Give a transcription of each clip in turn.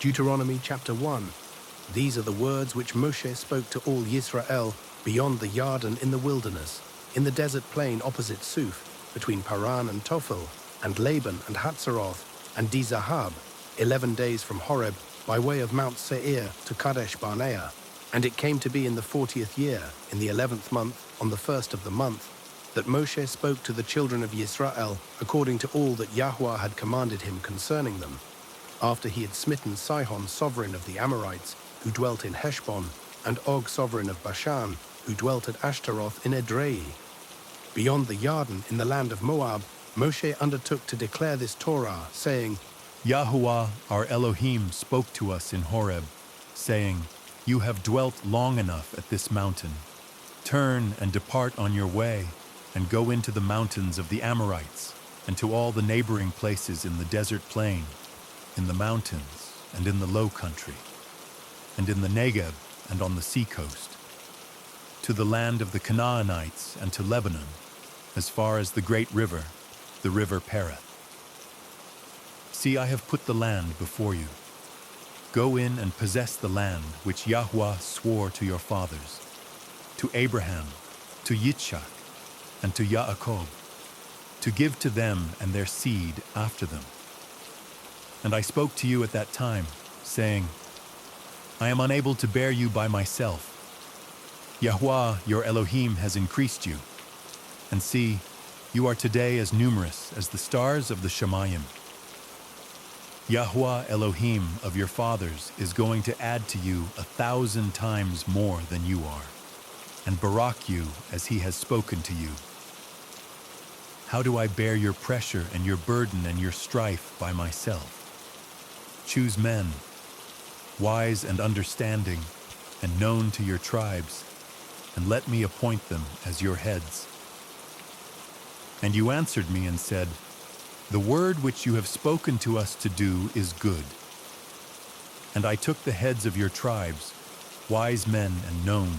Deuteronomy chapter 1. These are the words which Moshe spoke to all Yisrael beyond the Yarden in the wilderness, in the desert plain opposite Suf, between Paran and Tophel, and Laban and Hatzeroth, and Dizahab, 11 days from Horeb, by way of Mount Seir to Kadesh Barnea. And it came to be in the 40th year, in the 11th month, on the 1st of the month, that Moshe spoke to the children of Yisrael according to all that Yahweh had commanded him concerning them, after he had smitten Sihon, sovereign of the Amorites, who dwelt in Heshbon, and Og, sovereign of Bashan, who dwelt at Ashtaroth in Edrei. Beyond the Yarden, in the land of Moab, Moshe undertook to declare this Torah, saying, Yahuwah, our Elohim, spoke to us in Horeb, saying, You have dwelt long enough at this mountain. Turn and depart on your way, and go into the mountains of the Amorites, and to all the neighboring places in the desert plain, in the mountains, and in the low country, and in the Negev, and on the seacoast, to the land of the Canaanites, and to Lebanon, as far as the great river, the river Pereth. See, I have put the land before you. Go in and possess the land which Yahweh swore to your fathers, to Abraham, to Yitzchak, and to Yaakov, to give to them and their seed after them. And I spoke to you at that time, saying, I am unable to bear you by myself. Yahweh, your Elohim, has increased you. And see, you are today as numerous as the stars of the Shemayim. Yahweh Elohim of your fathers is going to add to you 1,000 times more than you are, and barak you as he has spoken to you. How do I bear your pressure and your burden and your strife by myself? Choose men, wise and understanding, and known to your tribes, and let me appoint them as your heads. And you answered me and said, The word which you have spoken to us to do is good. And I took the heads of your tribes, wise men and known,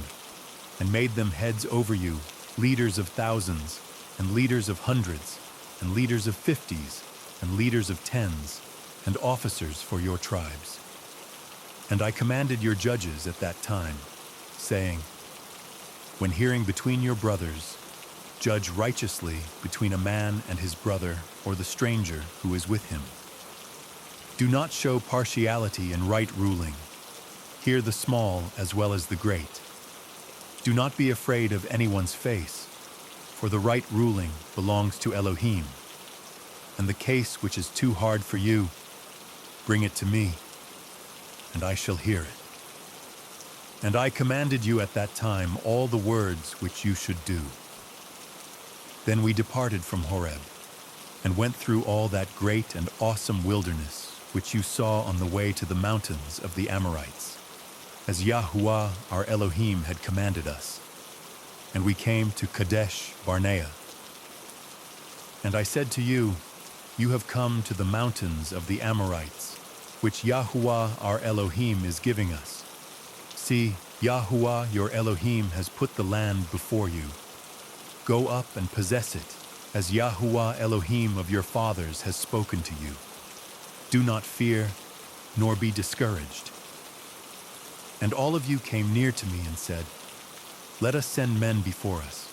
and made them heads over you, leaders of thousands, and leaders of hundreds, and leaders of 50s, and leaders of 10s, and officers for your tribes. And I commanded your judges at that time, saying, When hearing between your brothers, judge righteously between a man and his brother or the stranger who is with him. Do not show partiality in right ruling. Hear the small as well as the great. Do not be afraid of anyone's face, for the right ruling belongs to Elohim. And the case which is too hard for you, bring it to me, and I shall hear it. And I commanded you at that time all the words which you should do. Then we departed from Horeb, and went through all that great and awesome wilderness which you saw on the way to the mountains of the Amorites, as Yahuwah our Elohim had commanded us. And we came to Kadesh Barnea. And I said to you, You have come to the mountains of the Amorites, which Yahuwah our Elohim is giving us. See, Yahuwah your Elohim has put the land before you. Go up and possess it, as Yahuwah Elohim of your fathers has spoken to you. Do not fear, nor be discouraged. And all of you came near to me and said, Let us send men before us,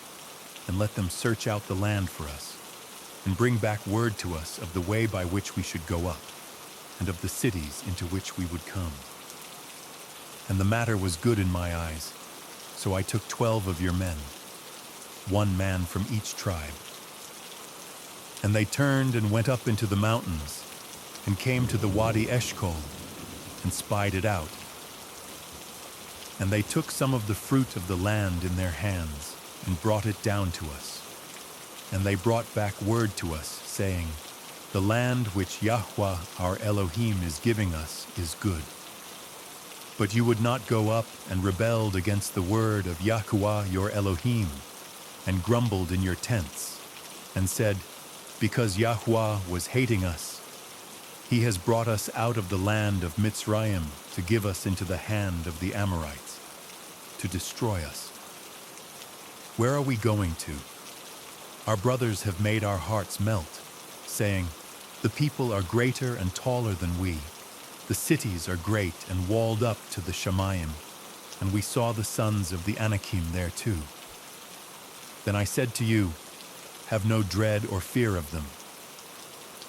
and let them search out the land for us, and bring back word to us of the way by which we should go up, and of the cities into which we would come. And the matter was good in my eyes, so I took 12 of your men, 1 man from each tribe. And they turned and went up into the mountains, and came to the Wadi Eshkol, and spied it out. And they took some of the fruit of the land in their hands, and brought it down to us. And they brought back word to us, saying, The land which Yahweh our Elohim is giving us is good. But you would not go up and rebelled against the word of Yahuwah your Elohim, and grumbled in your tents, and said, Because Yahuwah was hating us, he has brought us out of the land of Mitzrayim to give us into the hand of the Amorites, to destroy us. Where are we going to? Our brothers have made our hearts melt, saying, The people are greater and taller than we, The cities are great and walled up to the Shamayim, and we saw the sons of the Anakim there too. Then I said to you, have no dread or fear of them.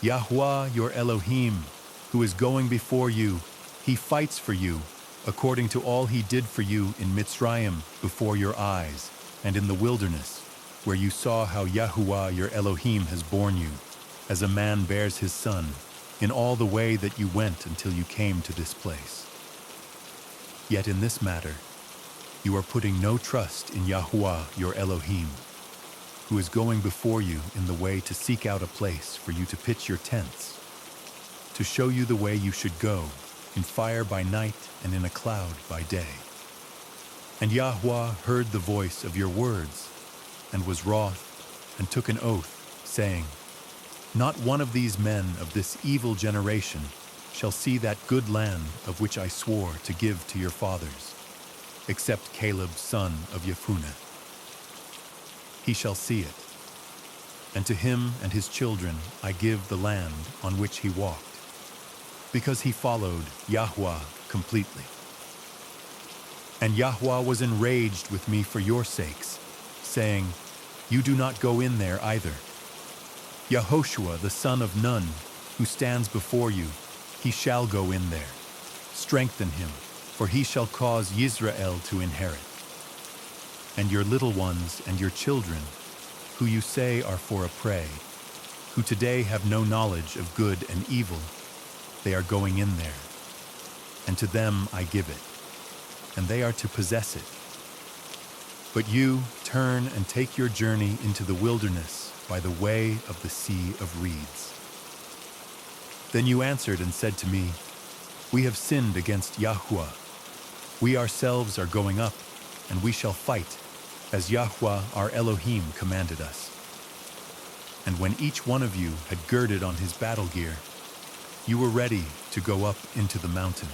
Yahuwah your Elohim, who is going before you, he fights for you, according to all he did for you in Mitzrayim before your eyes, and in the wilderness, where you saw how Yahuwah your Elohim has borne you, as a man bears his son, in all the way that you went until you came to this place. Yet in this matter, you are putting no trust in Yahuwah your Elohim, who is going before you in the way to seek out a place for you to pitch your tents, to show you the way you should go, in fire by night and in a cloud by day. And Yahuwah heard the voice of your words, and was wroth, and took an oath, saying, not one of these men of this evil generation shall see that good land of which I swore to give to your fathers, except Caleb son of Jephunneh. He shall see it, and to him and his children I give the land on which he walked, because he followed Yahuwah completely. And Yahuwah was enraged with me for your sakes, saying, you do not go in there either. Yehoshua the son of Nun, who stands before you, he shall go in there. Strengthen him, for he shall cause Yisrael to inherit. And your little ones and your children, who you say are for a prey, who today have no knowledge of good and evil, they are going in there. And to them I give it, and they are to possess it. But you turn and take your journey into the wilderness by the way of the sea of reeds. Then you answered and said to me, we have sinned against Yahuwah. We ourselves are going up, and we shall fight, as Yahuwah our Elohim commanded us. And when each one of you had girded on his battle gear, you were ready to go up into the mountain.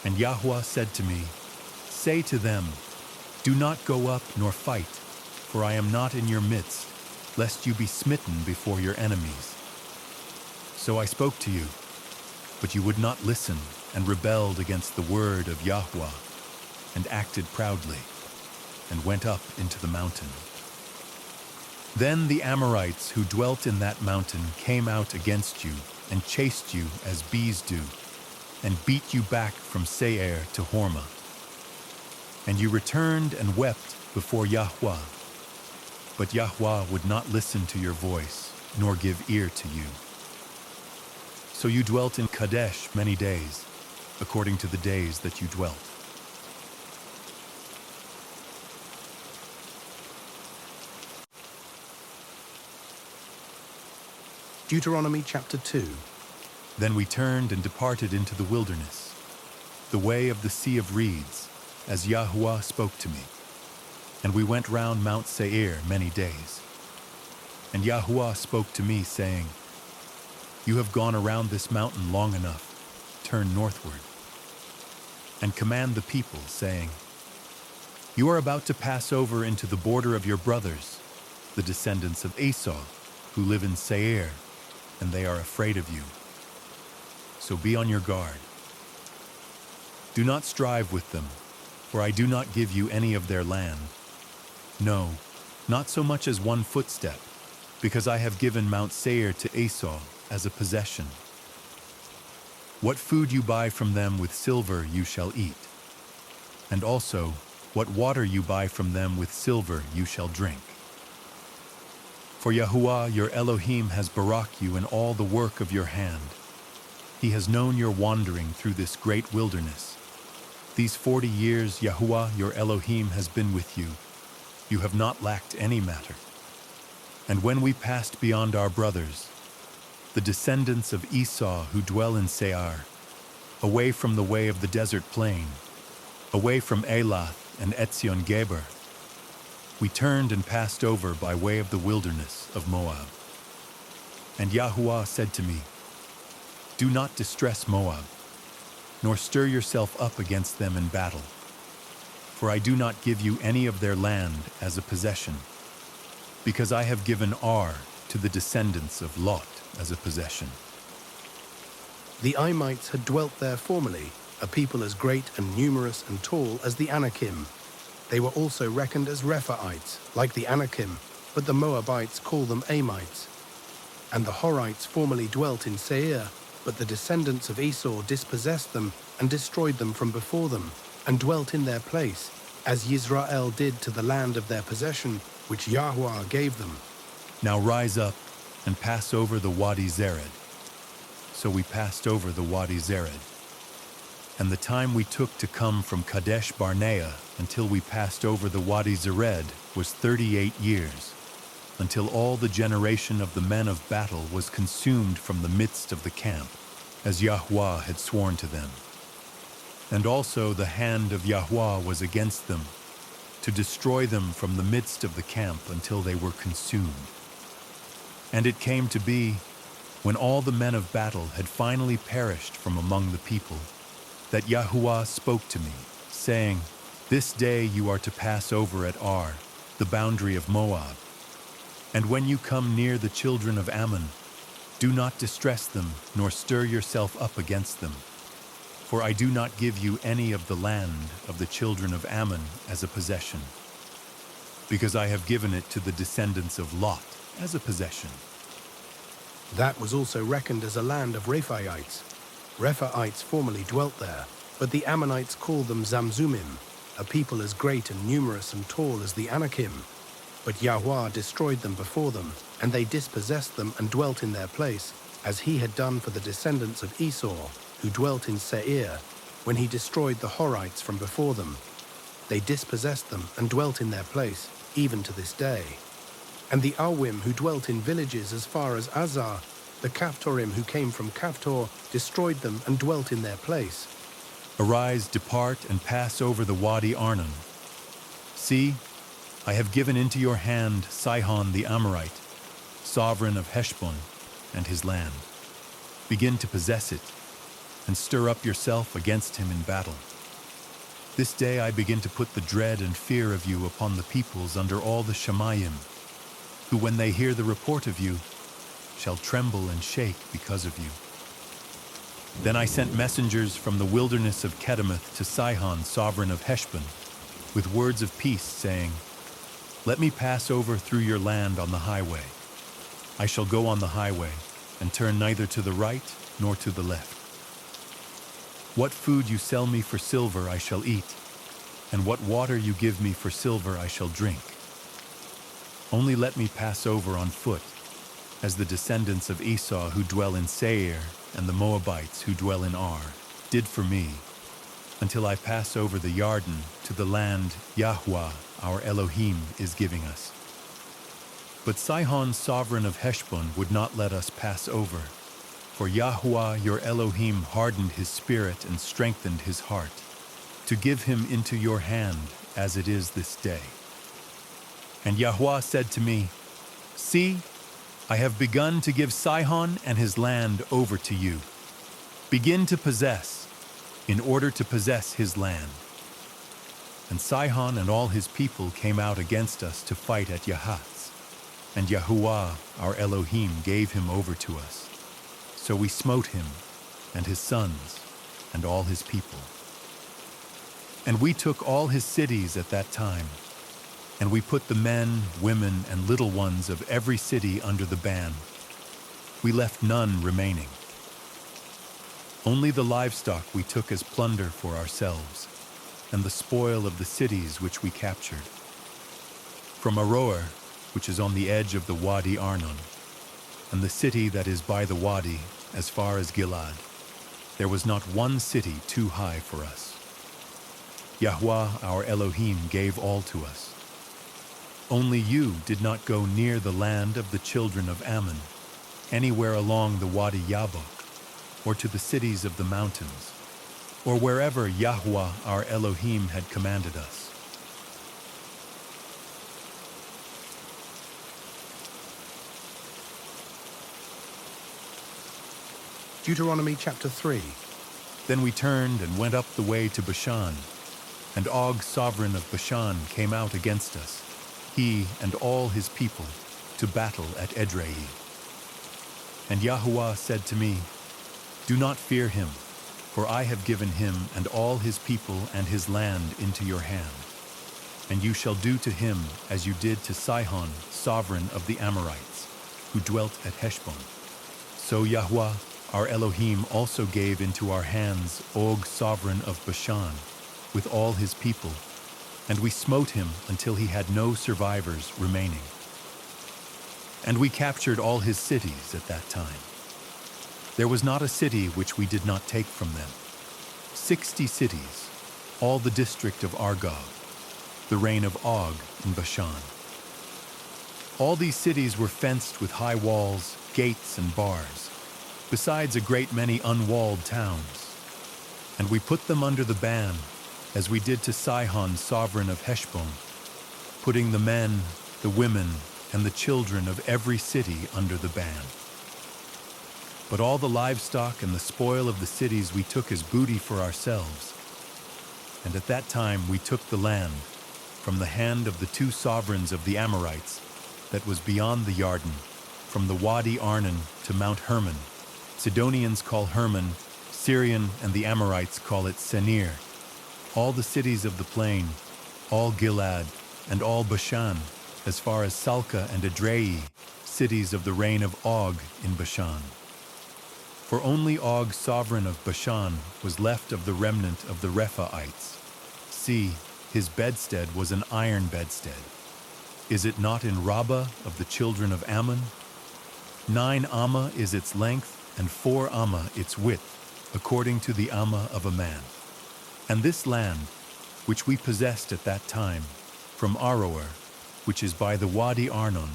And Yahuwah said to me, say to them, do not go up nor fight, for I am not in your midst, lest you be smitten before your enemies. So I spoke to you, but you would not listen, and rebelled against the word of Yahuwah, and acted proudly, and went up into the mountain. Then the Amorites who dwelt in that mountain came out against you, and chased you as bees do, and beat you back from Seir to Hormah. And you returned and wept before Yahuwah. But Yahuwah would not listen to your voice, nor give ear to you. So you dwelt in Kadesh many days, according to the days that you dwelt. Deuteronomy chapter 2. Then we turned and departed into the wilderness, the way of the sea of reeds, as Yahuwah spoke to me. And we went round Mount Seir many days. And Yahuwah spoke to me, saying, you have gone around this mountain long enough, turn northward. And command the people, saying, you are about to pass over into the border of your brothers, the descendants of Esau, who live in Seir, and they are afraid of you. So be on your guard. Do not strive with them, for I do not give you any of their land. No, not so much as one footstep, because I have given Mount Seir to Esau as a possession. What food you buy from them with silver you shall eat, and also what water you buy from them with silver you shall drink. For Yahuwah your Elohim has baraked you in all the work of your hand. He has known your wandering through this great wilderness. These 40 years Yahuwah your Elohim has been with you. You have not lacked any matter. And when we passed beyond our brothers, the descendants of Esau who dwell in Seir, away from the way of the desert plain, away from Elath and Etzion Geber, we turned and passed over by way of the wilderness of Moab. And Yahuwah said to me, do not distress Moab, nor stir yourself up against them in battle, for I do not give you any of their land as a possession, because I have given Ar to the descendants of Lot as a possession. The Aimites had dwelt there formerly, a people as great and numerous and tall as the Anakim. They were also reckoned as Rephaites, like the Anakim, but the Moabites call them Aimites. And the Horites formerly dwelt in Seir, but the descendants of Esau dispossessed them and destroyed them from before them, and dwelt in their place, as Yisrael did to the land of their possession, which Yahweh gave them. Now rise up and pass over the Wadi Zered. So we passed over the Wadi Zered. And the time we took to come from Kadesh Barnea until we passed over the Wadi Zered was 38 years, until all the generation of the men of battle was consumed from the midst of the camp, as Yahweh had sworn to them. And also the hand of Yahweh was against them, to destroy them from the midst of the camp until they were consumed. And it came to be, when all the men of battle had finally perished from among the people, that Yahweh spoke to me, saying, This day you are to pass over at Ar, the boundary of Moab. And when you come near the children of Ammon, do not distress them, nor stir yourself up against them. For I do not give you any of the land of the children of Ammon as a possession, because I have given it to the descendants of Lot as a possession. That was also reckoned as a land of Rephaites. Rephaites formerly dwelt there, but the Ammonites called them Zamzumim, a people as great and numerous and tall as the Anakim. But Yahweh destroyed them before them, and they dispossessed them and dwelt in their place, as he had done for the descendants of Esau, who dwelt in Seir, when he destroyed the Horites from before them. They dispossessed them and dwelt in their place, even to this day. And the Awim who dwelt in villages as far as Azar, the Caphtorim who came from Caphtor, destroyed them and dwelt in their place. Arise, depart, and pass over the Wadi Arnon. See, I have given into your hand Sihon the Amorite, sovereign of Heshbon, and his land. Begin to possess it, and stir up yourself against him in battle. This day I begin to put the dread and fear of you upon the peoples under all the Shemayim, who when they hear the report of you, shall tremble and shake because of you. Then I sent messengers from the wilderness of Kedemoth to Sihon, sovereign of Heshbon, with words of peace, saying, Let me pass over through your land on the highway. I shall go on the highway, and turn neither to the right nor to the left. What food you sell me for silver I shall eat, and what water you give me for silver I shall drink. Only let me pass over on foot, as the descendants of Esau who dwell in Seir and the Moabites who dwell in Ar did for me, until I pass over the Yarden to the land Yahweh our Elohim is giving us. But Sihon, sovereign of Heshbon, would not let us pass over, for Yahweh your Elohim hardened his spirit and strengthened his heart, to give him into your hand as it is this day. And Yahweh said to me, See, I have begun to give Sihon and his land over to you. Begin to possess, in order to possess his land. And Sihon and all his people came out against us to fight at Yahatz, and Yahuwah our Elohim gave him over to us. So we smote him, and his sons, and all his people. And we took all his cities at that time, and we put the men, women, and little ones of every city under the ban. We left none remaining. Only the livestock we took as plunder for ourselves, and the spoil of the cities which we captured. From Aroer, which is on the edge of the Wadi Arnon, and the city that is by the Wadi, as far as Gilad, there was not one city too high for us. Yahweh our Elohim gave all to us. Only you did not go near the land of the children of Ammon, anywhere along the Wadi Yabok, or to the cities of the mountains, or wherever Yahweh our Elohim had commanded us. Deuteronomy chapter 3. Then we turned and went up the way to Bashan, and Og, sovereign of Bashan, came out against us, he and all his people, to battle at Edrei. And Yahuwah said to me, Do not fear him, for I have given him and all his people and his land into your hand. And you shall do to him as you did to Sihon, sovereign of the Amorites, who dwelt at Heshbon. So Yahweh, our Elohim, also gave into our hands Og, sovereign of Bashan, with all his people, and we smote him until he had no survivors remaining. And we captured all his cities at that time. There was not a city which we did not take from them. 60 cities, all the district of Argob, the reign of Og in Bashan. All these cities were fenced with high walls, gates, and bars, besides a great many unwalled towns. And we put them under the ban, as we did to Sihon, sovereign of Heshbon, putting the men, the women, and the children of every city under the ban. But all the livestock and the spoil of the cities we took as booty for ourselves. And at that time we took the land from the hand of the 2 sovereigns of the Amorites that was beyond the Yarden, from the Wadi Arnon to Mount Hermon. Sidonians call Hermon, Syrian and the Amorites call it Senir. All the cities of the plain, all Gilad, and all Bashan, as far as Salca and Edrei, cities of the reign of Og in Bashan. For only Og, sovereign of Bashan, was left of the remnant of the Rephaites. See, his bedstead was an iron bedstead. Is it not in Rabbah of the children of Ammon? 9 amma is its length, and 4 amma its width, according to the amma of a man. And this land, which we possessed at that time, from Aroer, which is by the Wadi Arnon,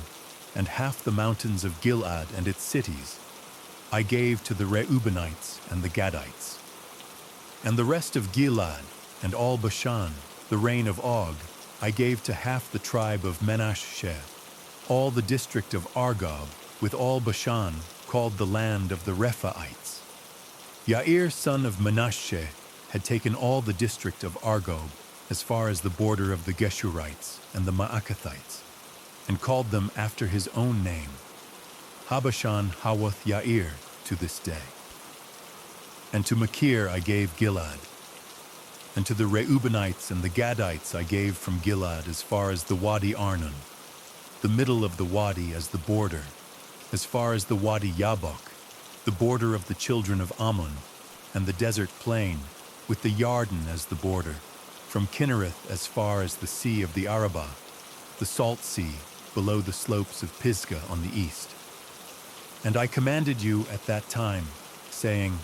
and half the mountains of Gilad and its cities, I gave to the Reubenites and the Gadites. And the rest of Gilad and all Bashan, the reign of Og, I gave to half the tribe of Menashe, all the district of Argob, with all Bashan, called the land of the Rephaites. Yair, son of Menashe, had taken all the district of Argob, as far as the border of the Geshurites and the Maacathites, and called them after his own name, Habashan Hawoth Yair, to this day. And to Machir I gave Gilad. And to the Reubenites and the Gadites I gave from Gilad as far as the Wadi Arnon, the middle of the wadi as the border, as far as the Wadi Yabok, the border of the children of Ammon, and the desert plain, with the Yarden as the border, from Kinnereth as far as the sea of the Arabah, the salt sea, below the slopes of Pisgah on the east. And I commanded you at that time, saying,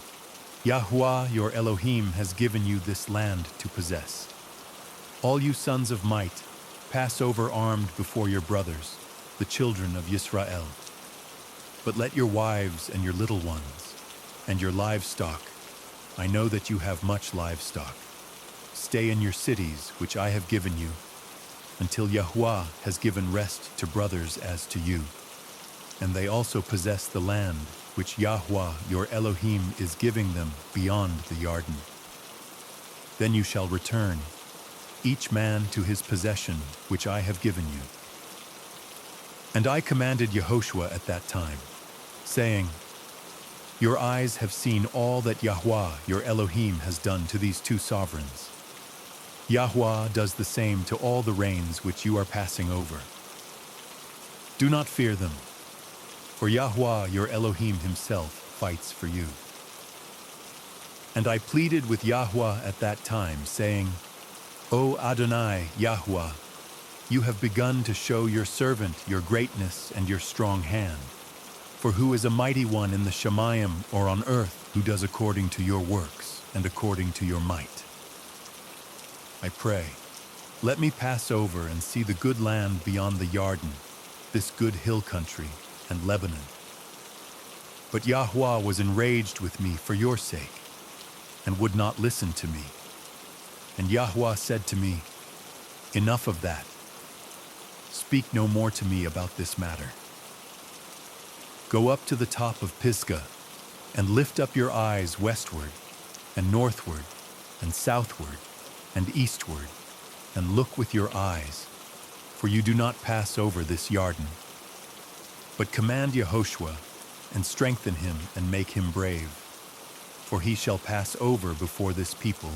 Yahweh your Elohim has given you this land to possess. All you sons of might, pass over armed before your brothers, the children of Yisrael. But let your wives and your little ones, and your livestock, I know that you have much livestock, stay in your cities which I have given you, until Yahweh has given rest to brothers as to you. And they also possess the land which Yahweh your Elohim is giving them beyond the Yarden. Then you shall return, each man to his possession which I have given you. And I commanded Yehoshua at that time, saying, Your eyes have seen all that Yahweh your Elohim has done to these 2 sovereigns. Yahweh does the same to all the reigns which you are passing over. Do not fear them, for Yahweh your Elohim himself fights for you. And I pleaded with Yahweh at that time, saying, O Adonai, Yahweh, you have begun to show your servant your greatness and your strong hand. For who is a mighty one in the Shemayim or on earth who does according to your works and according to your might? I pray, let me pass over and see the good land beyond the Yarden, this good hill country, and Lebanon. But Yahweh was enraged with me for your sake, and would not listen to me. And Yahweh said to me, Enough of that. Speak no more to me about this matter. Go up to the top of Pisgah, and lift up your eyes westward, and northward, and southward, and eastward, and look with your eyes, for you do not pass over this Yarden. But command Yehoshua, and strengthen him, and make him brave. for he shall pass over before this people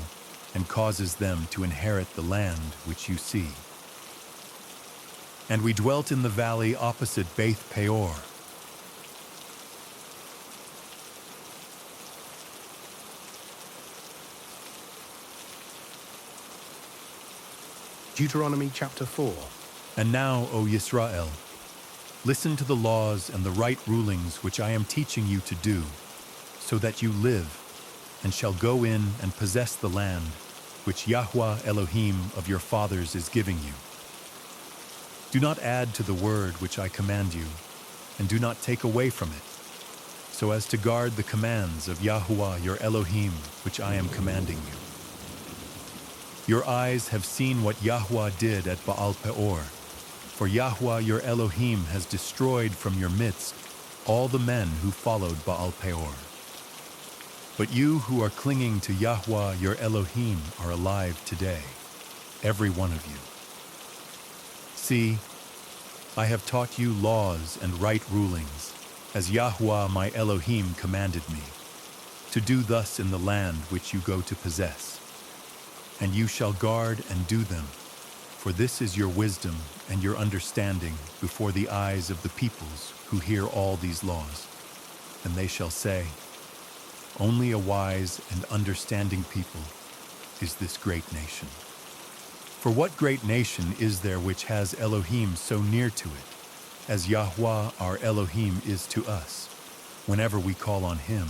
and causes them to inherit the land which you see. And we dwelt in the valley opposite Beth Peor. Deuteronomy chapter 4. And now, O Yisrael, listen to the laws and the right rulings which I am teaching you to do, so that you live, and shall go in and possess the land which Yahweh Elohim of your fathers is giving you. Do not add to the word which I command you, and do not take away from it, so as to guard the commands of Yahweh your Elohim which I am commanding you. Your eyes have seen what Yahweh did at Baal Peor, for Yahweh your Elohim has destroyed from your midst all the men who followed Baal Peor. But you who are clinging to Yahweh your Elohim are alive today, every one of you. See, I have taught you laws and right rulings, as Yahweh my Elohim commanded me, to do thus in the land which you go to possess. And you shall guard and do them, for this is your wisdom and your understanding before the eyes of the peoples who hear all these laws. And they shall say, only a wise and understanding people is this great nation. For what great nation is there which has Elohim so near to it, as Yahweh our Elohim is to us, whenever we call on him?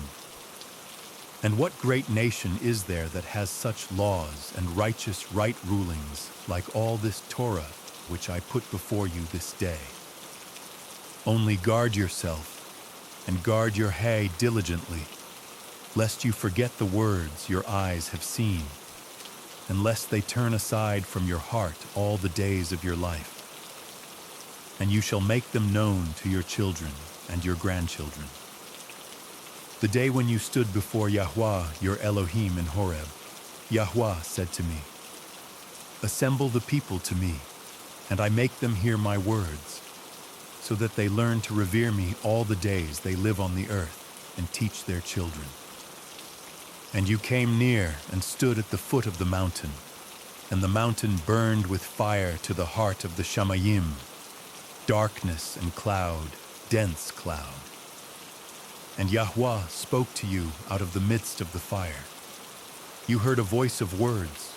And what great nation is there that has such laws and righteous right rulings like all this Torah which I put before you this day? Only guard yourself and guard your hay diligently, lest you forget the words your eyes have seen, and lest they turn aside from your heart all the days of your life. And you shall make them known to your children and your grandchildren. The day when you stood before Yahweh your Elohim in Horeb, Yahweh said to me, assemble the people to me, and I make them hear my words, so that they learn to revere me all the days they live on the earth, and teach their children. And you came near and stood at the foot of the mountain, and the mountain burned with fire to the heart of the Shamayim, darkness and cloud, dense cloud. And Yahweh spoke to you out of the midst of the fire. You heard a voice of words,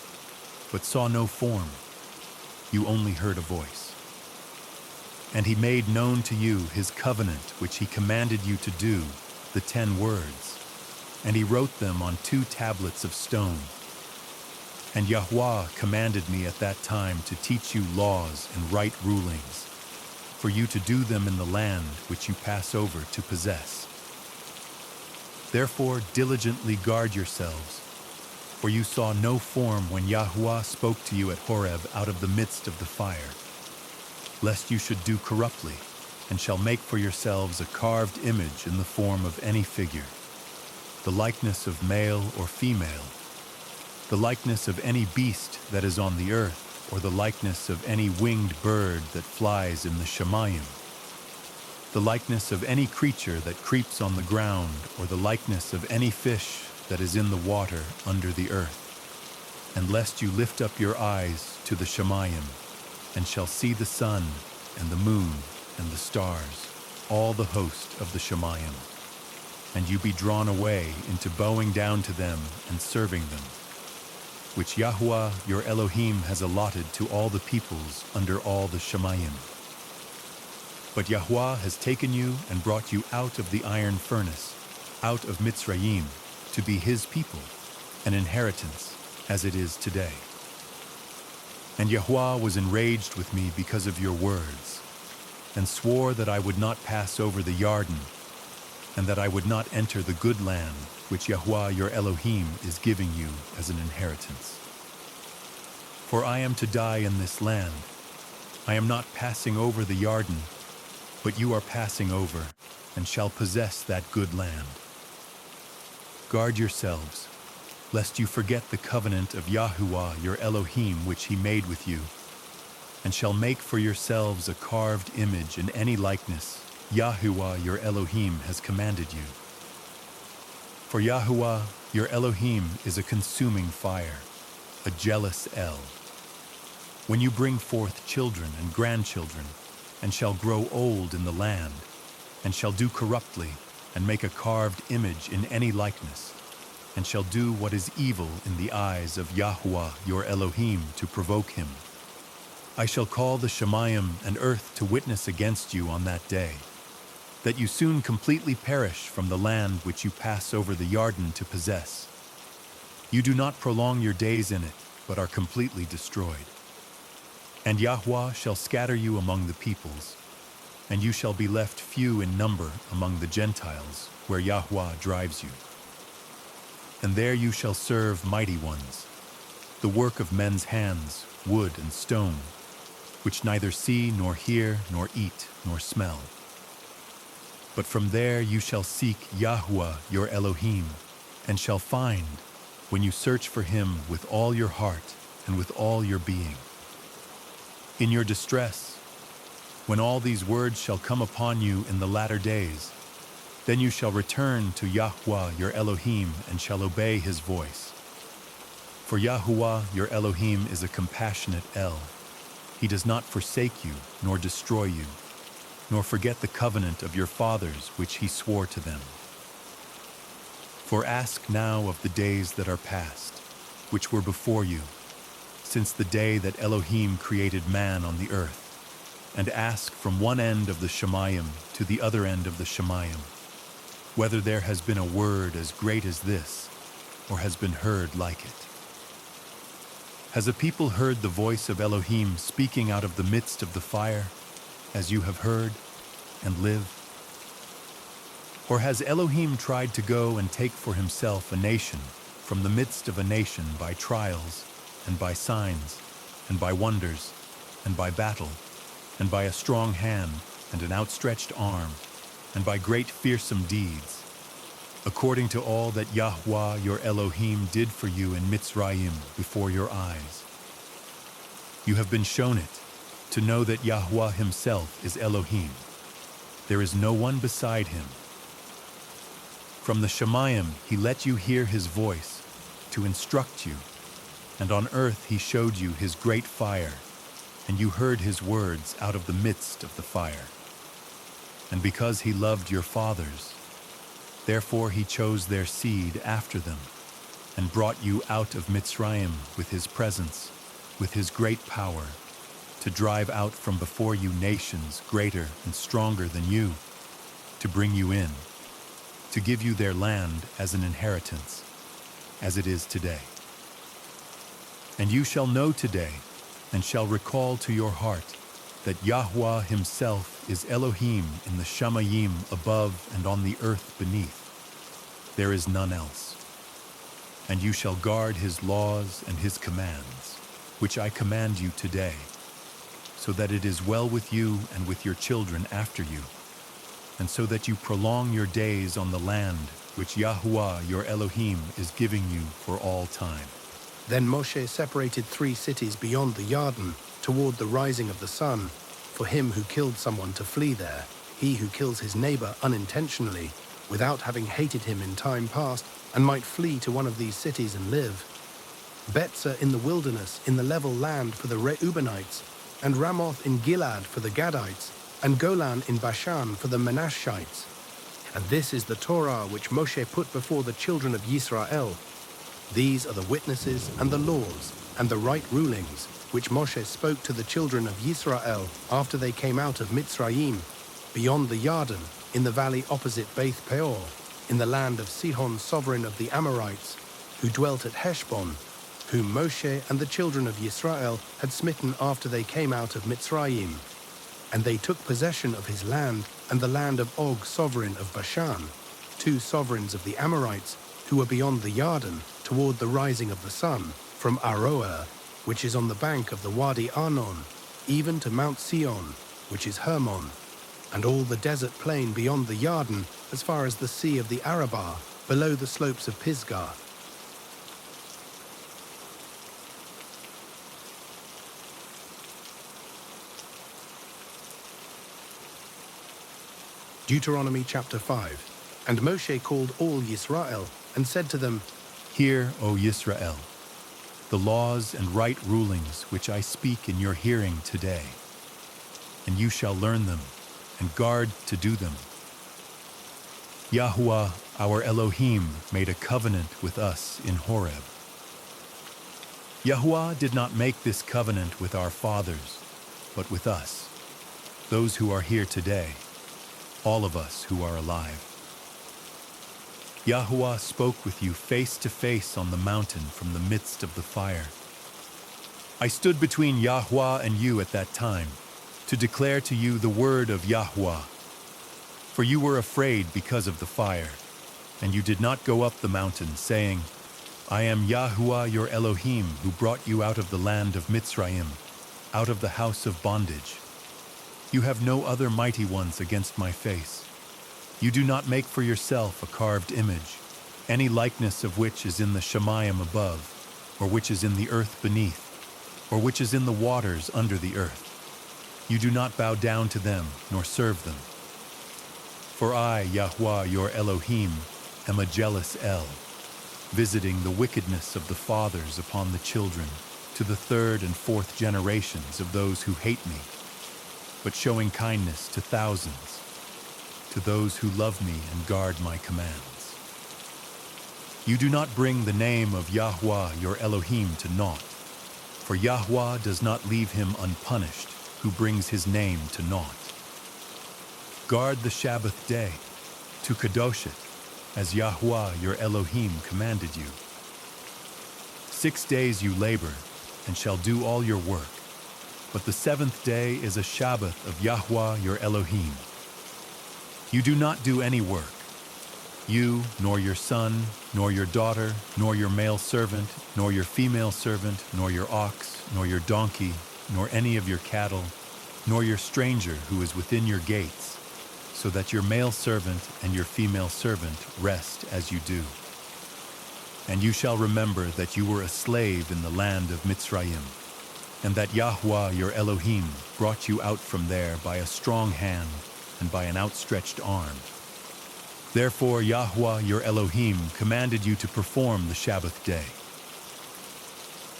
but saw no form. You only heard a voice. And he made known to you his covenant which he commanded you to do, the 10 words. And he wrote them on 2 tablets of stone. And Yahweh commanded me at that time to teach you laws and right rulings, for you to do them in the land which you pass over to possess. Therefore diligently guard yourselves, for you saw no form when Yahweh spoke to you at Horeb out of the midst of the fire, lest you should do corruptly, and shall make for yourselves a carved image in the form of any figure, the likeness of male or female, the likeness of any beast that is on the earth, or the likeness of any winged bird that flies in the Shamayim, the likeness of any creature that creeps on the ground, or the likeness of any fish that is in the water under the earth. And lest you lift up your eyes to the Shamayim, and shall see the sun, and the moon, and the stars, all the host of the Shamayim, and you be drawn away into bowing down to them and serving them, which Yahweh your Elohim has allotted to all the peoples under all the Shamayim. But Yahweh has taken you and brought you out of the iron furnace, out of Mitzrayim, to be his people, an inheritance, as it is today. And Yahweh was enraged with me because of your words, and swore that I would not pass over the Yarden, and that I would not enter the good land which Yahweh your Elohim is giving you as an inheritance. For I am to die in this land. I am not passing over the Yarden, but you are passing over, and shall possess that good land. Guard yourselves, lest you forget the covenant of Yahuwah your Elohim which he made with you, and shall make for yourselves a carved image in any likeness Yahuwah your Elohim has commanded you. For Yahuwah, your Elohim, is a consuming fire, a jealous El. When you bring forth children and grandchildren, and shall grow old in the land, and shall do corruptly, and make a carved image in any likeness, and shall do what is evil in the eyes of Yahuwah your Elohim to provoke him, I shall call the Shemayim and earth to witness against you on that day, that you soon completely perish from the land which you pass over the Yarden to possess. You do not prolong your days in it, but are completely destroyed. And Yahuwah shall scatter you among the peoples, and you shall be left few in number among the Gentiles, where Yahuwah drives you. And there you shall serve mighty ones, the work of men's hands, wood and stone, which neither see nor hear nor eat nor smell. But from there you shall seek Yahuwah your Elohim, and shall find, when you search for him with all your heart and with all your being. In your distress, when all these words shall come upon you in the latter days, then you shall return to Yahuwah your Elohim and shall obey his voice. For Yahuwah your Elohim is a compassionate El. He does not forsake you, nor destroy you, nor forget the covenant of your fathers which he swore to them. For ask now of the days that are past, which were before you, since the day that Elohim created man on the earth, and ask from one end of the Shemayim to the other end of the Shemayim, whether there has been a word as great as this, or has been heard like it. Has a people heard the voice of Elohim speaking out of the midst of the fire, as you have heard, and live? Or has Elohim tried to go and take for himself a nation from the midst of a nation by trials, and by signs, and by wonders, and by battle, and by a strong hand, and an outstretched arm, and by great fearsome deeds, according to all that Yahuwah your Elohim did for you in Mitzrayim before your eyes? You have been shown it, to know that Yahuwah himself is Elohim. There is no one beside him. From the Shemayim he let you hear his voice, to instruct you, and on earth he showed you his great fire, and you heard his words out of the midst of the fire. And because he loved your fathers, therefore he chose their seed after them, and brought you out of Mitzrayim with his presence, with his great power, to drive out from before you nations greater and stronger than you, to bring you in, to give you their land as an inheritance, as it is today. And you shall know today, and shall recall to your heart, that Yahuwah himself is Elohim in the Shamayim above and on the earth beneath. There is none else. And you shall guard his laws and his commands, which I command you today, so that it is well with you and with your children after you, and so that you prolong your days on the land which Yahuwah your Elohim is giving you for all time. Then Moshe separated 3 cities beyond the Yarden, toward the rising of the sun, for him who killed someone to flee there, he who kills his neighbor unintentionally, without having hated him in time past, and might flee to one of these cities and live. Betzah in the wilderness, in the level land for the Reubenites, and Ramoth in Gilead for the Gadites, and Golan in Bashan for the Menashites. And this is the Torah which Moshe put before the children of Yisrael. These are the witnesses and the laws and the right rulings which Moshe spoke to the children of Yisrael after they came out of Mitzrayim, beyond the Yarden, in the valley opposite Beth Peor, in the land of Sihon, sovereign of the Amorites, who dwelt at Heshbon, whom Moshe and the children of Yisrael had smitten after they came out of Mitzrayim. And they took possession of his land and the land of Og, sovereign of Bashan, 2 sovereigns of the Amorites, who were beyond the Yarden, toward the rising of the sun, from Aroer, which is on the bank of the Wadi Arnon, even to Mount Sion, which is Hermon, and all the desert plain beyond the Yarden, as far as the sea of the Arabah, below the slopes of Pisgah. Deuteronomy chapter 5. And Moshe called all Yisrael and said to them, Hear, O Yisrael, the laws and right rulings which I speak in your hearing today, and you shall learn them and guard to do them. Yahuwah, our Elohim, made a covenant with us in Horeb. Yahuwah did not make this covenant with our fathers, but with us, those who are here today, all of us who are alive. Yahuwah spoke with you face to face on the mountain from the midst of the fire. I stood between Yahuwah and you at that time, to declare to you the word of Yahuwah. For you were afraid because of the fire, and you did not go up the mountain, saying, I am Yahuwah your Elohim, who brought you out of the land of Mitzrayim, out of the house of bondage. You have no other mighty ones against my face. You do not make for yourself a carved image, any likeness of which is in the Shemayim above, or which is in the earth beneath, or which is in the waters under the earth. You do not bow down to them, nor serve them. For I, Yahuwah your Elohim, am a jealous El, visiting the wickedness of the fathers upon the children, to the third and fourth generations of those who hate me, but showing kindness to thousands, to those who love me and guard my commands. You do not bring the name of Yahuwah your Elohim to naught, for Yahuwah does not leave him unpunished who brings his name to naught. Guard the Sabbath day, to kadosh it, as Yahuwah your Elohim commanded you. 6 days you labor, and shall do all your work, but the seventh day is a Sabbath of Yahuwah your Elohim. You do not do any work, you, nor your son, nor your daughter, nor your male servant, nor your female servant, nor your ox, nor your donkey, nor any of your cattle, nor your stranger who is within your gates, so that your male servant and your female servant rest as you do. And you shall remember that you were a slave in the land of Mitzrayim, and that Yahuwah your Elohim brought you out from there by a strong hand and by an outstretched arm. Therefore Yahuwah your Elohim commanded you to perform the Sabbath day.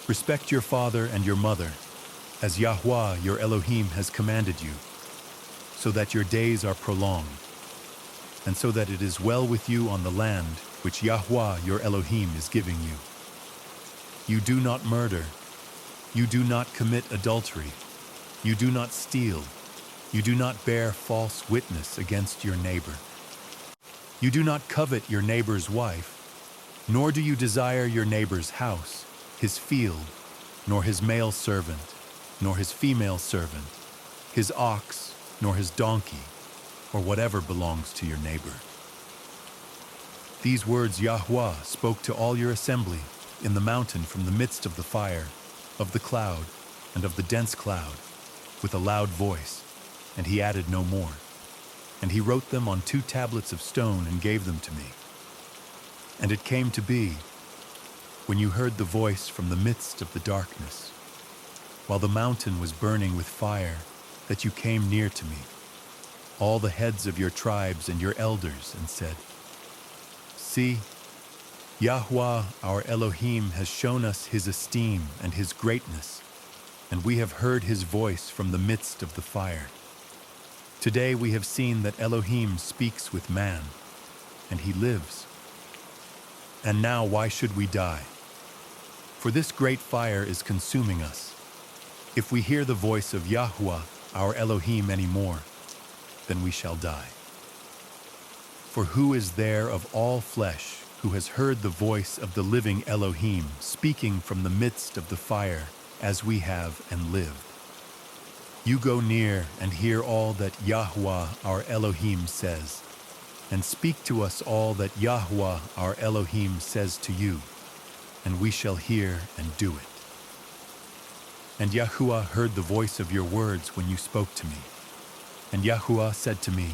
Respect your father and your mother, as Yahuwah your Elohim has commanded you, so that your days are prolonged, and so that it is well with you on the land which Yahuwah your Elohim is giving you. You do not murder, you do not commit adultery, you do not steal, you do not bear false witness against your neighbor. You do not covet your neighbor's wife, nor do you desire your neighbor's house, his field, nor his male servant, nor his female servant, his ox, nor his donkey, or whatever belongs to your neighbor. These words Yahuwah spoke to all your assembly in the mountain from the midst of the fire, of the cloud, and of the dense cloud, with a loud voice, and he added no more. And he wrote them on 2 tablets of stone and gave them to me. And it came to be, when you heard the voice from the midst of the darkness, while the mountain was burning with fire, that you came near to me, all the heads of your tribes and your elders, and said, See, Yahuwah our Elohim has shown us his esteem and his greatness, and we have heard his voice from the midst of the fire. Today we have seen that Elohim speaks with man, and he lives. And now why should we die? For this great fire is consuming us. If we hear the voice of Yahuwah our Elohim any more, then we shall die. For who is there of all flesh who has heard the voice of the living Elohim speaking from the midst of the fire as we have and lived? You go near and hear all that Yahuwah our Elohim says, and speak to us all that Yahuwah our Elohim says to you, and we shall hear and do it. And Yahuwah heard the voice of your words when you spoke to me. And Yahuwah said to me,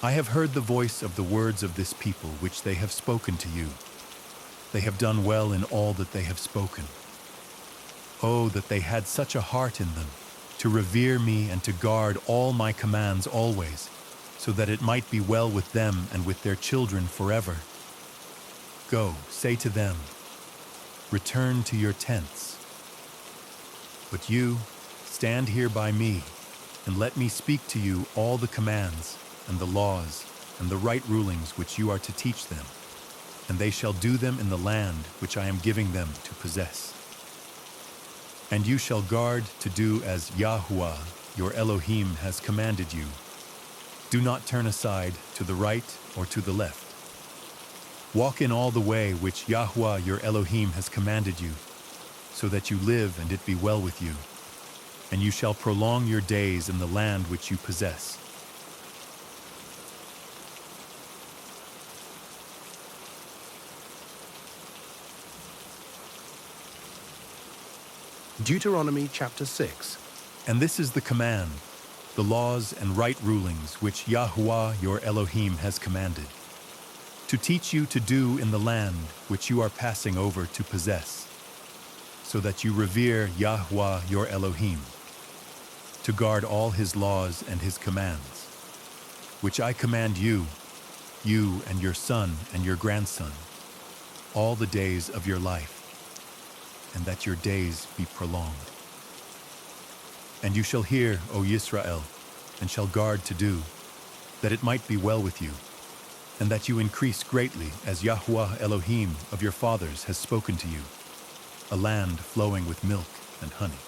I have heard the voice of the words of this people which they have spoken to you. They have done well in all that they have spoken. Oh, that they had such a heart in them, to revere me and to guard all my commands always, so that it might be well with them and with their children forever. Go, say to them, return to your tents. But you, stand here by me, and let me speak to you all the commands and the laws and the right rulings which you are to teach them, and they shall do them in the land which I am giving them to possess. And you shall guard to do as Yahuwah, your Elohim, has commanded you. Do not turn aside to the right or to the left. Walk in all the way which Yahuwah, your Elohim, has commanded you, so that you live and it be well with you, and you shall prolong your days in the land which you possess. Deuteronomy chapter 6. And this is the command, the laws and right rulings which Yahuwah your Elohim has commanded, to teach you to do in the land which you are passing over to possess, so that you revere Yahuwah your Elohim, to guard all his laws and his commands, which I command you, you and your son and your grandson, all the days of your life, and that your days be prolonged. And you shall hear, O Yisrael, and shall guard to do, that it might be well with you, and that you increase greatly, as Yahuwah Elohim of your fathers has spoken to you, a land flowing with milk and honey.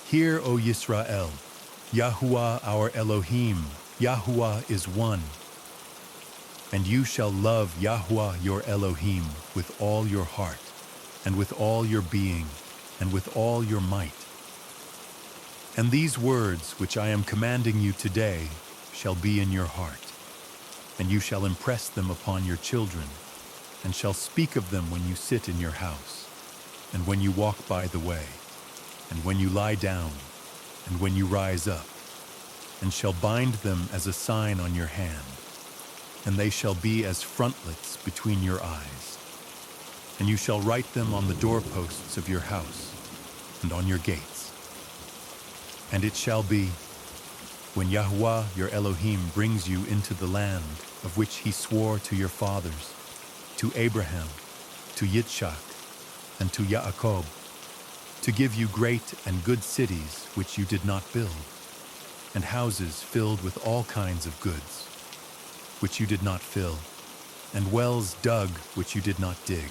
Hear, O Yisrael, Yahuwah our Elohim, Yahuwah is one. And you shall love Yahuwah your Elohim with all your heart, and with all your being, and with all your might. And these words which I am commanding you today shall be in your heart, and you shall impress them upon your children, and shall speak of them when you sit in your house, and when you walk by the way, and when you lie down, and when you rise up, and shall bind them as a sign on your hand, and they shall be as frontlets between your eyes. And you shall write them on the doorposts of your house, and on your gates. And it shall be, when Yahuwah your Elohim brings you into the land of which he swore to your fathers, to Abraham, to Yitzchak, and to Yaakov, to give you great and good cities which you did not build, and houses filled with all kinds of goods, which you did not fill, and wells dug which you did not dig,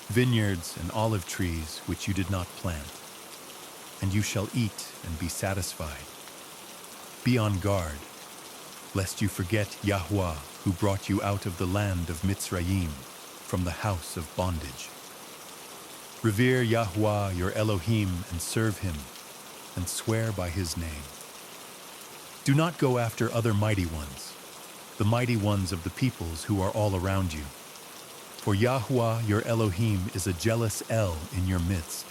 vineyards and olive trees which you did not plant, and you shall eat and be satisfied. Be on guard, lest you forget Yahuwah, who brought you out of the land of Mitzrayim, from the house of bondage. Revere Yahuwah your Elohim and serve him, and swear by his name. Do not go after other mighty ones, the mighty ones of the peoples who are all around you. For Yahuwah your Elohim is a jealous El in your midst,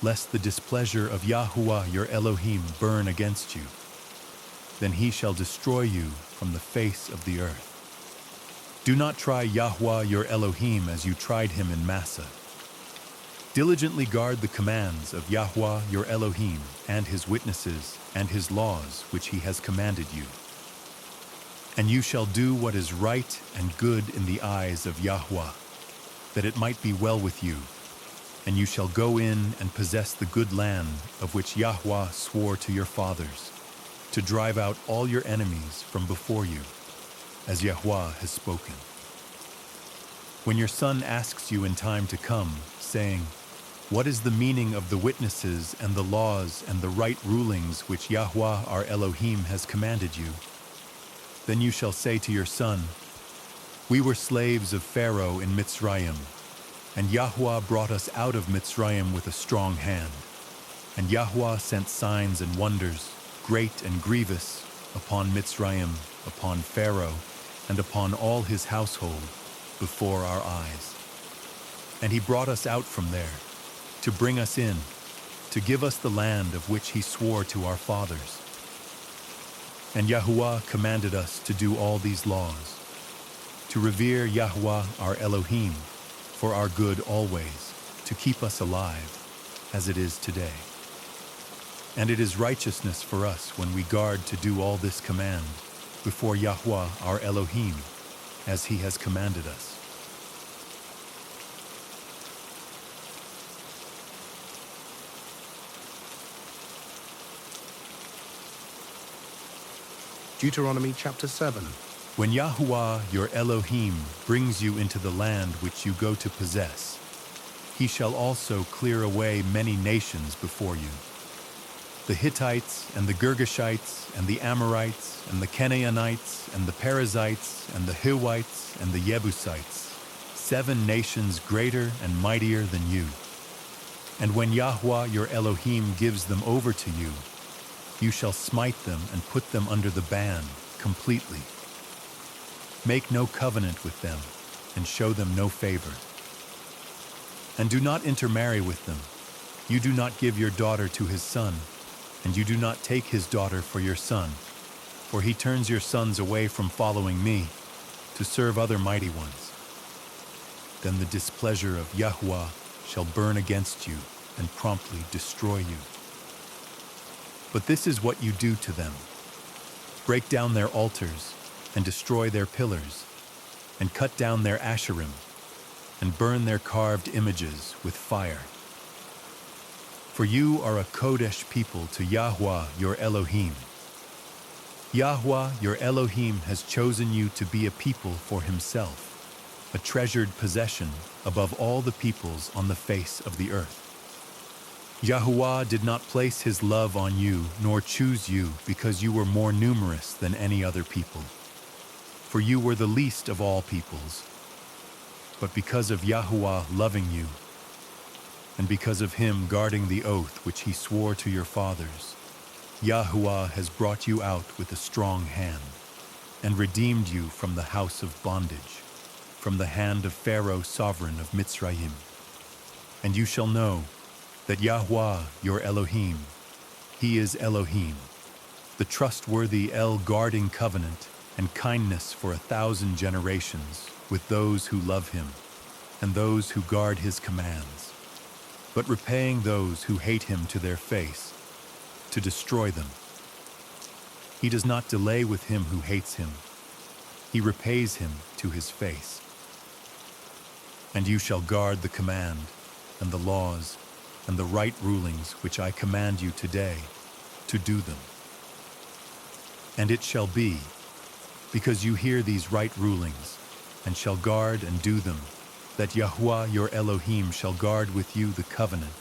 lest the displeasure of Yahuwah your Elohim burn against you. Then he shall destroy you from the face of the earth. Do not try Yahuwah your Elohim as you tried him in Massah. Diligently guard the commands of Yahuwah your Elohim and his witnesses and his laws which he has commanded you. And you shall do what is right and good in the eyes of Yahuwah, that it might be well with you. And you shall go in and possess the good land of which Yahuwah swore to your fathers, to drive out all your enemies from before you, as Yahuwah has spoken. When your son asks you in time to come, saying, what is the meaning of the witnesses and the laws and the right rulings which Yahuwah our Elohim has commanded you? Then you shall say to your son, we were slaves of Pharaoh in Mitzrayim, and Yahuwah brought us out of Mitzrayim with a strong hand. And Yahuwah sent signs and wonders, great and grievous, upon Mitzrayim, upon Pharaoh, and upon all his household, before our eyes. And he brought us out from there, to bring us in, to give us the land of which he swore to our fathers. And Yahuwah commanded us to do all these laws, to revere Yahuwah our Elohim, for our good always, to keep us alive, as it is today. And it is righteousness for us when we guard to do all this command before Yahweh our Elohim, as he has commanded us. Deuteronomy chapter 7. When Yahuwah your Elohim brings you into the land which you go to possess, he shall also clear away many nations before you. The Hittites and the Girgashites and the Amorites and the Canaanites and the Perizzites and the Hivites and the Jebusites, 7 nations greater and mightier than you. And when Yahuwah your Elohim gives them over to you, you shall smite them and put them under the ban completely. Make no covenant with them, and show them no favor. And do not intermarry with them. You do not give your daughter to his son, and you do not take his daughter for your son, for he turns your sons away from following me, to serve other mighty ones. Then the displeasure of Yahuwah shall burn against you, and promptly destroy you. But this is what you do to them. Break down their altars, and destroy their pillars, and cut down their asherim, and burn their carved images with fire. For you are a Kodesh people to Yahuwah your Elohim. Yahuwah your Elohim has chosen you to be a people for himself, a treasured possession above all the peoples on the face of the earth. Yahuwah did not place his love on you, nor choose you, because you were more numerous than any other people. For you were the least of all peoples. But because of Yahuwah loving you, and because of him guarding the oath which he swore to your fathers, Yahuwah has brought you out with a strong hand, and redeemed you from the house of bondage, from the hand of Pharaoh sovereign of Mitzrayim. And you shall know that Yahuwah your Elohim, he is Elohim, the trustworthy El guarding covenant and kindness for 1,000 generations with those who love him and those who guard his commands, but repaying those who hate him to their face, to destroy them. He does not delay with him who hates him. He repays him to his face. And you shall guard the command and the laws and the right rulings which I command you today, to do them. And it shall be, because you hear these right rulings, and shall guard and do them, that Yahuwah your Elohim shall guard with you the covenant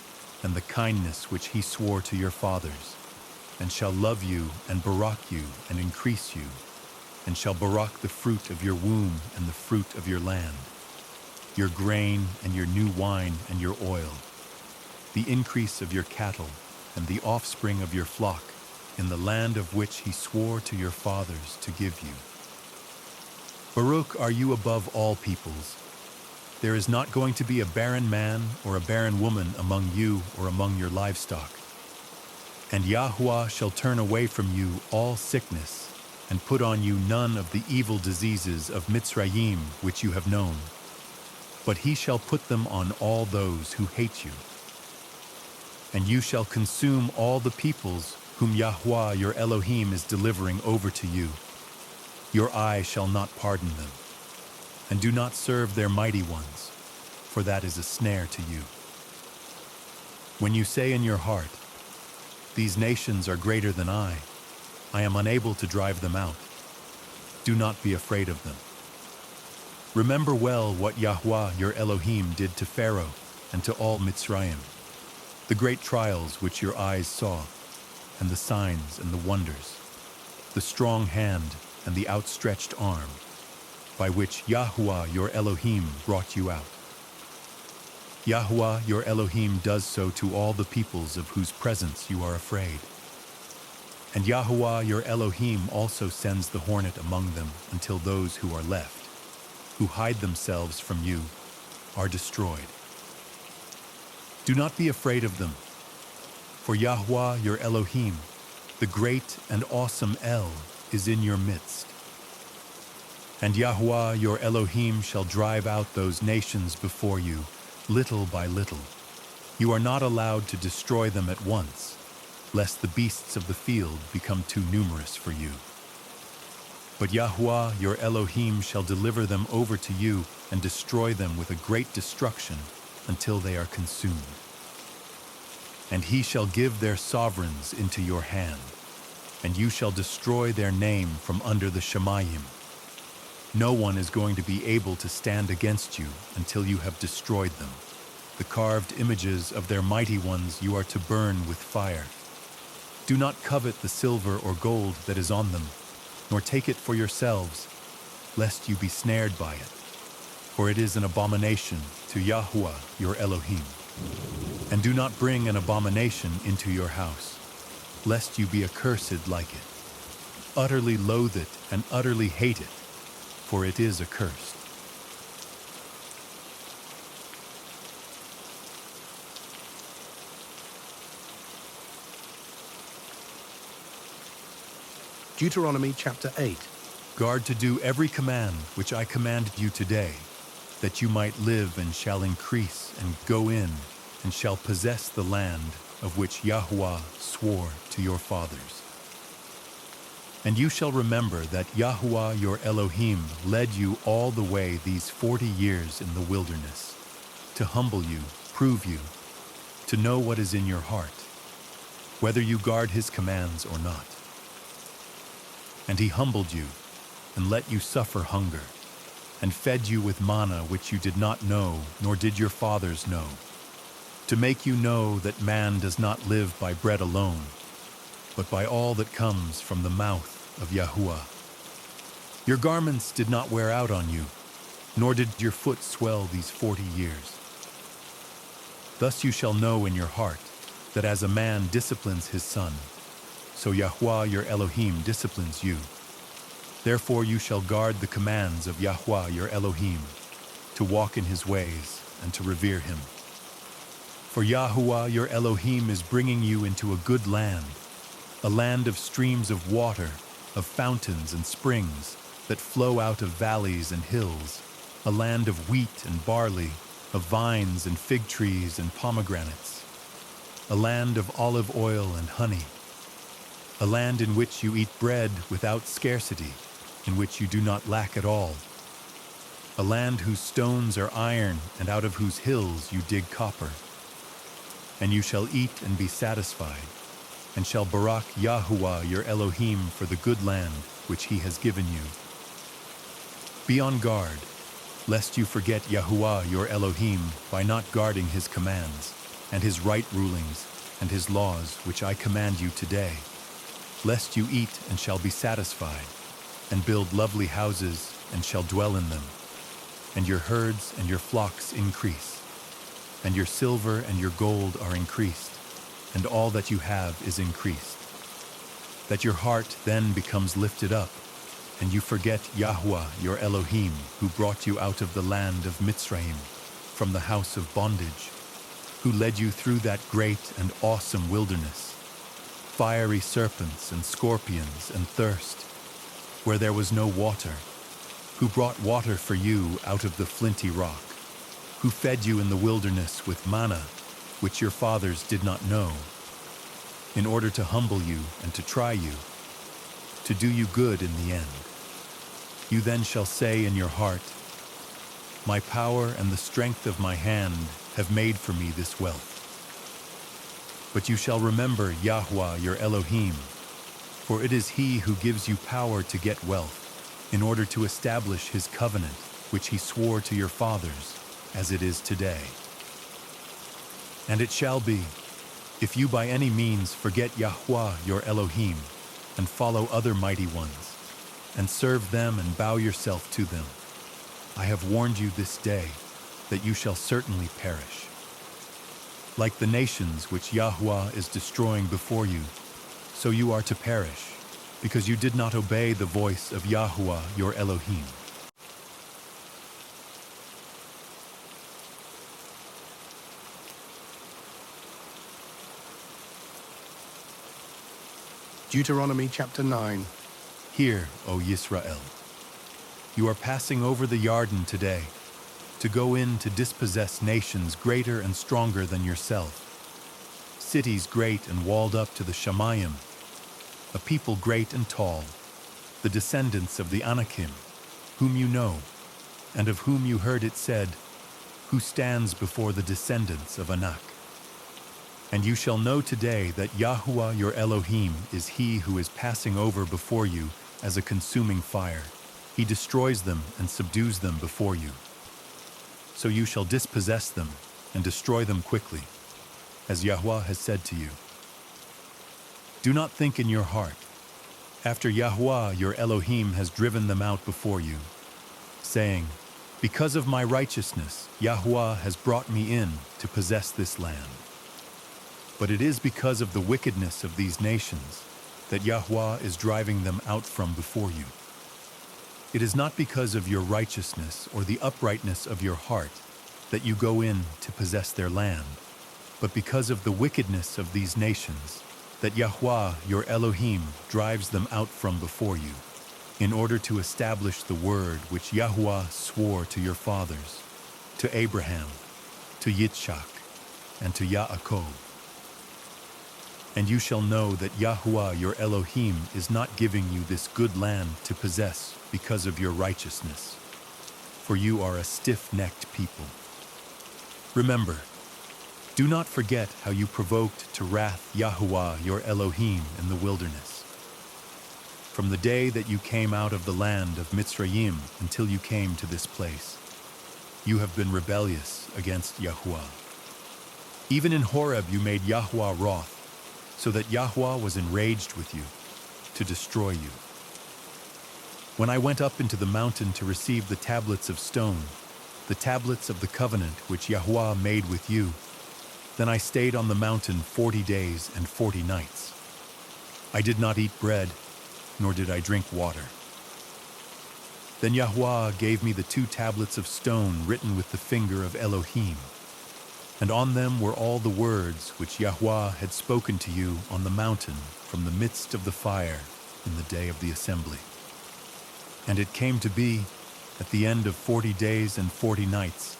and the kindness which he swore to your fathers, and shall love you and barak you and increase you, and shall barak the fruit of your womb and the fruit of your land, your grain and your new wine and your oil, the increase of your cattle and the offspring of your flock in the land of which he swore to your fathers to give you. Baruch are you above all peoples. There is not going to be a barren man or a barren woman among you or among your livestock. And Yahuwah shall turn away from you all sickness, and put on you none of the evil diseases of Mitzrayim which you have known. But he shall put them on all those who hate you. And you shall consume all the peoples whom Yahuwah your Elohim is delivering over to you. Your eye shall not pardon them. And do not serve their mighty ones, for that is a snare to you. When you say in your heart, these nations are greater than I am unable to drive them out, do not be afraid of them. Remember well what Yahuwah your Elohim did to Pharaoh and to all Mitzrayim, the great trials which your eyes saw, and the signs and the wonders, the strong hand and the outstretched arm, by which Yahuwah your Elohim brought you out. Yahuwah your Elohim does so to all the peoples of whose presence you are afraid. And Yahuwah your Elohim also sends the hornet among them until those who are left, who hide themselves from you, are destroyed. Do not be afraid of them, for Yahuwah your Elohim, the great and awesome El, is in your midst. And Yahuwah your Elohim shall drive out those nations before you, little by little. You are not allowed to destroy them at once, lest the beasts of the field become too numerous for you. But Yahuwah your Elohim shall deliver them over to you and destroy them with a great destruction until they are consumed. And he shall give their sovereigns into your hand, and you shall destroy their name from under the Shemayim. No one is going to be able to stand against you until you have destroyed them. The carved images of their mighty ones you are to burn with fire. Do not covet the silver or gold that is on them, nor take it for yourselves, lest you be snared by it. For it is an abomination to Yahuwah your Elohim. And do not bring an abomination into your house, lest you be accursed like it. Utterly loathe it and utterly hate it, for it is accursed. Deuteronomy chapter 8. Guard to do every command which I command you today, that you might live and shall increase and go in and shall possess the land of which Yahuwah swore to your fathers. And you shall remember that Yahuwah your Elohim led you all the way these 40 years in the wilderness, to humble you, prove you, to know what is in your heart, whether you guard his commands or not. And he humbled you, and let you suffer hunger, and fed you with manna which you did not know, nor did your fathers know, to make you know that man does not live by bread alone, but by all that comes from the mouth of Yahuwah. Your garments did not wear out on you, nor did your foot swell these 40 years. Thus you shall know in your heart that as a man disciplines his son, so Yahuwah your Elohim disciplines you. Therefore you shall guard the commands of Yahuwah your Elohim, to walk in his ways and to revere him. For Yahuwah your Elohim is bringing you into a good land, a land of streams of water, of fountains and springs that flow out of valleys and hills, a land of wheat and barley, of vines and fig trees and pomegranates, a land of olive oil and honey, a land in which you eat bread without scarcity, in which you do not lack at all, a land whose stones are iron and out of whose hills you dig copper. And you shall eat and be satisfied, and shall barak Yahuwah your Elohim for the good land which he has given you. Be on guard, lest you forget Yahuwah your Elohim by not guarding his commands, and his right rulings, and his laws which I command you today, lest you eat and shall be satisfied, and build lovely houses and shall dwell in them, and your herds and your flocks increase, and your silver and your gold are increased, and all that you have is increased. That your heart then becomes lifted up, and you forget Yahuwah your Elohim, who brought you out of the land of Mitzrayim, from the house of bondage, who led you through that great and awesome wilderness, fiery serpents and scorpions and thirst, where there was no water, who brought water for you out of the flinty rock, who fed you in the wilderness with manna, which your fathers did not know, in order to humble you and to try you, to do you good in the end. You then shall say in your heart, my power and the strength of my hand have made for me this wealth. But you shall remember Yahuwah your Elohim, for it is he who gives you power to get wealth, in order to establish his covenant, which he swore to your fathers, as it is today. And it shall be, if you by any means forget Yahuwah your Elohim, and follow other mighty ones, and serve them and bow yourself to them, I have warned you this day that you shall certainly perish. Like the nations which Yahuwah is destroying before you, so you are to perish, because you did not obey the voice of Yahuwah your Elohim. Deuteronomy chapter 9. Hear, O Yisrael, you are passing over the Yarden today, to go in to dispossess nations greater and stronger than yourself. cities great and walled up to the Shamayim, a people great and tall, the descendants of the Anakim, whom you know, and of whom you heard it said, who stands before the descendants of Anak. And you shall know today that Yahuwah your Elohim is he who is passing over before you as a consuming fire. He destroys them and subdues them before you. So you shall dispossess them and destroy them quickly, as Yahuwah has said to you. Do not think in your heart, after Yahuwah your Elohim has driven them out before you, saying, because of my righteousness, Yahuwah has brought me in to possess this land. But it is because of the wickedness of these nations that Yahuwah is driving them out from before you. It is not because of your righteousness or the uprightness of your heart that you go in to possess their land, but because of the wickedness of these nations that Yahuwah your Elohim drives them out from before you, in order to establish the word which Yahuwah swore to your fathers, to Abraham, to Yitzchak, and to Yaakov. And you shall know that Yahuwah your Elohim is not giving you this good land to possess because of your righteousness, for you are a stiff-necked people. Remember, do not forget how you provoked to wrath Yahuwah your Elohim in the wilderness. From the day that you came out of the land of Mitzrayim until you came to this place, you have been rebellious against Yahuwah. Even in Horeb you made Yahuwah wroth, so that Yahuwah was enraged with you, to destroy you. When I went up into the mountain to receive the tablets of stone, the tablets of the covenant which Yahuwah made with you, then I stayed on the mountain 40 days and 40 nights. I did not eat bread, nor did I drink water. Then Yahuwah gave me the 2 tablets of stone written with the finger of Elohim, and on them were all the words which Yahuwah had spoken to you on the mountain from the midst of the fire in the day of the assembly. And it came to be, at the end of 40 days and 40 nights,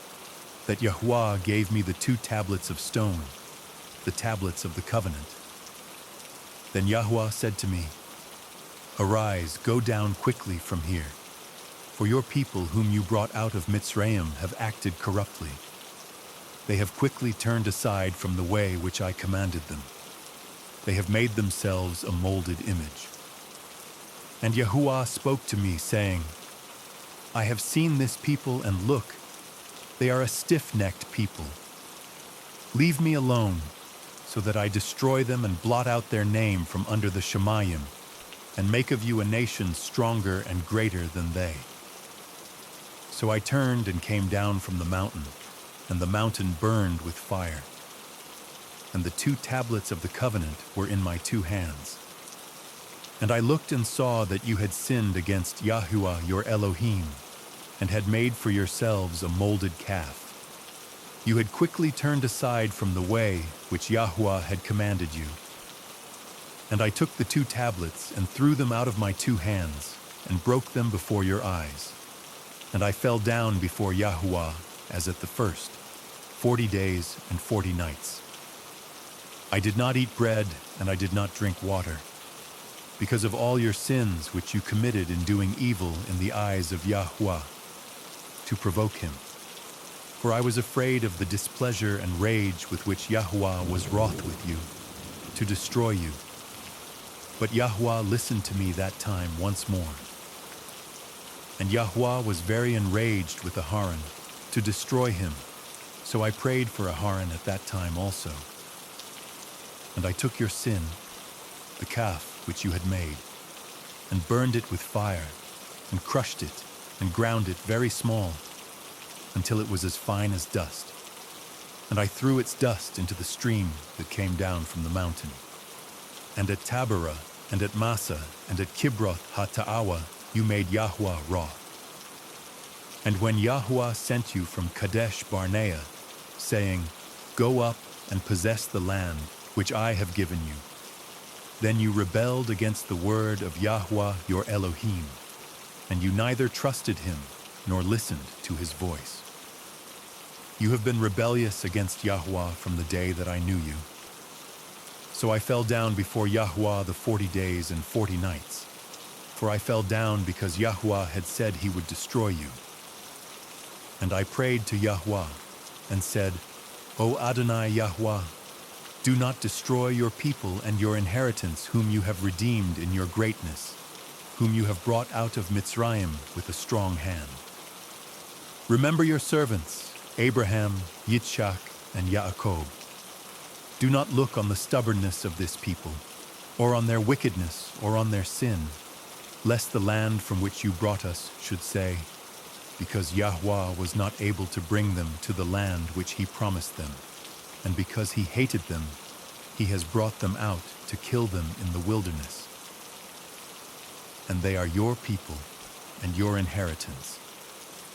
that Yahuwah gave me the 2 tablets of stone, the tablets of the covenant. Then Yahuwah said to me, arise, go down quickly from here, for your people whom you brought out of Mitzrayim have acted corruptly. They have quickly turned aside from the way which I commanded them. They have made themselves a molded image. And Yahuwah spoke to me, saying, I have seen this people, and look, they are a stiff-necked people. Leave me alone, so that I destroy them and blot out their name from under the Shamayim, and make of you a nation stronger and greater than they. So I turned and came down from the mountain, and the mountain burned with fire. And the 2 tablets of the covenant were in my 2 hands. And I looked and saw that you had sinned against Yahuwah your Elohim, and had made for yourselves a molded calf. You had quickly turned aside from the way which Yahuwah had commanded you. And I took the 2 tablets and threw them out of my 2 hands, and broke them before your eyes. And I fell down before Yahuwah as at the first, 40 days and 40 nights. I did not eat bread, and I did not drink water, because of all your sins which you committed in doing evil in the eyes of Yahuwah, to provoke him. For I was afraid of the displeasure and rage with which Yahuwah was wroth with you, to destroy you. But Yahuwah listened to me that time once more. And Yahuwah was very enraged with Aharon, to destroy him, so I prayed for Aharon at that time also. And I took your sin, the calf which you had made, and burned it with fire, and crushed it, and ground it very small, until it was as fine as dust. And I threw its dust into the stream that came down from the mountain. And at Taberah, and at Massa, and at Kibroth Hatta'awa, you made Yahuwah wroth. And when Yahuwah sent you from Kadesh Barnea, saying, go up and possess the land which I have given you, then you rebelled against the word of Yahuwah your Elohim, and you neither trusted him nor listened to his voice. You have been rebellious against Yahuwah from the day that I knew you. So I fell down before Yahweh the 40 days and 40 nights. For I fell down because Yahweh had said he would destroy you. And I prayed to Yahweh and said, O Adonai Yahweh, do not destroy your people and your inheritance whom you have redeemed in your greatness, whom you have brought out of Mitzrayim with a strong hand. Remember your servants, Abraham, Yitzchak, and Yaakov. Do not look on the stubbornness of this people, or on their wickedness, or on their sin, lest the land from which you brought us should say, because Yahweh was not able to bring them to the land which he promised them, and because he hated them, he has brought them out to kill them in the wilderness. And they are your people and your inheritance,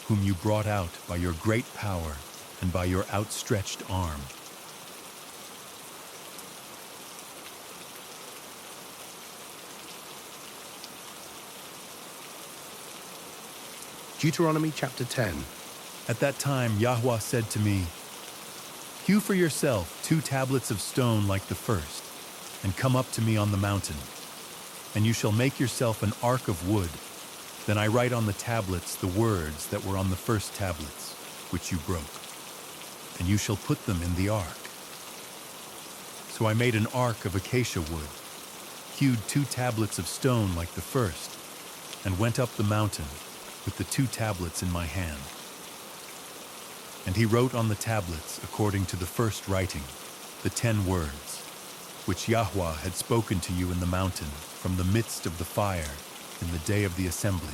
whom you brought out by your great power and by your outstretched arm. Deuteronomy chapter 10. At that time Yahweh said to me, Hew for yourself 2 tablets of stone like the first, and come up to me on the mountain. And you shall make yourself an ark of wood. Then I write on the tablets the words that were on the first tablets, which you broke. And you shall put them in the ark. So I made an ark of acacia wood, hewed 2 tablets of stone like the first, and went up the mountain with the 2 tablets in my hand. And he wrote on the tablets, according to the first writing, the 10 words, which Yahweh had spoken to you in the mountain from the midst of the fire in the day of the assembly.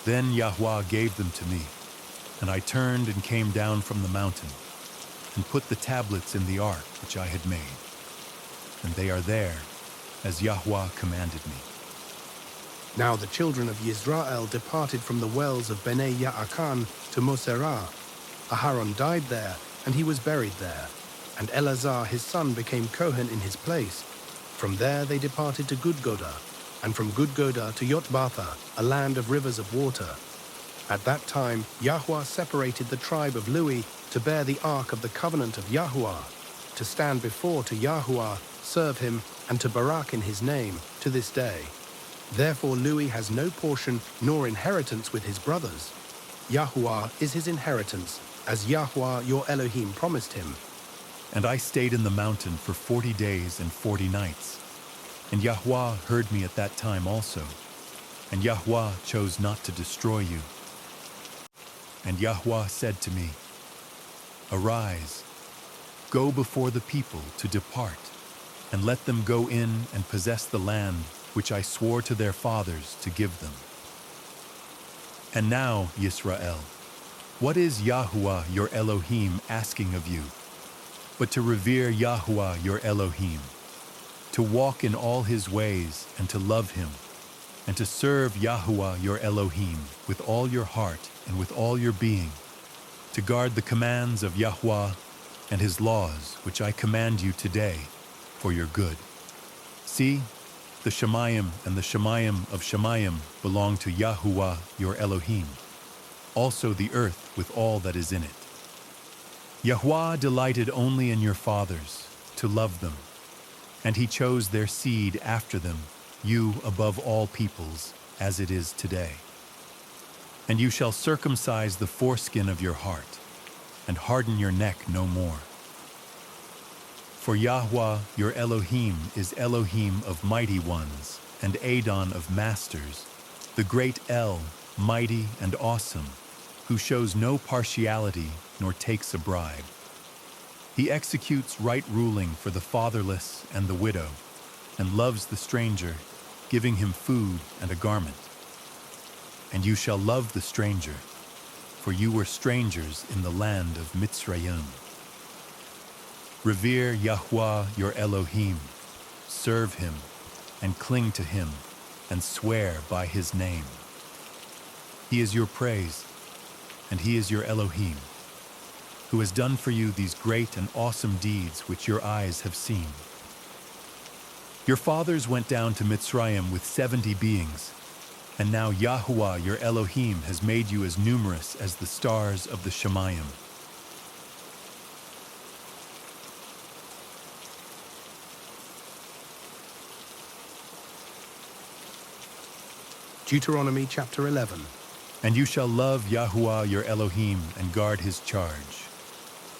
Then Yahweh gave them to me, and I turned and came down from the mountain, and put the tablets in the ark which I had made. And they are there, as Yahweh commanded me. Now the children of Yisrael departed from the wells of Bnei Ya'akan to Moserah. Aharon died there, and he was buried there, and Eleazar his son became Kohen in his place. From there they departed to Gudgodah, and from Gudgodah to Yotbatha, a land of rivers of water. At that time Yahweh separated the tribe of Lewi to bear the ark of the covenant of Yahweh, to stand before to Yahweh, serve him, and to barak in his name, to this day. Therefore Lewi has no portion nor inheritance with his brothers. Yahweh is his inheritance, as Yahweh your Elohim promised him. And I stayed in the mountain for 40 days and 40 nights. And Yahweh heard me at that time also. And Yahweh chose not to destroy you. And Yahweh said to me, Arise, go before the people to depart, and let them go in and possess the land which I swore to their fathers to give them. And now, Yisrael, what is Yahuwah your Elohim asking of you, but to revere Yahuwah your Elohim, to walk in all his ways and to love him, and to serve Yahuwah your Elohim with all your heart and with all your being, to guard the commands of Yahuwah and his laws which I command you today for your good. See, the Shemayim and the Shemayim of Shemayim belong to Yahuwah your Elohim, also the earth with all that is in it. Yahuwah delighted only in your fathers, to love them, and he chose their seed after them, you above all peoples, as it is today. And you shall circumcise the foreskin of your heart, and harden your neck no more. For Yahweh your Elohim is Elohim of mighty ones, and Adon of masters, the great El, mighty and awesome, who shows no partiality nor takes a bribe. He executes right ruling for the fatherless and the widow, and loves the stranger, giving him food and a garment. And you shall love the stranger, for you were strangers in the land of Mitzrayim. Revere Yahuwah your Elohim, serve him, and cling to him, and swear by his name. He is your praise, and he is your Elohim, who has done for you these great and awesome deeds which your eyes have seen. Your fathers went down to Mitzrayim with 70 beings, and now Yahuwah your Elohim has made you as numerous as the stars of the Shemayim. Deuteronomy chapter 11. And you shall love Yahuwah your Elohim and guard his charge,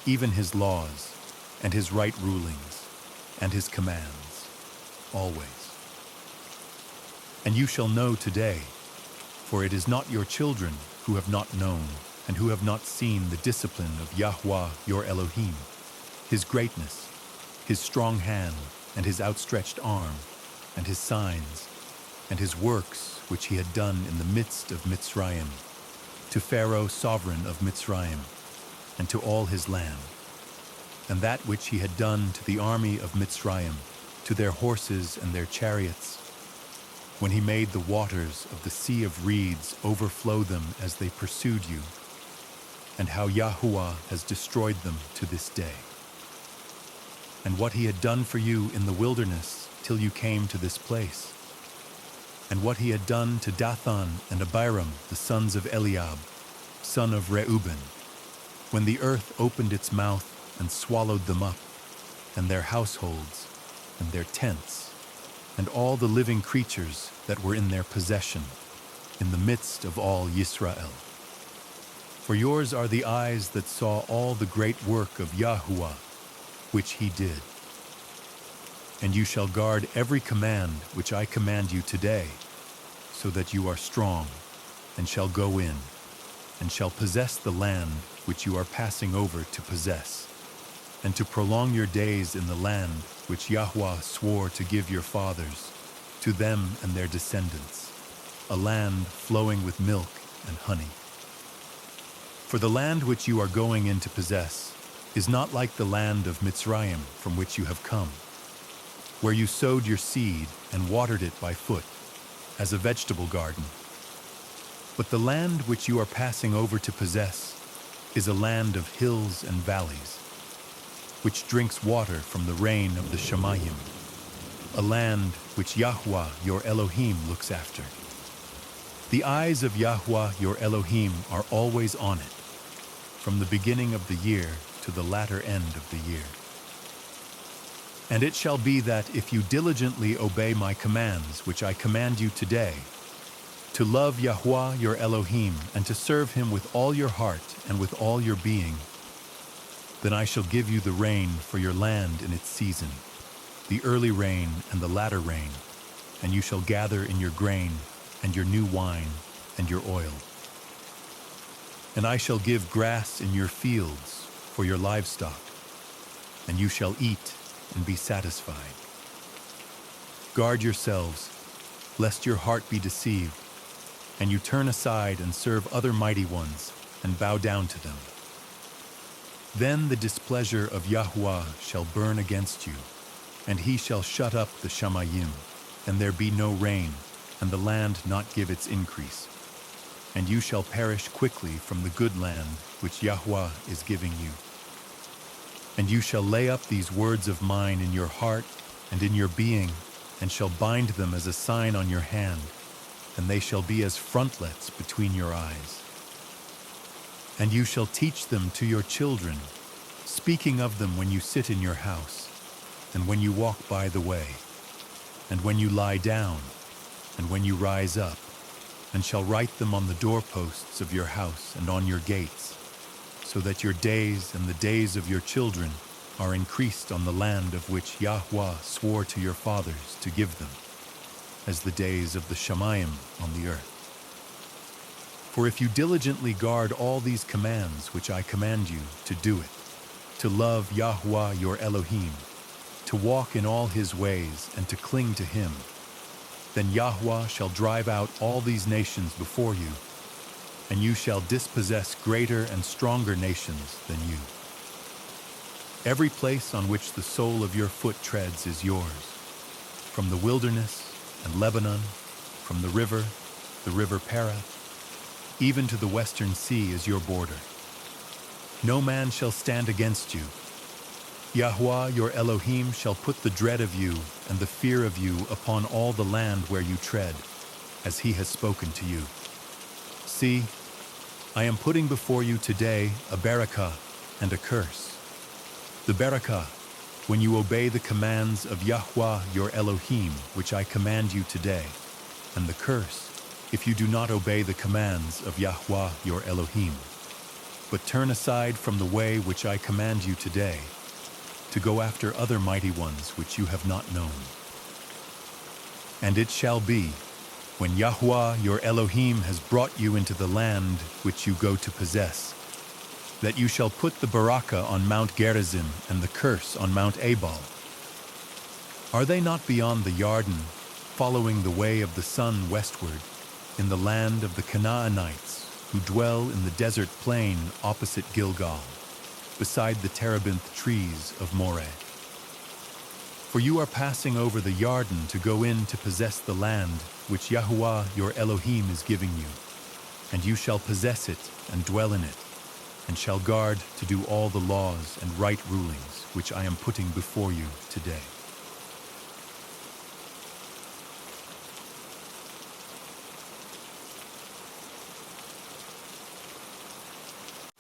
even his laws, and his right rulings, and his commands, always. And you shall know today, for it is not your children who have not known, and who have not seen the discipline of Yahuwah your Elohim, his greatness, his strong hand, and his outstretched arm, and his signs, and his works which he had done in the midst of Mitzrayim, to Pharaoh sovereign of Mitzrayim, and to all his land, and that which he had done to the army of Mitzrayim, to their horses and their chariots, when he made the waters of the sea of reeds overflow them as they pursued you, and how Yahuwah has destroyed them to this day. And what he had done for you in the wilderness till you came to this place, and what he had done to Dathan and Abiram, the sons of Eliab, son of Reuben, when the earth opened its mouth and swallowed them up, and their households, and their tents, and all the living creatures that were in their possession, in the midst of all Yisrael. For yours are the eyes that saw all the great work of Yahuwah, which he did. And you shall guard every command which I command you today, so that you are strong, and shall go in, and shall possess the land which you are passing over to possess, and to prolong your days in the land which Yahuwah swore to give your fathers, to them and their descendants, a land flowing with milk and honey. For the land which you are going in to possess is not like the land of Mitzrayim from which you have come, where you sowed your seed and watered it by foot, as a vegetable garden. But the land which you are passing over to possess is a land of hills and valleys, which drinks water from the rain of the Shamayim, a land which Yahuwah your Elohim looks after. The eyes of Yahuwah your Elohim are always on it, from the beginning of the year to the latter end of the year. And it shall be that if you diligently obey my commands which I command you today, to love Yahuwah your Elohim and to serve him with all your heart and with all your being, then I shall give you the rain for your land in its season, the early rain and the latter rain, and you shall gather in your grain and your new wine and your oil. And I shall give grass in your fields for your livestock, and you shall eat and be satisfied. Guard yourselves, lest your heart be deceived, and you turn aside and serve other mighty ones and bow down to them. Then the displeasure of Yahuwah shall burn against you, and he shall shut up the Shamayim, and there be no rain, and the land not give its increase. And you shall perish quickly from the good land which Yahuwah is giving you. And you shall lay up these words of mine in your heart and in your being, and shall bind them as a sign on your hand, and they shall be as frontlets between your eyes. And you shall teach them to your children, speaking of them when you sit in your house, and when you walk by the way, and when you lie down, and when you rise up, and shall write them on the doorposts of your house and on your gates, so that your days and the days of your children are increased on the land of which Yahuwah swore to your fathers to give them, as the days of the Shamayim on the earth. For if you diligently guard all these commands which I command you to do it, to love Yahuwah your Elohim, to walk in all his ways and to cling to him, then Yahuwah shall drive out all these nations before you, and you shall dispossess greater and stronger nations than you. Every place on which the sole of your foot treads is yours, from the wilderness and Lebanon, from the river Perath, even to the western sea is your border. No man shall stand against you. Yahuwah your Elohim shall put the dread of you and the fear of you upon all the land where you tread, as he has spoken to you. See, I am putting before you today a barakah and a curse. The barakah, when you obey the commands of Yahuwah your Elohim, which I command you today, and the curse, if you do not obey the commands of Yahweh your Elohim, but turn aside from the way which I command you today, to go after other mighty ones which you have not known. And it shall be, when Yahweh your Elohim has brought you into the land which you go to possess, that you shall put the barakah on Mount Gerizim and the curse on Mount Ebal. Are they not beyond the Yarden, following the way of the sun westward, in the land of the Canaanites, who dwell in the desert plain opposite Gilgal, beside the terebinth trees of Moreh? For you are passing over the Yarden to go in to possess the land which Yahweh your Elohim is giving you, and you shall possess it and dwell in it, and shall guard to do all the laws and right rulings which I am putting before you today.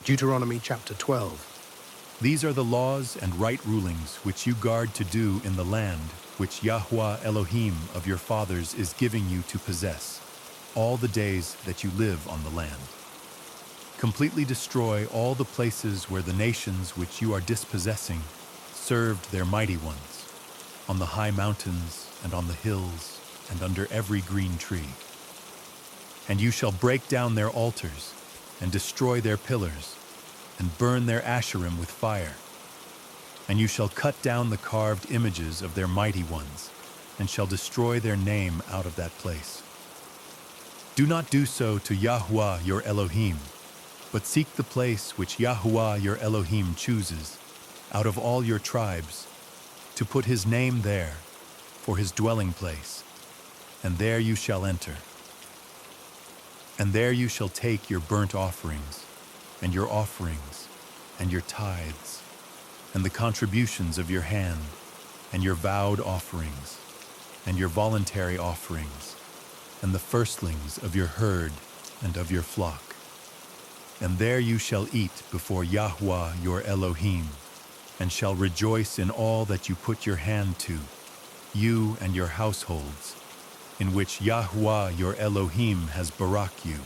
Deuteronomy chapter 12. These are the laws and right rulings which you guard to do in the land which Yahweh Elohim of your fathers is giving you to possess, all the days that you live on the land. Completely destroy all the places where the nations which you are dispossessing served their mighty ones, on the high mountains and on the hills and under every green tree. And you shall break down their altars and destroy their pillars, and burn their Asherim with fire. And you shall cut down the carved images of their mighty ones, and shall destroy their name out of that place. Do not do so to Yahweh your Elohim, but seek the place which Yahweh your Elohim chooses, out of all your tribes, to put his name there, for his dwelling place, and there you shall enter. And there you shall take your burnt offerings, and your offerings, and your tithes, and the contributions of your hand, and your vowed offerings, and your voluntary offerings, and the firstlings of your herd and of your flock. And there you shall eat before Yahweh your Elohim, and shall rejoice in all that you put your hand to, you and your households, in which Yahweh your Elohim has baraked you.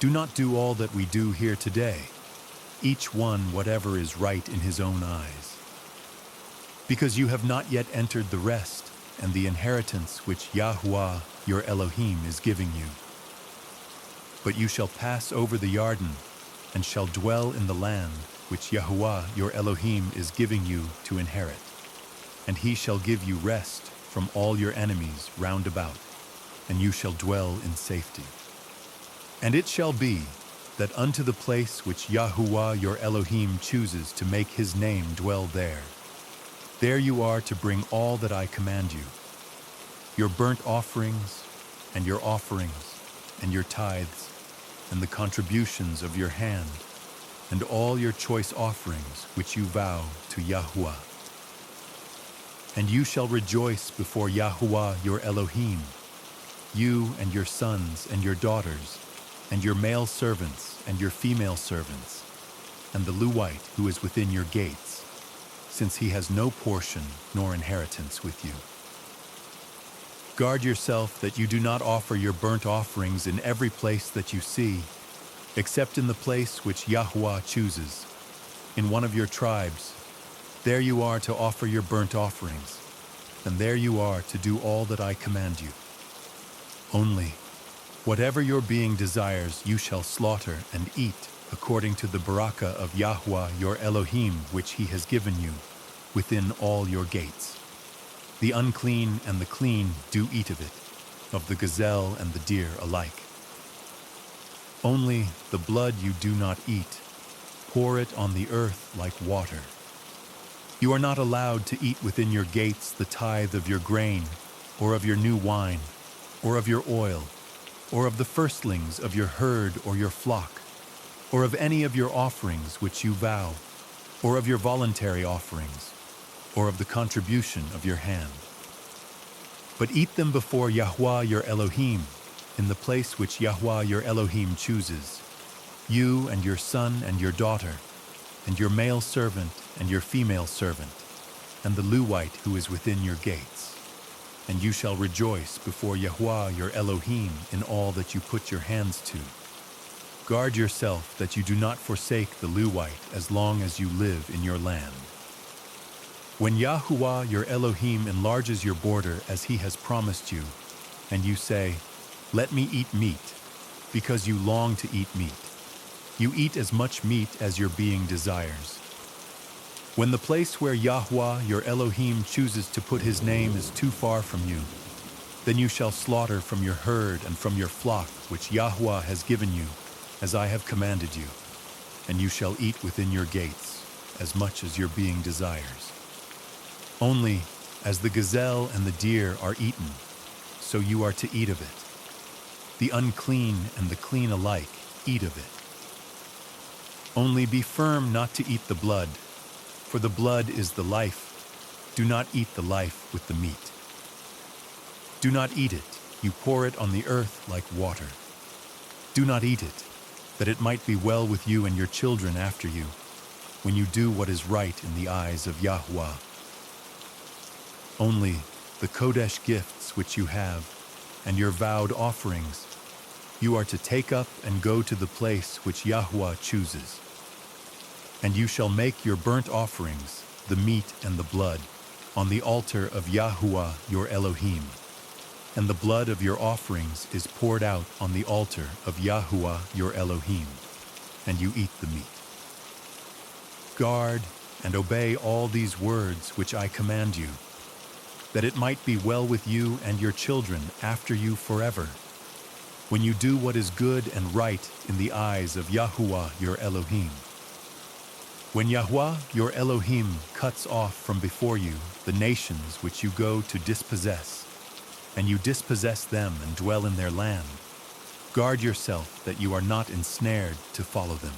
Do not do all that we do here today, each one whatever is right in his own eyes. Because you have not yet entered the rest and the inheritance which Yahweh your Elohim is giving you. But you shall pass over the Yarden, and shall dwell in the land which Yahweh your Elohim is giving you to inherit. And he shall give you rest from all your enemies round about, and you shall dwell in safety. And it shall be that unto the place which Yahweh your Elohim chooses to make his name dwell there, there you are to bring all that I command you, your burnt offerings, and your offerings, and your tithes, and the contributions of your hand, and all your choice offerings which you vow to Yahweh. And you shall rejoice before Yahweh your Elohim, you and your sons and your daughters, and your male servants and your female servants, and the Levite who is within your gates, since he has no portion nor inheritance with you. Guard yourself that you do not offer your burnt offerings in every place that you see, except in the place which Yahweh chooses, in one of your tribes. There you are to offer your burnt offerings, and there you are to do all that I command you. Only, whatever your being desires you shall slaughter and eat according to the barakah of Yahweh your Elohim which he has given you, within all your gates. The unclean and the clean do eat of it, of the gazelle and the deer alike. Only the blood you do not eat, pour it on the earth like water. You are not allowed to eat within your gates the tithe of your grain, or of your new wine, or of your oil, or of the firstlings of your herd or your flock, or of any of your offerings which you vow, or of your voluntary offerings, or of the contribution of your hand. But eat them before Yahweh your Elohim, in the place which Yahweh your Elohim chooses, you and your son and your daughter, and your male servant and your female servant, and the Levite who is within your gates. and you shall rejoice before Yahweh your Elohim in all that you put your hands to. Guard yourself that you do not forsake the Levite as long as you live in your land. When Yahuwah your Elohim enlarges your border as he has promised you, and you say, "Let me eat meat," because you long to eat meat, you eat as much meat as your being desires. When the place where Yahuwah your Elohim chooses to put his name is too far from you, then you shall slaughter from your herd and from your flock which Yahuwah has given you, as I have commanded you, and you shall eat within your gates as much as your being desires. Only as the gazelle and the deer are eaten, so you are to eat of it. The unclean and the clean alike eat of it. Only be firm not to eat the blood, for the blood is the life. Do not eat the life with the meat. Do not eat it, you pour it on the earth like water. Do not eat it, that it might be well with you and your children after you, when you do what is right in the eyes of Yahuwah. Only the Kodesh gifts which you have, and your vowed offerings, you are to take up and go to the place which Yahuwah chooses. And you shall make your burnt offerings, the meat and the blood, on the altar of Yahuwah your Elohim. And the blood of your offerings is poured out on the altar of Yahuwah your Elohim, and you eat the meat. Guard and obey all these words which I command you, that it might be well with you and your children after you forever, when you do what is good and right in the eyes of Yahuwah your Elohim. When Yahuwah your Elohim cuts off from before you the nations which you go to dispossess, and you dispossess them and dwell in their land, guard yourself that you are not ensnared to follow them,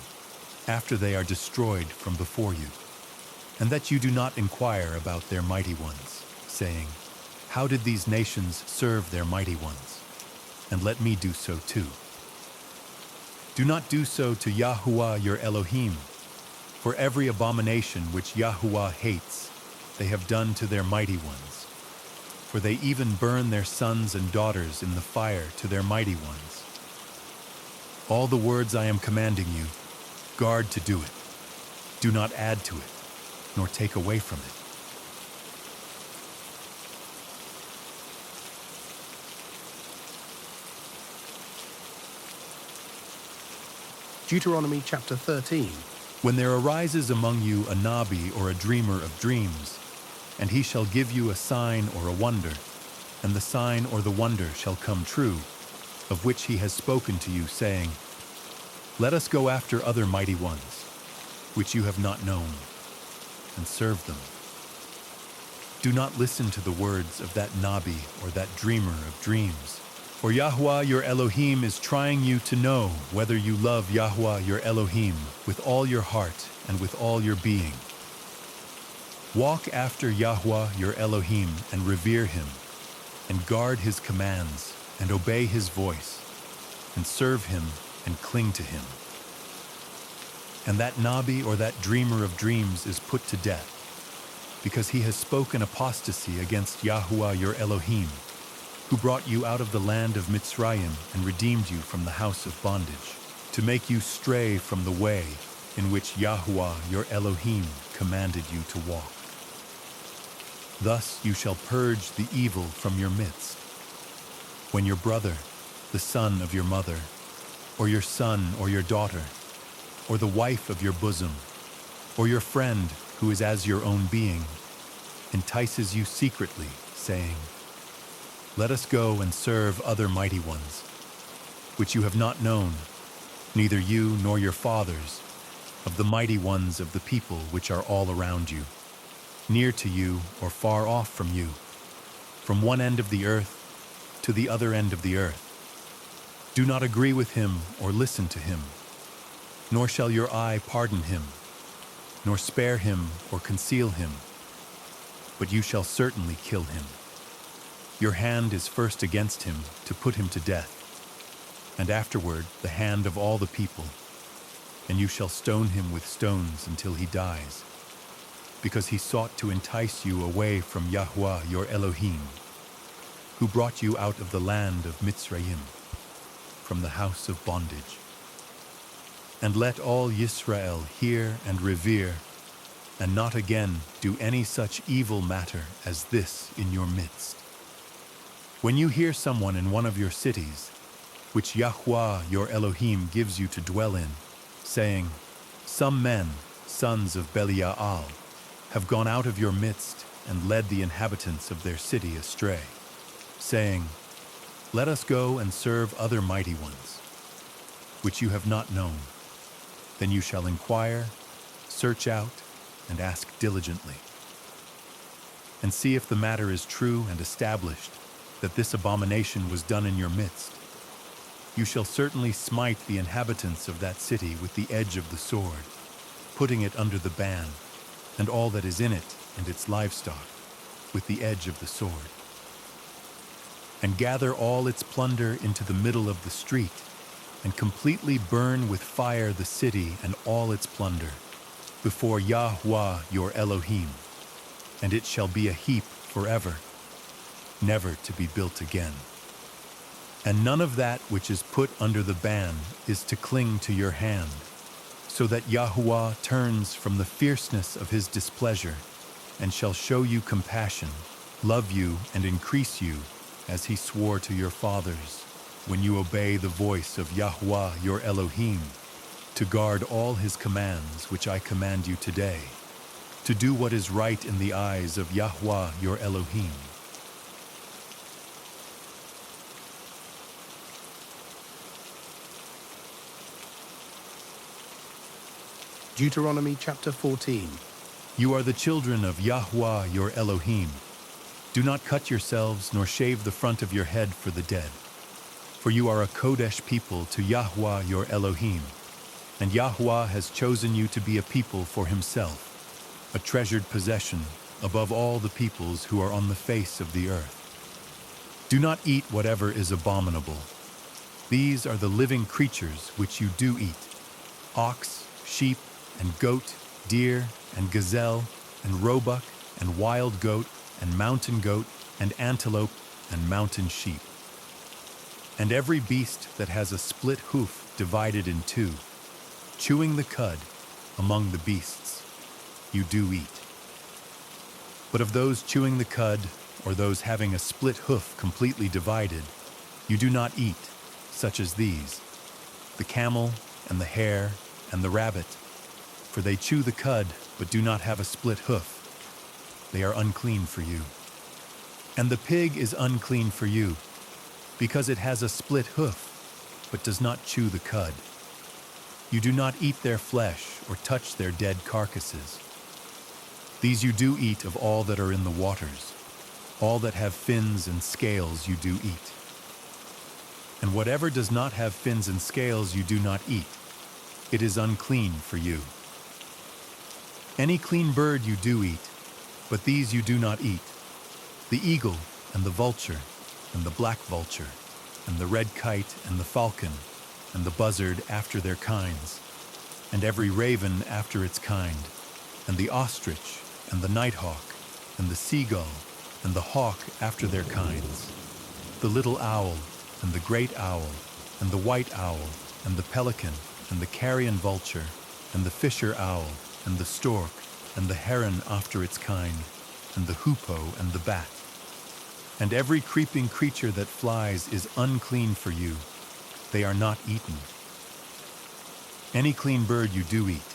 after they are destroyed from before you, and that you do not inquire about their mighty ones, saying, "How did these nations serve their mighty ones? And let me do so too." Do not do so to Yahuwah your Elohim, for every abomination which Yahuwah hates, they have done to their mighty ones. For they even burn their sons and daughters in the fire to their mighty ones. All the words I am commanding you, guard to do it. Do not add to it, nor take away from it. Deuteronomy chapter 13. When there arises among you a Nabi or a dreamer of dreams, and he shall give you a sign or a wonder, and the sign or the wonder shall come true, of which he has spoken to you, saying, "Let us go after other mighty ones, which you have not known, and serve them." Do not listen to the words of that Nabi or that dreamer of dreams, for Yahuwah your Elohim is trying you to know whether you love Yahuwah your Elohim with all your heart and with all your being. Walk after Yahuwah your Elohim and revere him, and guard his commands and obey his voice, and serve him and cling to him. And that Nabi or that dreamer of dreams is put to death, because he has spoken apostasy against Yahuwah your Elohim, who brought you out of the land of Mitzrayim and redeemed you from the house of bondage, to make you stray from the way in which Yahuwah your Elohim commanded you to walk. Thus you shall purge the evil from your midst. When your brother, the son of your mother, or your son or your daughter, or the wife of your bosom, or your friend who is as your own being, entices you secretly, saying, "Let us go and serve other mighty ones," which you have not known, neither you nor your fathers, of the mighty ones of the people which are all around you, near to you or far off from you, from one end of the earth to the other end of the earth. Do not agree with him or listen to him, nor shall your eye pardon him, nor spare him or conceal him, but you shall certainly kill him. Your hand is first against him to put him to death, and afterward the hand of all the people, and you shall stone him with stones until he dies, because he sought to entice you away from Yahuwah your Elohim. who brought you out of the land of Mitzrayim, from the house of bondage. And let all Yisrael hear and revere, and not again do any such evil matter as this in your midst. When you hear someone in one of your cities, which Yahweh your Elohim gives you to dwell in, saying, "Some men, sons of Belial, have gone out of your midst and led the inhabitants of their city astray, saying, 'Let us go and serve other mighty ones,' which you have not known, then you shall inquire, search out, and ask diligently, and see if the matter is true and established, that this abomination was done in your midst. You shall certainly smite the inhabitants of that city with the edge of the sword, putting it under the ban, and all that is in it and its livestock, with the edge of the sword. And gather all its plunder into the middle of the street, and completely burn with fire the city and all its plunder, before Yahweh your Elohim, and it shall be a heap forever, never to be built again. And none of that which is put under the ban is to cling to your hand, so that Yahweh turns from the fierceness of his displeasure, and shall show you compassion, love you, and increase you, as he swore to your fathers, when you obey the voice of Yahweh your Elohim, to guard all his commands which I command you today, to do what is right in the eyes of Yahweh your Elohim. Deuteronomy chapter 14. You are the children of Yahweh your Elohim. Do not cut yourselves nor shave the front of your head for the dead. For you are a Kodesh people to Yahweh your Elohim, and Yahweh has chosen you to be a people for himself, a treasured possession above all the peoples who are on the face of the earth. Do not eat whatever is abominable. These are the living creatures which you do eat: ox, sheep, and goat, deer, and gazelle, and roebuck, and wild goat, and mountain goat, and antelope, and mountain sheep. And every beast that has a split hoof divided in two, chewing the cud among the beasts, you do eat. But of those chewing the cud, or those having a split hoof completely divided, you do not eat, such as these: the camel, and the hare, and the rabbit, for they chew the cud, but do not have a split hoof. They are unclean for you. And the pig is unclean for you, because it has a split hoof, but does not chew the cud. You do not eat their flesh or touch their dead carcasses. These you do eat of all that are in the waters. All that have fins and scales you do eat. And whatever does not have fins and scales you do not eat. It is unclean for you. Any clean bird you do eat, but these you do not eat: the eagle, and the vulture, and the black vulture, and the red kite, and the falcon, and the buzzard after their kinds, and every raven after its kind, and the ostrich, and the nighthawk, and the seagull, and the hawk after their kinds, the little owl, and the great owl, and the white owl, and the pelican, and the carrion vulture, and the fisher owl, and the stork, and the heron after its kind, and the hoopoe, and the bat. And every creeping creature that flies is unclean for you. They are not eaten. Any clean bird you do eat.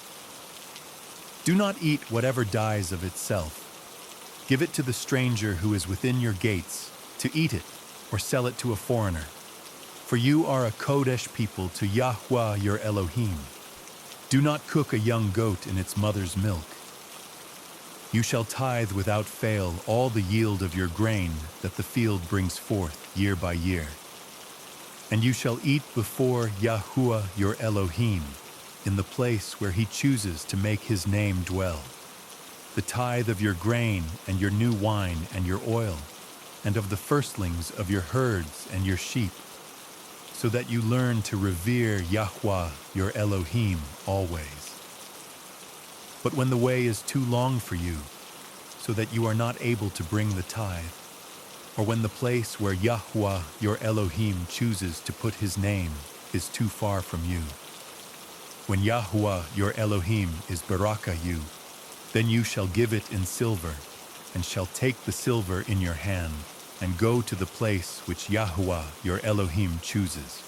Do not eat whatever dies of itself. Give it to the stranger who is within your gates, to eat it, or sell it to a foreigner. For you are a Kodesh people to Yahweh your Elohim. Do not cook a young goat in its mother's milk. You shall tithe without fail all the yield of your grain that the field brings forth year by year. And you shall eat before Yahuwah your Elohim, in the place where he chooses to make his name dwell, the tithe of your grain and your new wine and your oil, and of the firstlings of your herds and your sheep, so that you learn to revere Yahweh your Elohim always. But when the way is too long for you, so that you are not able to bring the tithe, or when the place where Yahuwah your Elohim chooses to put his name is too far from you. When Yahuwah your Elohim is baraka you, then you shall give it in silver, and shall take the silver in your hand, and go to the place which Yahuwah your Elohim chooses.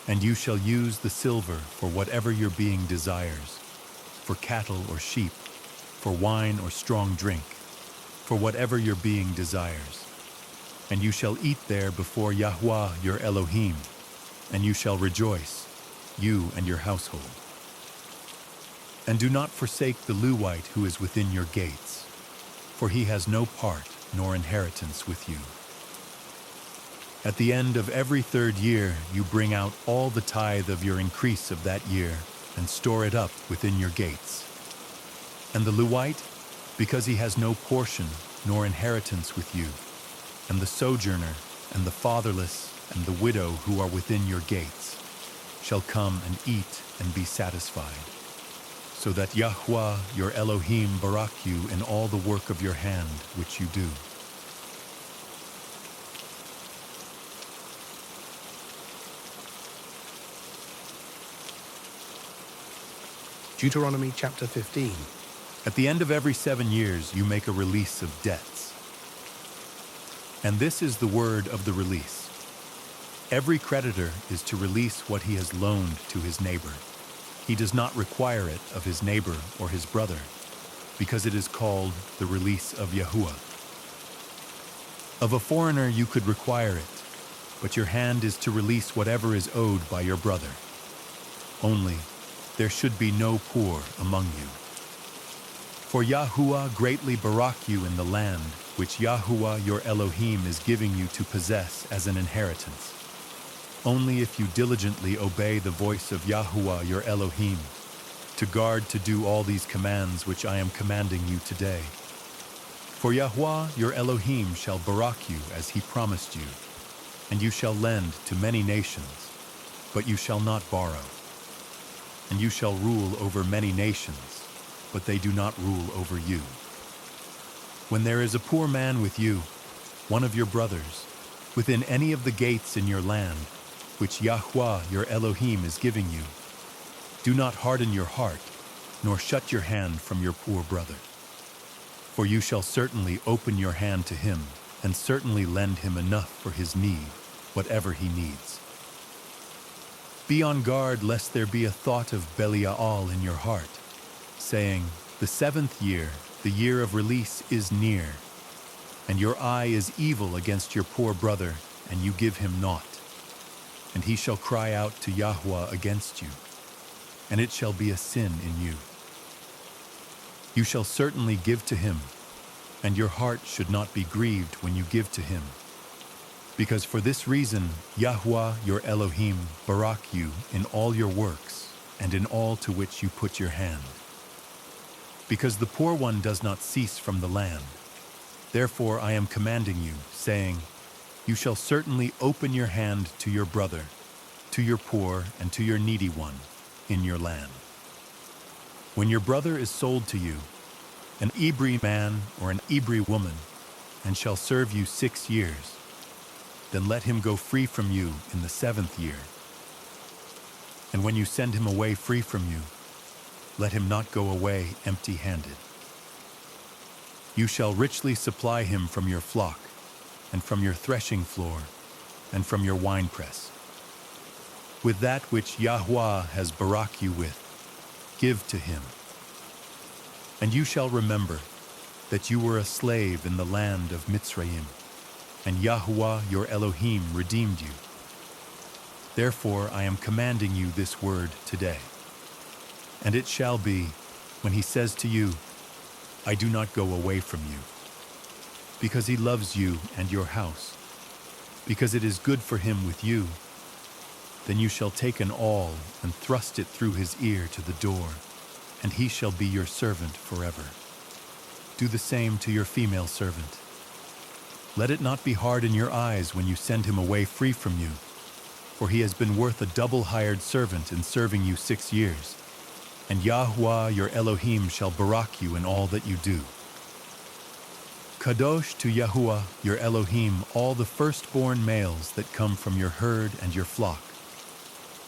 And you shall use the silver for whatever your being desires, for cattle or sheep, for wine or strong drink, for whatever your being desires. And you shall eat there before Yahuwah your Elohim, and you shall rejoice, you and your household. And do not forsake the Levite who is within your gates, for he has no part nor inheritance with you. At the end of every 3rd year you bring out all the tithe of your increase of that year, and store it up within your gates. And the Levite, because he has no portion nor inheritance with you, and the sojourner, and the fatherless, and the widow who are within your gates, shall come and eat and be satisfied, so that Yahuwah your Elohim barak you in all the work of your hand which you do. Deuteronomy chapter 15. At the end of every 7 years you make a release of debts. And this is the word of the release. Every creditor is to release what he has loaned to his neighbor. He does not require it of his neighbor or his brother, because it is called the release of Yahuwah. Of a foreigner you could require it, but your hand is to release whatever is owed by your brother. Only there should be no poor among you. For Yahuwah greatly barak you in the land which Yahuwah your Elohim is giving you to possess as an inheritance. Only if you diligently obey the voice of Yahuwah your Elohim, to guard to do all these commands which I am commanding you today. For Yahuwah your Elohim shall barak you as he promised you, and you shall lend to many nations, but you shall not borrow. And you shall rule over many nations, but they do not rule over you. When there is a poor man with you, one of your brothers, within any of the gates in your land, which Yahuwah your Elohim is giving you, do not harden your heart, nor shut your hand from your poor brother. For you shall certainly open your hand to him, and certainly lend him enough for his need, whatever he needs. Be on guard lest there be a thought of Belial in your heart, saying, the 7th year, the year of release, is near, and your eye is evil against your poor brother, and you give him naught. And he shall cry out to Yahuwah against you, and it shall be a sin in you. You shall certainly give to him, and your heart should not be grieved when you give to him. Because for this reason Yahuwah your Elohim barak you in all your works, and in all to which you put your hand. Because the poor one does not cease from the land. Therefore I am commanding you, saying, you shall certainly open your hand to your brother, to your poor and to your needy one, in your land. When your brother is sold to you, an Hebrew man or an Hebrew woman, and shall serve you 6 years, then let him go free from you in the 7th year. And when you send him away free from you, let him not go away empty-handed. You shall richly supply him from your flock, and from your threshing floor, and from your winepress. With that which Yahuwah has barak you with, give to him. And you shall remember that you were a slave in the land of Mitzrayim, and Yahuwah your Elohim redeemed you. Therefore I am commanding you this word today. And it shall be, when he says to you, I do not go away from you, because he loves you and your house, because it is good for him with you, then you shall take an awl and thrust it through his ear to the door, and he shall be your servant forever. Do the same to your female servant. Let it not be hard in your eyes when you send him away free from you, for he has been worth a double hired servant in serving you 6 years, and Yahuwah your Elohim shall barak you in all that you do. Kadosh to Yahuwah your Elohim all the firstborn males that come from your herd and your flock.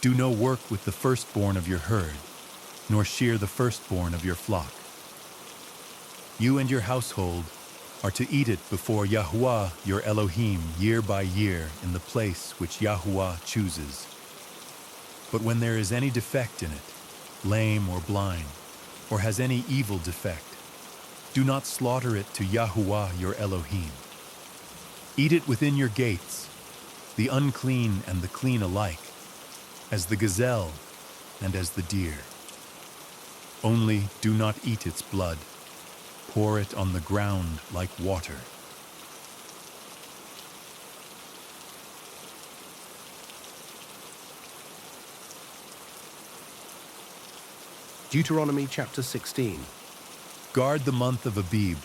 Do no work with the firstborn of your herd, nor shear the firstborn of your flock. You and your household are to eat it before Yahuwah your Elohim year by year in the place which Yahuwah chooses. But when there is any defect in it, lame or blind, or has any evil defect, do not slaughter it to Yahuwah your Elohim. Eat it within your gates, the unclean and the clean alike, as the gazelle and as the deer. Only do not eat its blood. Pour it on the ground like water. Deuteronomy chapter 16. Guard the month of Abib,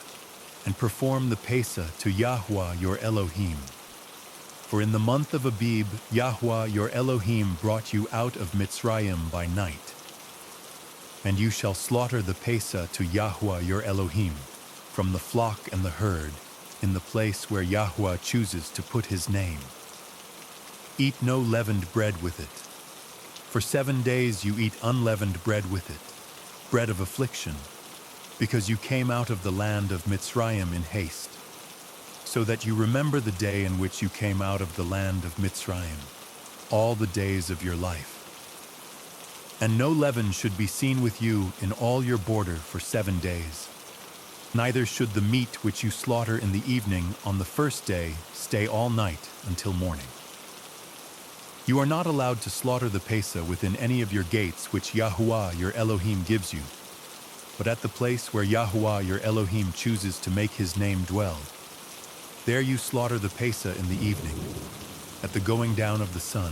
and perform the Pesah to Yahuwah your Elohim. For in the month of Abib, Yahuwah your Elohim brought you out of Mitzrayim by night. And you shall slaughter the Pesah to Yahuwah your Elohim, from the flock and the herd, in the place where Yahuwah chooses to put his name. Eat no leavened bread with it. For 7 days you eat unleavened bread with it, bread of affliction, because you came out of the land of Mitzrayim in haste, so that you remember the day in which you came out of the land of Mitzrayim, all the days of your life. And no leaven should be seen with you in all your border for 7 days. Neither should the meat which you slaughter in the evening on the first day stay all night until morning. You are not allowed to slaughter the Pesah within any of your gates which Yahuwah your Elohim gives you, but at the place where Yahuwah your Elohim chooses to make his name dwell. There you slaughter the Pesah in the evening, at the going down of the sun,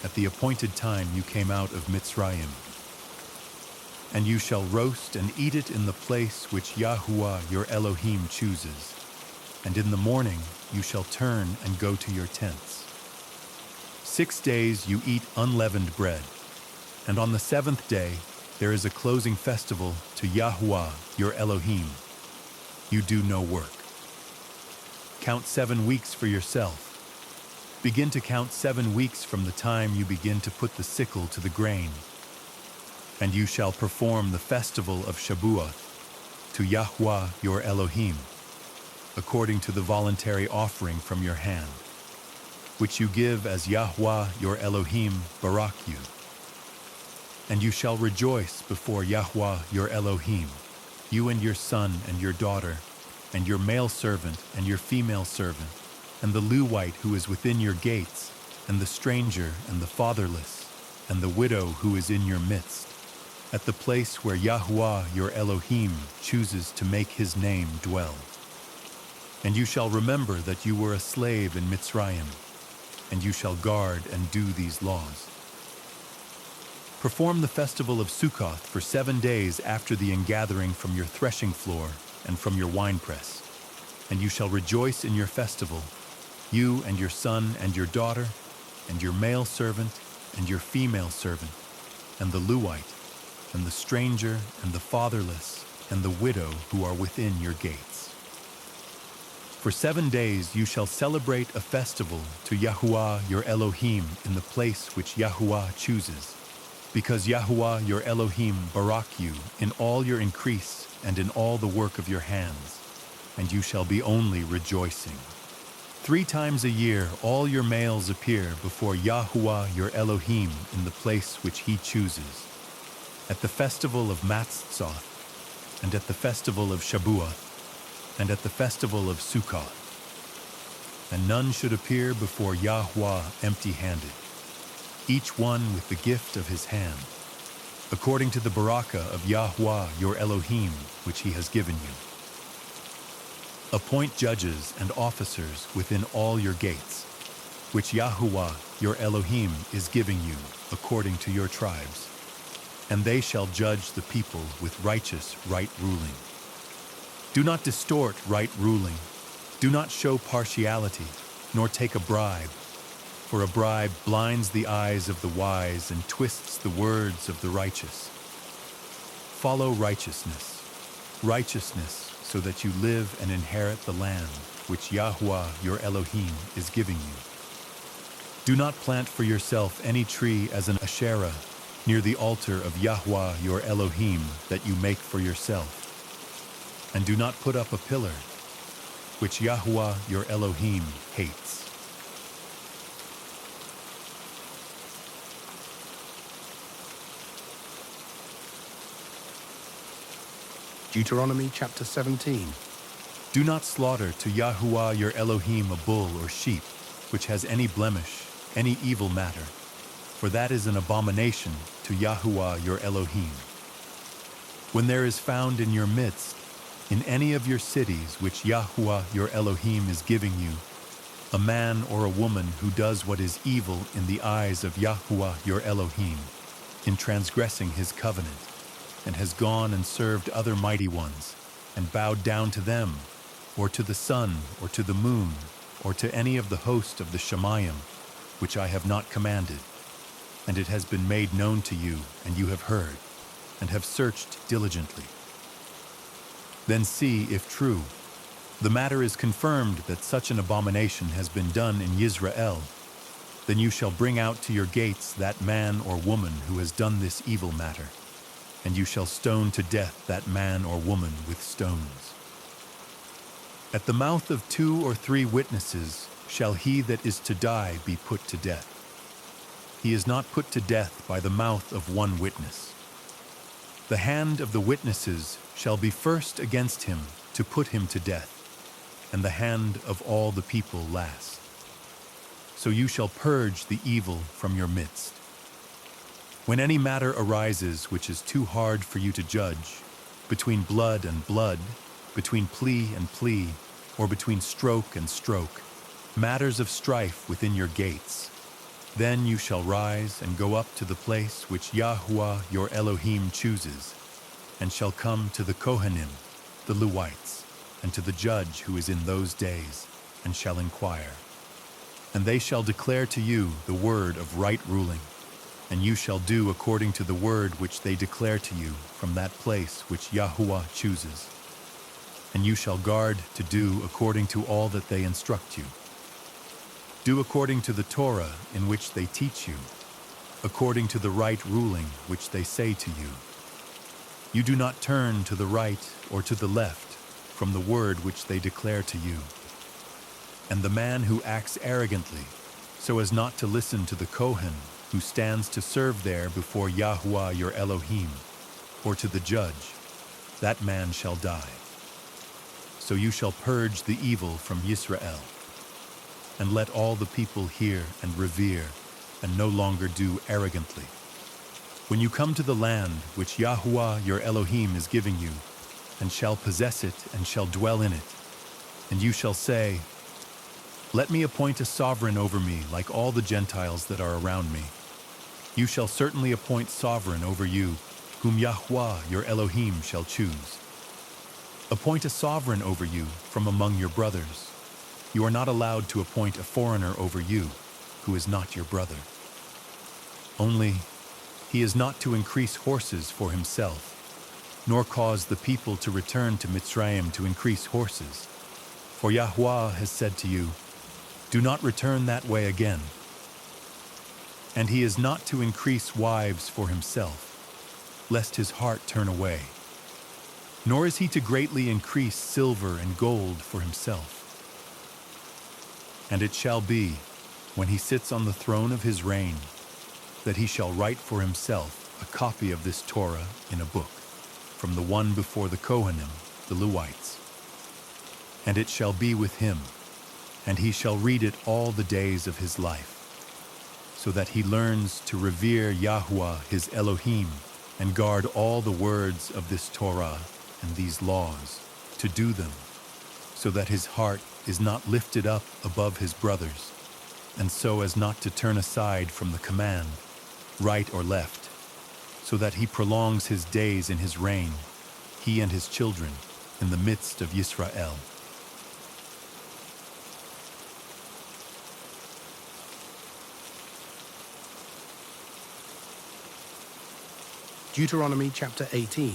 at the appointed time you came out of Mitzrayim. And you shall roast and eat it in the place which Yahuwah your Elohim chooses. And in the morning you shall turn and go to your tents. 6 days you eat unleavened bread, and on the 7th day there is a closing festival to Yahuwah your Elohim. You do no work. Count 7 weeks for yourself. Begin to count 7 weeks from the time you begin to put the sickle to the grain. And you shall perform the festival of Shabuath to Yahuwah your Elohim, according to the voluntary offering from your hand, which you give as Yahuwah your Elohim barak you. And you shall rejoice before Yahuwah your Elohim, you and your son and your daughter, and your male servant and your female servant, and the Levite who is within your gates, and the stranger and the fatherless, and the widow who is in your midst, at the place where Yahuwah your Elohim chooses to make his name dwell. And you shall remember that you were a slave in Mitzrayim, and you shall guard and do these laws. Perform the festival of Sukkoth for 7 days after the ingathering from your threshing floor and from your winepress, and you shall rejoice in your festival, you and your son and your daughter, and your male servant and your female servant, and the Levite, and the stranger and the fatherless, and the widow who are within your gates. For 7 days you shall celebrate a festival to Yahuwah your Elohim in the place which Yahuwah chooses, because Yahuwah your Elohim barak you in all your increase and in all the work of your hands, and you shall be only rejoicing. 3 times a year all your males appear before Yahuwah your Elohim in the place which he chooses, at the festival of Matzotth, and at the festival of Shabuath, and at the festival of Sukkoth. And none should appear before Yahuwah empty-handed, each one with the gift of his hand, according to the barakah of Yahuwah your Elohim, which he has given you. Appoint judges and officers within all your gates, which Yahuwah your Elohim is giving you according to your tribes, and they shall judge the people with righteous right ruling. Do not distort right ruling. Do not show partiality, nor take a bribe, for a bribe blinds the eyes of the wise and twists the words of the righteous. Follow righteousness, so that you live and inherit the land which Yahuwah your Elohim is giving you. Do not plant for yourself any tree as an Asherah near the altar of Yahuwah your Elohim that you make for yourself. And do not put up a pillar, which Yahuwah your Elohim hates. Deuteronomy chapter 17. Do not slaughter to Yahuwah your Elohim a bull or sheep, which has any blemish, any evil matter, for that is an abomination to Yahuwah your Elohim. When there is found in your midst, in any of your cities which Yahuwah your Elohim is giving you, a man or a woman who does what is evil in the eyes of Yahuwah your Elohim, in transgressing his covenant, and has gone and served other mighty ones, and bowed down to them, or to the sun, or to the moon, or to any of the host of the Shemayim, which I have not commanded, and it has been made known to you, and you have heard, and have searched diligently. Then see if true, the matter is confirmed that such an abomination has been done in Yisrael, then you shall bring out to your gates that man or woman who has done this evil matter, and you shall stone to death that man or woman with stones. At the mouth of 2 or 3 witnesses shall he that is to die be put to death. He is not put to death by the mouth of 1 witness. The hand of the witnesses shall be first against him to put him to death, and the hand of all the people last. So you shall purge the evil from your midst. When any matter arises which is too hard for you to judge, between blood and blood, between plea and plea, or between stroke and stroke, matters of strife within your gates, then you shall rise and go up to the place which Yahuwah your Elohim chooses, and shall come to the Kohanim, the Levites, and to the judge who is in those days, and shall inquire. And they shall declare to you the word of right ruling, and you shall do according to the word which they declare to you from that place which Yahuwah chooses. And you shall guard to do according to all that they instruct you. Do according to the Torah in which they teach you, according to the right ruling which they say to you. You do not turn to the right or to the left from the word which they declare to you. And the man who acts arrogantly, so as not to listen to the Kohen, who stands to serve there before Yahuwah your Elohim, or to the judge, that man shall die. So you shall purge the evil from Yisrael, and let all the people hear and revere, and no longer do arrogantly. When you come to the land which Yahuwah your Elohim is giving you, and shall possess it and shall dwell in it, and you shall say, Let me appoint a sovereign over me like all the Gentiles that are around me. You shall certainly appoint sovereign over you, whom Yahuwah your Elohim shall choose. Appoint a sovereign over you from among your brothers. You are not allowed to appoint a foreigner over you, who is not your brother. Only, he is not to increase horses for himself, nor cause the people to return to Mitzrayim to increase horses. For Yahuwah has said to you, Do not return that way again. And he is not to increase wives for himself, lest his heart turn away. Nor is he to greatly increase silver and gold for himself. And it shall be, when he sits on the throne of his reign, that he shall write for himself a copy of this Torah in a book, from the one before the Kohanim, the Levites. And it shall be with him, and he shall read it all the days of his life, so that he learns to revere Yahuwah his Elohim, and guard all the words of this Torah and these laws, to do them, so that his heart is not lifted up above his brothers, and so as not to turn aside from the command, right or left, so that he prolongs his days in his reign, he and his children, in the midst of Yisrael. Deuteronomy chapter 18.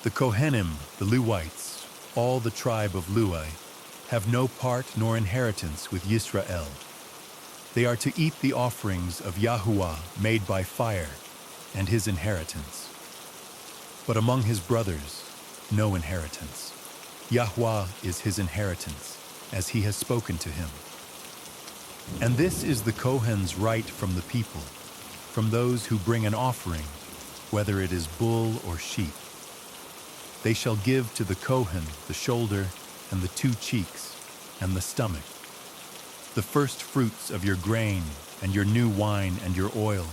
The Kohanim, the Levites, all the tribe of Lui, have no part nor inheritance with Yisrael. They are to eat the offerings of Yahuwah made by fire, and his inheritance. But among his brothers, no inheritance. Yahuwah is his inheritance, as he has spoken to him. And this is the Kohen's right from the people, from those who bring an offering, whether it is bull or sheep. They shall give to the Kohen the shoulder and the 2 cheeks and the stomach, the first fruits of your grain and your new wine and your oil,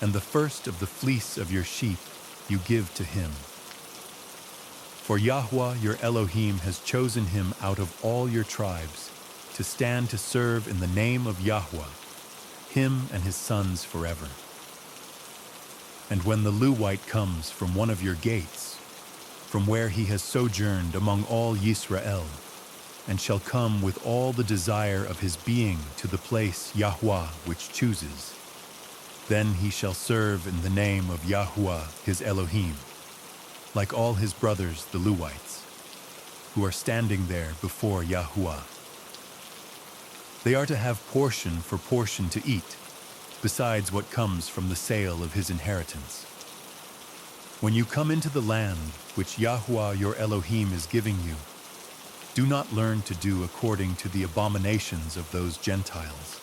and the first of the fleece of your sheep you give to him. For Yahuwah your Elohim has chosen him out of all your tribes to stand to serve in the name of Yahuwah, him and his sons forever. And when the Lewite comes from one of your gates, from where he has sojourned among all Yisrael, and shall come with all the desire of his being to the place Yahuwah which chooses, then he shall serve in the name of Yahuwah his Elohim, like all his brothers the Lewites, who are standing there before Yahuwah. They are to have portion for portion to eat, besides what comes from the sale of his inheritance. When you come into the land which Yahuwah your Elohim is giving you, do not learn to do according to the abominations of those Gentiles.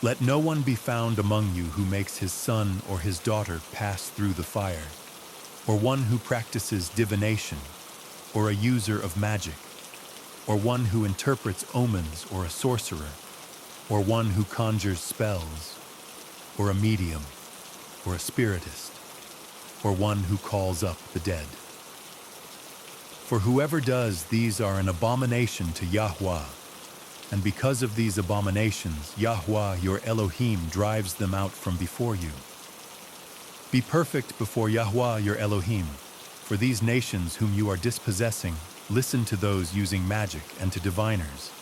Let no one be found among you who makes his son or his daughter pass through the fire, or one who practices divination, or a user of magic, or one who interprets omens or a sorcerer, or one who conjures spells, or a medium, or a spiritist, or one who calls up the dead. For whoever does these are an abomination to Yahuwah, and because of these abominations, Yahuwah your Elohim drives them out from before you. Be perfect before Yahuwah your Elohim, for these nations whom you are dispossessing listen to those using magic and to diviners.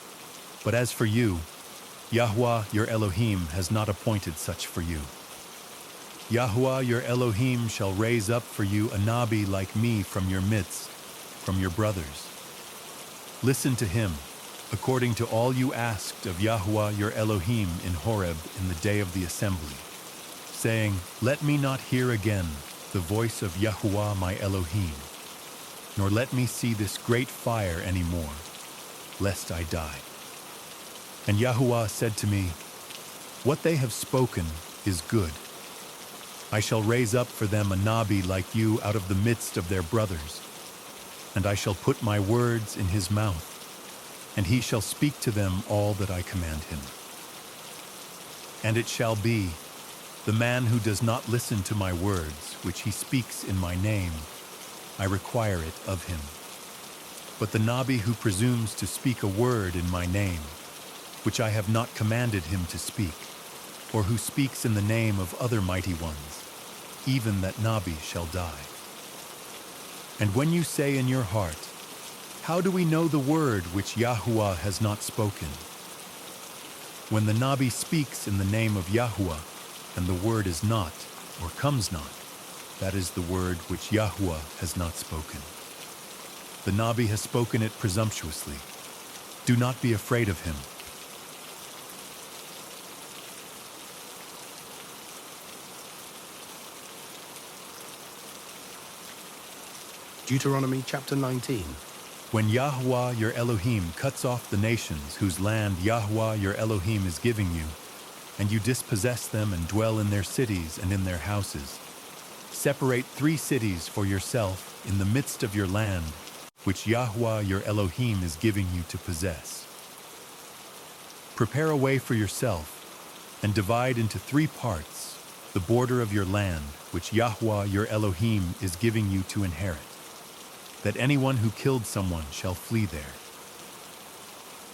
But as for you, Yahuwah your Elohim has not appointed such for you. Yahuwah your Elohim shall raise up for you a Nabi like me from your midst, from your brothers. Listen to him, according to all you asked of Yahuwah your Elohim in Horeb in the day of the assembly, saying, Let me not hear again the voice of Yahuwah my Elohim, nor let me see this great fire any more, lest I die. And Yahuwah said to me, What they have spoken is good. I shall raise up for them a Nabi like you out of the midst of their brothers, and I shall put my words in his mouth, and he shall speak to them all that I command him. And it shall be, the man who does not listen to my words, which he speaks in my name, I require it of him. But the Nabi who presumes to speak a word in my name, which I have not commanded him to speak, or who speaks in the name of other mighty ones, even that Nabi shall die. And when you say in your heart, How do we know the word which Yahuwah has not spoken? When the Nabi speaks in the name of Yahuwah, and the word is not, or comes not, that is the word which Yahuwah has not spoken. The Nabi has spoken it presumptuously. Do not be afraid of him. Deuteronomy chapter 19. When Yahuwah your Elohim cuts off the nations whose land Yahuwah your Elohim is giving you, and you dispossess them and dwell in their cities and in their houses, separate 3 cities for yourself in the midst of your land, which Yahuwah your Elohim is giving you to possess. Prepare a way for yourself, and divide into 3 parts the border of your land, which Yahuwah your Elohim is giving you to inherit, that anyone who killed someone shall flee there.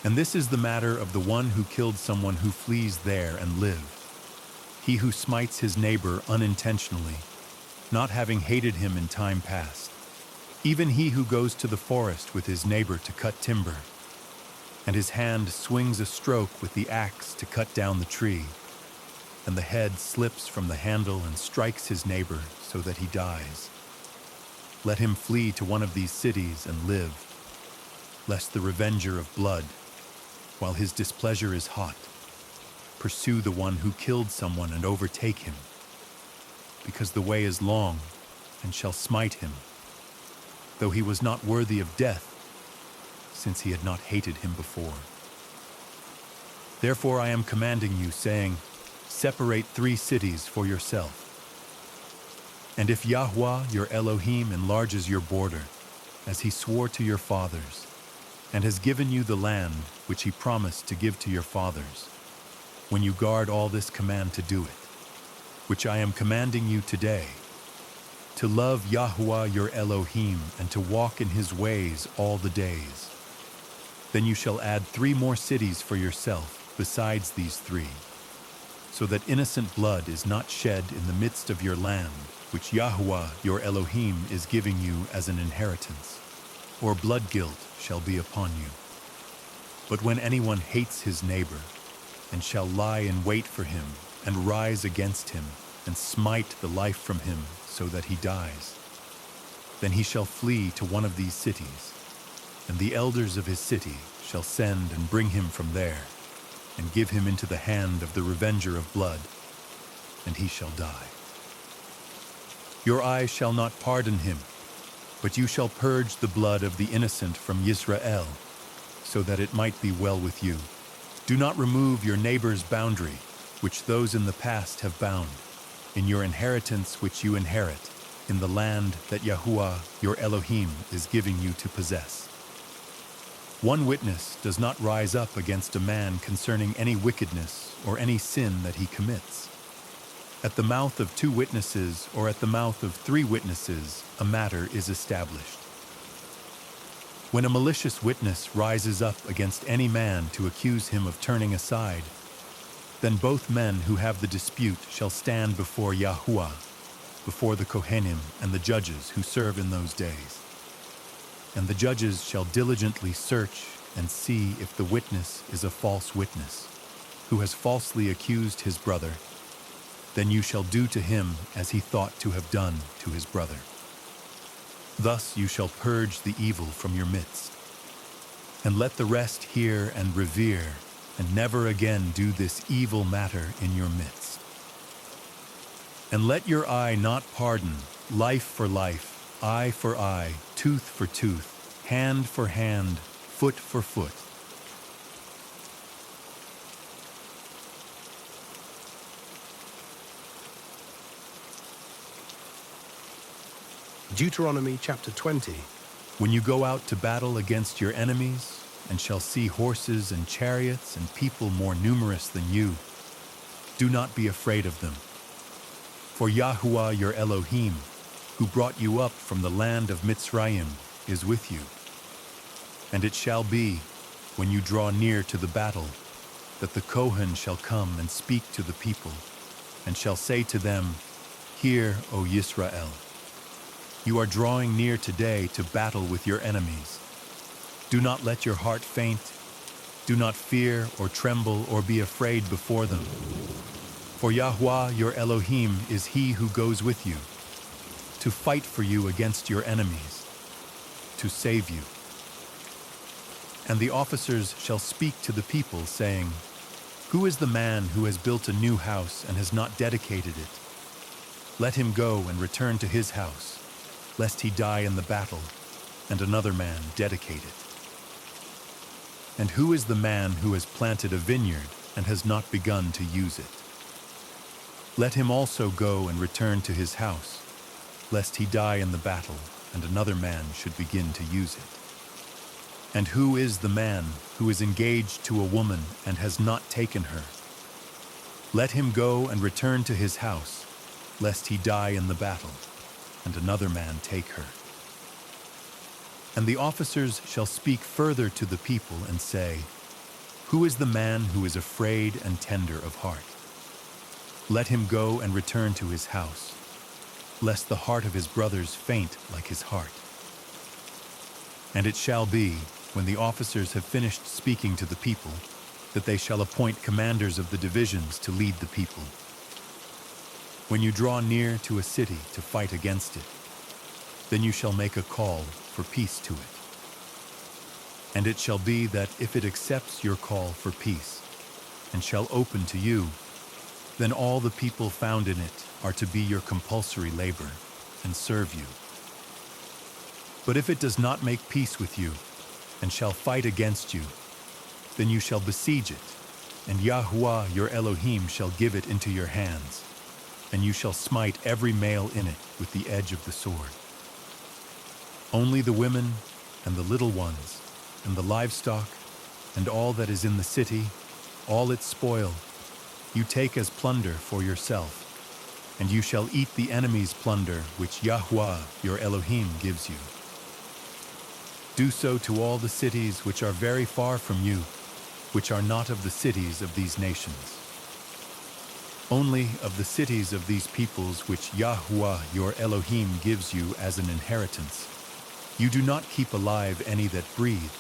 And this is the matter of the one who killed someone who flees there and live, he who smites his neighbor unintentionally, not having hated him in time past, even he who goes to the forest with his neighbor to cut timber, and his hand swings a stroke with the axe to cut down the tree, and the head slips from the handle and strikes his neighbor so that he dies. let him flee to one of these cities and live, lest the revenger of blood, while his displeasure is hot, pursue the one who killed someone and overtake him, because the way is long and shall smite him, though he was not worthy of death, since he had not hated him before. Therefore I am commanding you, saying, separate 3 cities for yourself. And if Yahweh your Elohim enlarges your border, as he swore to your fathers, and has given you the land which he promised to give to your fathers, when you guard all this command to do it, which I am commanding you today, to love Yahweh your Elohim and to walk in his ways all the days, then you shall add 3 more cities for yourself besides these 3, so that innocent blood is not shed in the midst of your land, which Yahweh your Elohim is giving you as an inheritance, or blood guilt shall be upon you. But when anyone hates his neighbor, and shall lie in wait for him, and rise against him, and smite the life from him, so that he dies, then he shall flee to one of these cities, and the elders of his city shall send and bring him from there, and give him into the hand of the revenger of blood, and he shall die. Your eye shall not pardon him, but you shall purge the blood of the innocent from Yisrael, so that it might be well with you. Do not remove your neighbor's boundary, which those in the past have bound, in your inheritance which you inherit, in the land that Yahuwah your Elohim is giving you to possess. One witness does not rise up against a man concerning any wickedness or any sin that he commits. At the mouth of 2 witnesses or at the mouth of 3 witnesses, a matter is established. When a malicious witness rises up against any man to accuse him of turning aside, then both men who have the dispute shall stand before Yahuwah, before the Kohanim and the judges who serve in those days. And the judges shall diligently search and see if the witness is a false witness, who has falsely accused his brother. Then you shall do to him as he thought to have done to his brother. Thus you shall purge the evil from your midst. And let the rest hear and revere, and never again do this evil matter in your midst. And let your eye not pardon, life for life, eye for eye, tooth for tooth, hand for hand, foot for foot. Deuteronomy chapter 20. When you go out to battle against your enemies, and shall see horses and chariots and people more numerous than you, do not be afraid of them. For Yahuwah your Elohim, who brought you up from the land of Mitzrayim, is with you. And it shall be, when you draw near to the battle, that the Kohen shall come and speak to the people, and shall say to them, Hear, O Yisrael, you are drawing near today to battle with your enemies. Do not let your heart faint. Do not fear or tremble or be afraid before them. For Yahweh your Elohim is he who goes with you, to fight for you against your enemies, to save you. And the officers shall speak to the people, saying, Who is the man who has built a new house and has not dedicated it? Let him go and return to his house, lest he die in the battle, and another man dedicate it. And who is the man who has planted a vineyard and has not begun to use it? Let him also go and return to his house, lest he die in the battle, and another man should begin to use it. And who is the man who is engaged to a woman and has not taken her? Let him go and return to his house, lest he die in the battle, and another man take her. And the officers shall speak further to the people and say, Who is the man who is afraid and tender of heart? Let him go and return to his house, lest the heart of his brothers faint like his heart. And it shall be, when the officers have finished speaking to the people, that they shall appoint commanders of the divisions to lead the people. When you draw near to a city to fight against it, then you shall make a call for peace to it. And it shall be that if it accepts your call for peace, and shall open to you, then all the people found in it are to be your compulsory labor, and serve you. But if it does not make peace with you, and shall fight against you, then you shall besiege it, and Yahuwah your Elohim shall give it into your hands, and you shall smite every male in it with the edge of the sword. Only the women, and the little ones, and the livestock, and all that is in the city, all its spoil, you take as plunder for yourself, and you shall eat the enemy's plunder which Yahuwah your Elohim gives you. Do so to all the cities which are very far from you, which are not of the cities of these nations. Only of the cities of these peoples which Yahuwah your Elohim gives you as an inheritance, you do not keep alive any that breathe,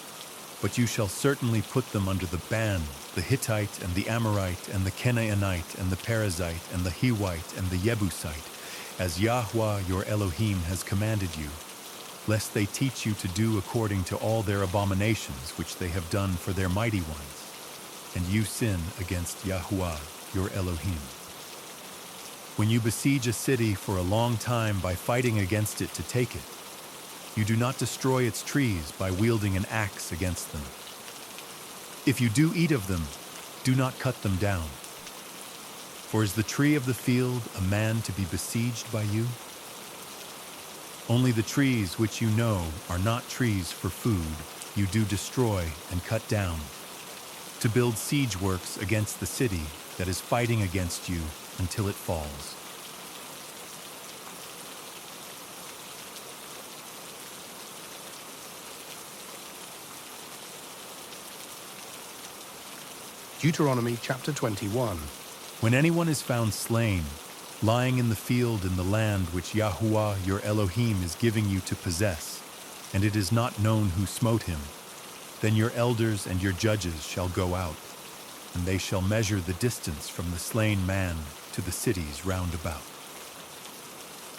but you shall certainly put them under the ban, the Hittite and the Amorite and the Canaanite and the Perizzite and the Hivite and the Jebusite, as Yahuwah your Elohim has commanded you, lest they teach you to do according to all their abominations which they have done for their mighty ones, and you sin against Yahuwah your Elohim. When you besiege a city for a long time by fighting against it to take it, you do not destroy its trees by wielding an axe against them. If you do eat of them, do not cut them down. For is the tree of the field a man to be besieged by you? Only the trees which you know are not trees for food you do destroy and cut down, to build siege works against the city that is fighting against you until it falls. Deuteronomy chapter 21. When anyone is found slain, lying in the field in the land which Yahuwah your Elohim is giving you to possess, and it is not known who smote him, then your elders and your judges shall go out, and they shall measure the distance from the slain man to the cities round about.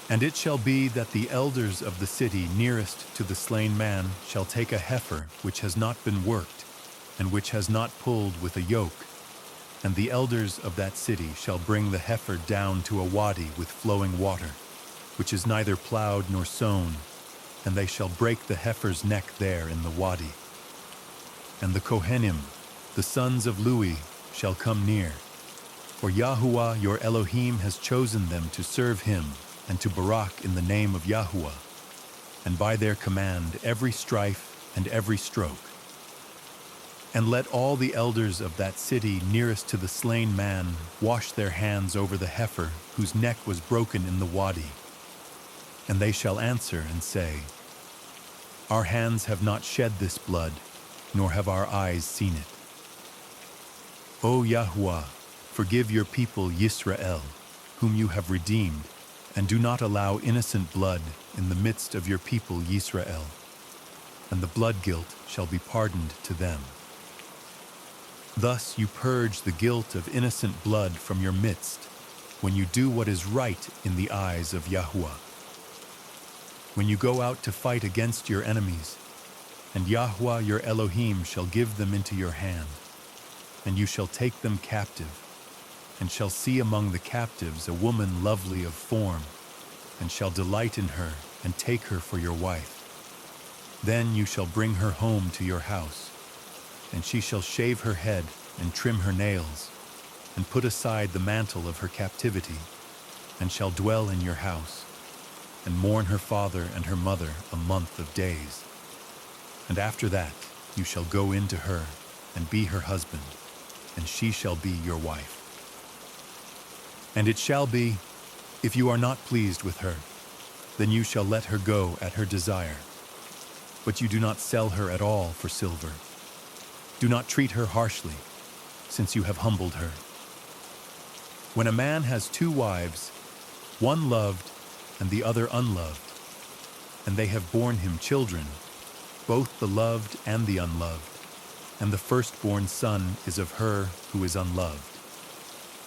And it shall be that the elders of the city nearest to the slain man shall take a heifer which has not been worked, and which has not pulled with a yoke, and the elders of that city shall bring the heifer down to a wadi with flowing water, which is neither plowed nor sown, and they shall break the heifer's neck there in the wadi. And the Kohenim, the sons of Lewi, shall come near, for Yahuwah your Elohim has chosen them to serve him and to barak in the name of Yahuwah, and by their command every strife and every stroke. And let all the elders of that city nearest to the slain man wash their hands over the heifer whose neck was broken in the wadi. And they shall answer and say, Our hands have not shed this blood, nor have our eyes seen it. O Yahuwah, forgive your people Yisrael, whom you have redeemed, and do not allow innocent blood in the midst of your people Yisrael, and the blood guilt shall be pardoned to them. Thus you purge the guilt of innocent blood from your midst, when you do what is right in the eyes of Yahuwah. When you go out to fight against your enemies, and Yahuwah your Elohim shall give them into your hand, and you shall take them captive, and shall see among the captives a woman lovely of form, and shall delight in her, and take her for your wife. Then you shall bring her home to your house, and she shall shave her head and trim her nails, and put aside the mantle of her captivity, and shall dwell in your house, and mourn her father and her mother a month of days. And after that you shall go in to her, and be her husband, and she shall be your wife. And it shall be, if you are not pleased with her, then you shall let her go at her desire. But you do not sell her at all for silver. Do not treat her harshly, since you have humbled her. When a man has two wives, one loved and the other unloved, and they have borne him children, both the loved and the unloved, and the firstborn son is of her who is unloved,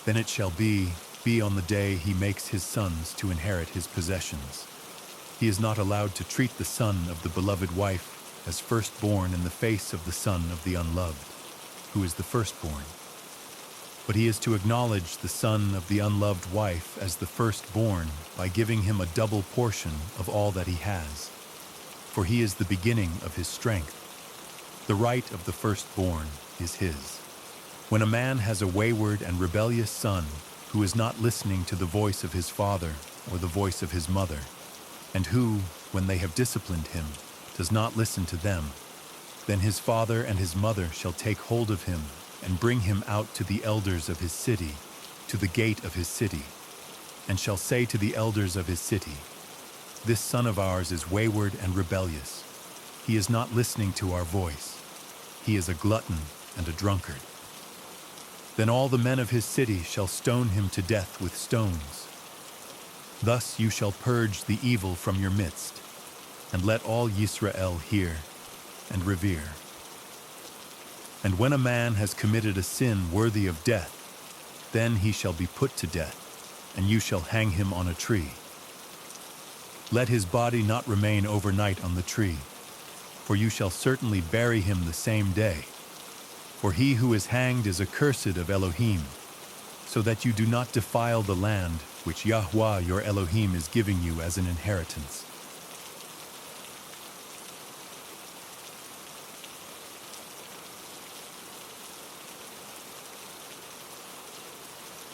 then it shall be on the day he makes his sons to inherit his possessions, He is not allowed to treat the son of the beloved wife as firstborn in the face of the son of the unloved, who is the firstborn. But he is to acknowledge the son of the unloved wife as the firstborn by giving him a double portion of all that he has, for he is the beginning of his strength. The right of the firstborn is his. When a man has a wayward and rebellious son who is not listening to the voice of his father or the voice of his mother, and who, when they have disciplined him, does not listen to them, then his father and his mother shall take hold of him and bring him out to the elders of his city, to the gate of his city, and shall say to the elders of his city, "This son of ours is wayward and rebellious. He is not listening to our voice. He is a glutton and a drunkard." Then all the men of his city shall stone him to death with stones. Thus you shall purge the evil from your midst, and let all Yisrael hear and revere. And when a man has committed a sin worthy of death, then he shall be put to death, and you shall hang him on a tree. Let his body not remain overnight on the tree, for you shall certainly bury him the same day. For he who is hanged is accursed of Elohim, so that you do not defile the land which Yahweh your Elohim is giving you as an inheritance.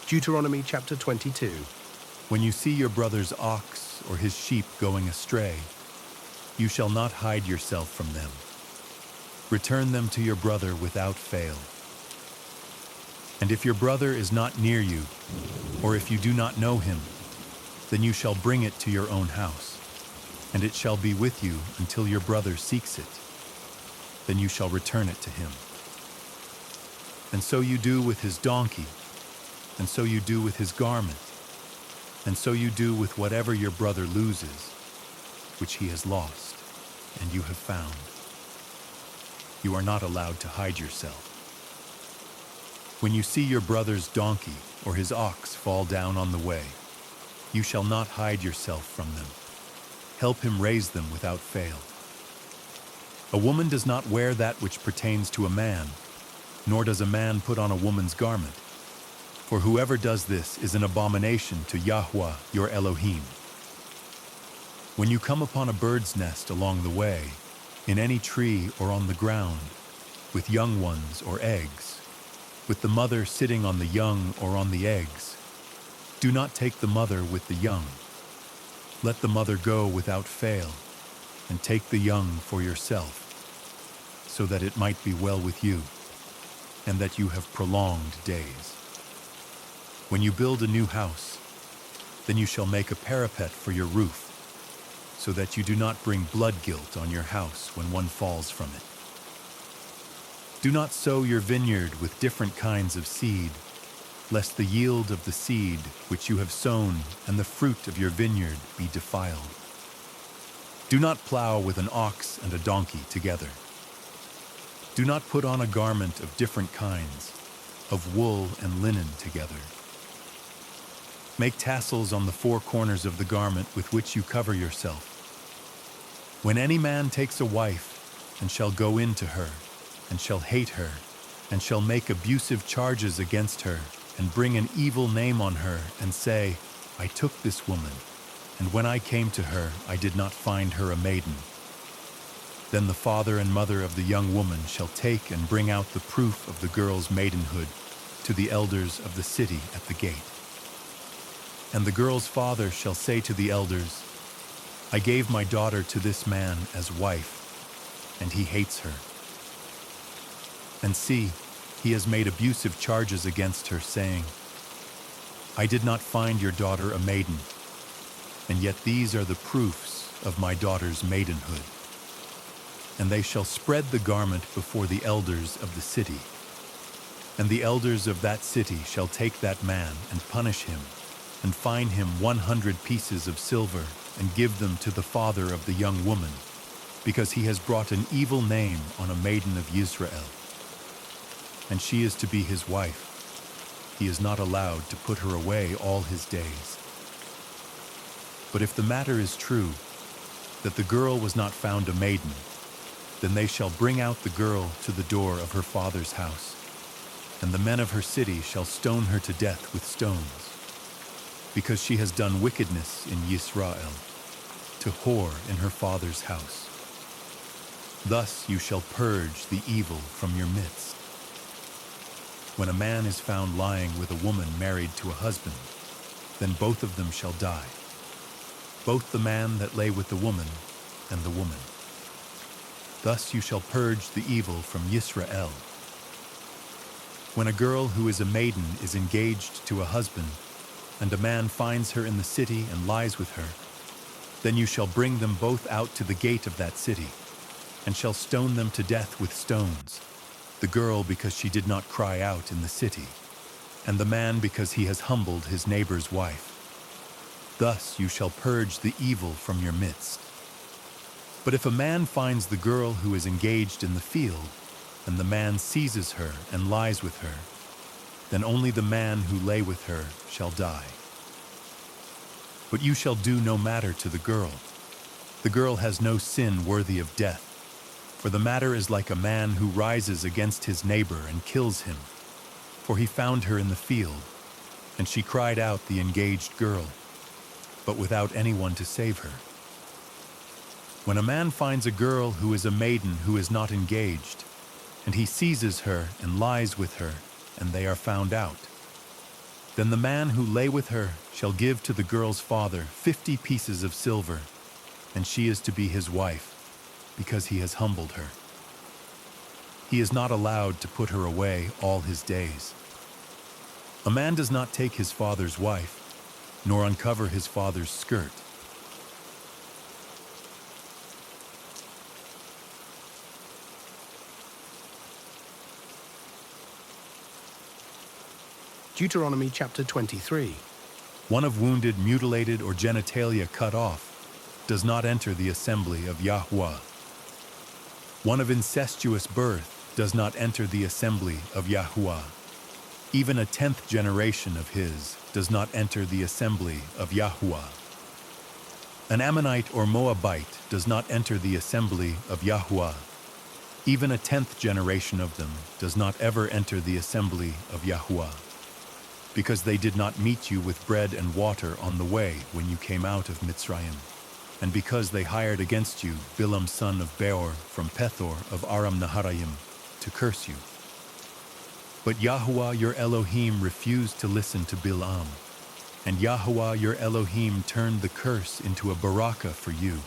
Deuteronomy chapter 22. When you see your brother's ox or his sheep going astray, you shall not hide yourself from them. Return them to your brother without fail. And if your brother is not near you, or if you do not know him, then you shall bring it to your own house, and it shall be with you until your brother seeks it. Then you shall return it to him. And so you do with his donkey, and so you do with his garment, and so you do with whatever your brother loses, which he has lost, and you have found. You are not allowed to hide yourself. When you see your brother's donkey or his ox fall down on the way, you shall not hide yourself from them. Help him raise them without fail. A woman does not wear that which pertains to a man, nor does a man put on a woman's garment. For whoever does this is an abomination to Yahweh your Elohim. When you come upon a bird's nest along the way, in any tree or on the ground, with young ones or eggs, with the mother sitting on the young or on the eggs, do not take the mother with the young. Let the mother go without fail, and take the young for yourself, so that it might be well with you, and that you have prolonged days. When you build a new house, then you shall make a parapet for your roof, so that you do not bring blood guilt on your house when one falls from it. Do not sow your vineyard with different kinds of seed, lest the yield of the seed which you have sown and the fruit of your vineyard be defiled. Do not plow with an ox and a donkey together. Do not put on a garment of different kinds, of wool and linen together. Make tassels on the four corners of the garment with which you cover yourself. When any man takes a wife, and shall go in to her, and shall hate her, and shall make abusive charges against her, and bring an evil name on her, and say, "I took this woman, and when I came to her, I did not find her a maiden," then the father and mother of the young woman shall take and bring out the proof of the girl's maidenhood to the elders of the city at the gate. And the girl's father shall say to the elders, "I gave my daughter to this man as wife, and he hates her. And see, he has made abusive charges against her, saying, 'I did not find your daughter a maiden, and yet these are the proofs of my daughter's maidenhood.' And they shall spread the garment before the elders of the city. And the elders of that city shall take that man and punish him, and fine him 100 pieces of silver, and give them to the father of the young woman, because he has brought an evil name on a maiden of Israel. And she is to be his wife. He is not allowed to put her away all his days. But if the matter is true, that the girl was not found a maiden, then they shall bring out the girl to the door of her father's house, and the men of her city shall stone her to death with stones, because she has done wickedness in Yisrael, to whore in her father's house. Thus you shall purge the evil from your midst. When a man is found lying with a woman married to a husband, then both of them shall die, both the man that lay with the woman and the woman. Thus you shall purge the evil from Yisrael. When a girl who is a maiden is engaged to a husband, and a man finds her in the city and lies with her, then you shall bring them both out to the gate of that city, and shall stone them to death with stones, the girl because she did not cry out in the city, and the man because he has humbled his neighbor's wife. Thus you shall purge the evil from your midst. But if a man finds the girl who is engaged in the field, and the man seizes her and lies with her, then only the man who lay with her shall die. But you shall do no matter to the girl. The girl has no sin worthy of death, for the matter is like a man who rises against his neighbor and kills him. For he found her in the field, and she cried out, the engaged girl, but without anyone to save her. When a man finds a girl who is a maiden who is not engaged, and he seizes her and lies with her, and they are found out, then the man who lay with her shall give to the girl's father 50 pieces of silver, and she is to be his wife, because he has humbled her. He is not allowed to put her away all his days. A man does not take his father's wife, nor uncover his father's skirt. Deuteronomy chapter 23. One of wounded, mutilated, or genitalia cut off does not enter the assembly of Yahuwah. One of incestuous birth does not enter the assembly of Yahuwah. Even a 10th generation of his does not enter the assembly of Yahuwah. An Ammonite or Moabite does not enter the assembly of Yahuwah. Even a 10th generation of them does not ever enter the assembly of Yahuwah, because they did not meet you with bread and water on the way when you came out of Mitzrayim, and because they hired against you Bilam son of Beor from Pethor of Aram Naharaim to curse you. But Yahuwah your Elohim refused to listen to Bilam, and Yahuwah your Elohim turned the curse into a barakah for you,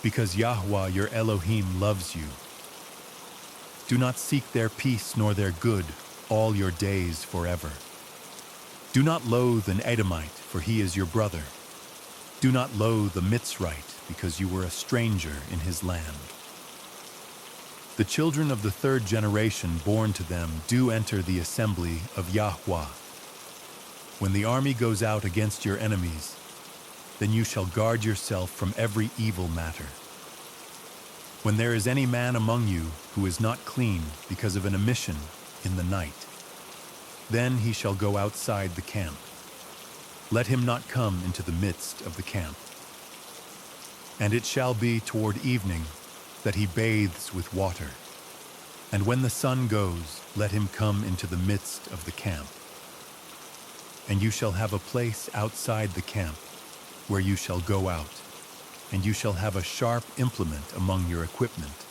because Yahuwah your Elohim loves you. Do not seek their peace nor their good all your days forever. Do not loathe an Edomite, for he is your brother. Do not loathe a Mitzrite, because you were a stranger in his land. The children of the 3rd generation born to them do enter the assembly of Yahuwah. When the army goes out against your enemies, then you shall guard yourself from every evil matter. When there is any man among you who is not clean because of an emission in the night, then he shall go outside the camp. Let him not come into the midst of the camp. And it shall be toward evening that he bathes with water. And when the sun goes, let him come into the midst of the camp. And you shall have a place outside the camp where you shall go out, and you shall have a sharp implement among your equipment.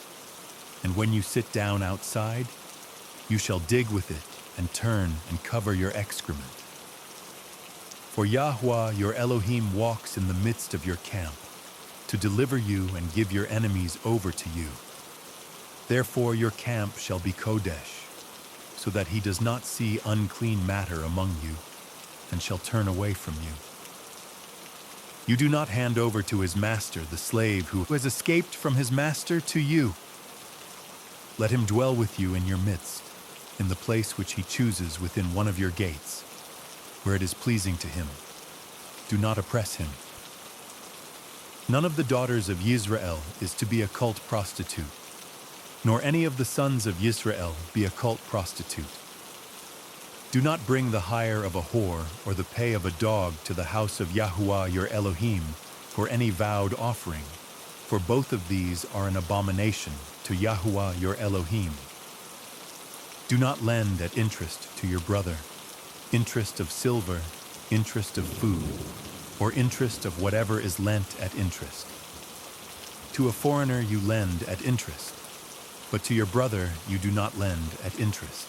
And when you sit down outside, you shall dig with it and turn and cover your excrement. For Yahuwah your Elohim walks in the midst of your camp, to deliver you and give your enemies over to you. Therefore your camp shall be Kodesh, so that he does not see unclean matter among you, and shall turn away from you. You do not hand over to his master the slave who has escaped from his master to you. Let him dwell with you in your midst, in the place which he chooses within one of your gates, where it is pleasing to him. Do not oppress him. None of the daughters of Yisrael is to be a cult prostitute, nor any of the sons of Yisrael be a cult prostitute. Do not bring the hire of a whore or the pay of a dog to the house of Yahuwah your Elohim for any vowed offering, for both of these are an abomination to Yahuwah your Elohim. Do not lend at interest to your brother, interest of silver, interest of food, or interest of whatever is lent at interest. To a foreigner you lend at interest, but to your brother you do not lend at interest,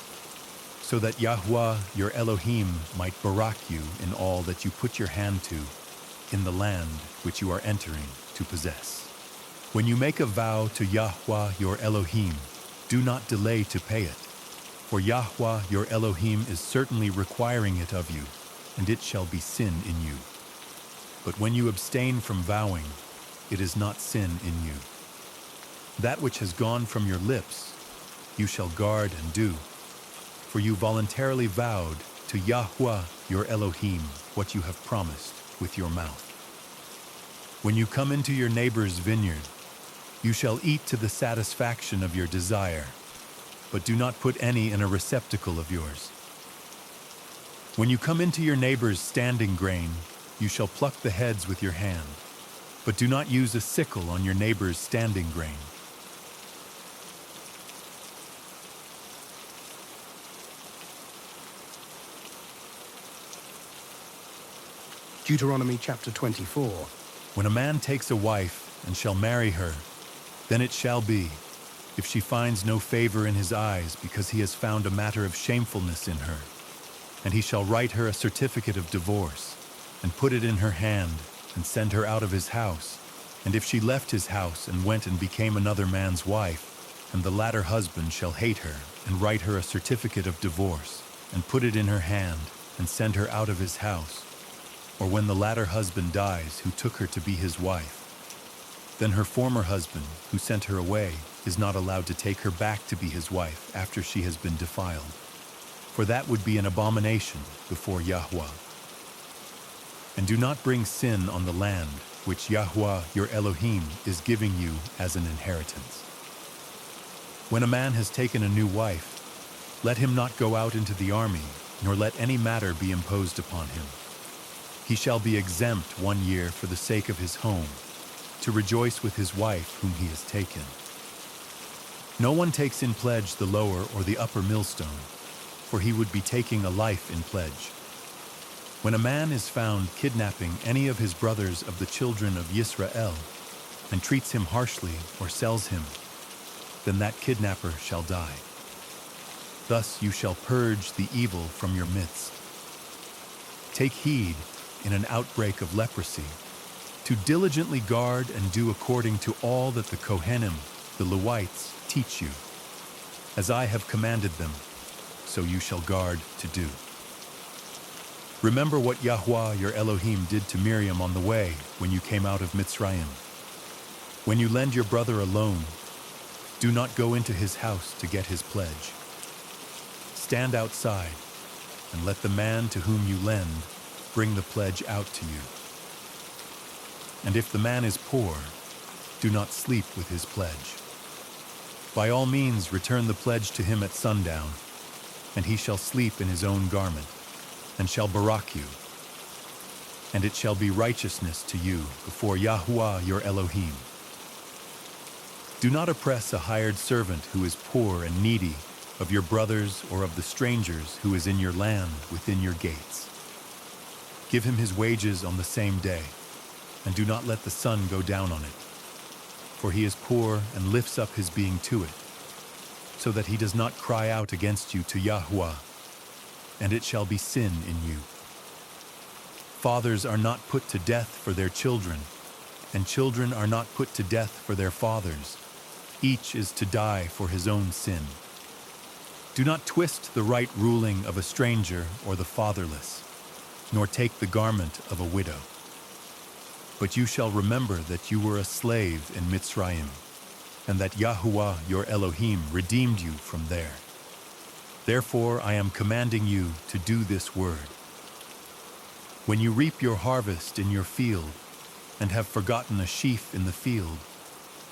so that Yahuwah your Elohim might barak you in all that you put your hand to in the land which you are entering to possess. When you make a vow to Yahuwah your Elohim, do not delay to pay it, for Yahuwah your Elohim is certainly requiring it of you, and it shall be sin in you. But when you abstain from vowing, it is not sin in you. That which has gone from your lips, you shall guard and do, for you voluntarily vowed to Yahuwah your Elohim what you have promised with your mouth. When you come into your neighbor's vineyard, you shall eat to the satisfaction of your desire, but do not put any in a receptacle of yours. When you come into your neighbor's standing grain, you shall pluck the heads with your hand, but do not use a sickle on your neighbor's standing grain. Deuteronomy chapter 24. When a man takes a wife and shall marry her, then it shall be, if she finds no favor in his eyes because he has found a matter of shamefulness in her, and he shall write her a certificate of divorce, and put it in her hand, and send her out of his house. And if she left his house and went and became another man's wife, and the latter husband shall hate her, and write her a certificate of divorce, and put it in her hand, and send her out of his house, or when the latter husband dies who took her to be his wife, then her former husband, who sent her away, is not allowed to take her back to be his wife after she has been defiled, for that would be an abomination before Yahuwah. And do not bring sin on the land which Yahuwah your Elohim is giving you as an inheritance. When a man has taken a new wife, let him not go out into the army, nor let any matter be imposed upon him. He shall be exempt 1 year for the sake of his home, to rejoice with his wife whom he has taken. No one takes in pledge the lower or the upper millstone, for he would be taking a life in pledge. When a man is found kidnapping any of his brothers of the children of Yisrael, and treats him harshly or sells him, then that kidnapper shall die. Thus you shall purge the evil from your midst. Take heed, in an outbreak of leprosy, to diligently guard and do according to all that the Kohanim, the Levites, teach you. As I have commanded them, so you shall guard to do. Remember what Yahuwah your Elohim did to Miriam on the way when you came out of Mitzrayim. When you lend your brother a loan, do not go into his house to get his pledge. Stand outside and let the man to whom you lend bring the pledge out to you. And if the man is poor, do not sleep with his pledge. By all means return the pledge to him at sundown, and he shall sleep in his own garment, and shall barak you. And it shall be righteousness to you before Yahuwah your Elohim. Do not oppress a hired servant who is poor and needy of your brothers or of the strangers who is in your land within your gates. Give him his wages on the same day, and do not let the sun go down on it. For he is poor and lifts up his being to it, so that he does not cry out against you to Yahuwah, and it shall be sin in you. Fathers are not put to death for their children, and children are not put to death for their fathers. Each is to die for his own sin. Do not twist the right ruling of a stranger or the fatherless, nor take the garment of a widow. But you shall remember that you were a slave in Mitzrayim, and that Yahuwah your Elohim redeemed you from there. Therefore I am commanding you to do this word. When you reap your harvest in your field, and have forgotten a sheaf in the field,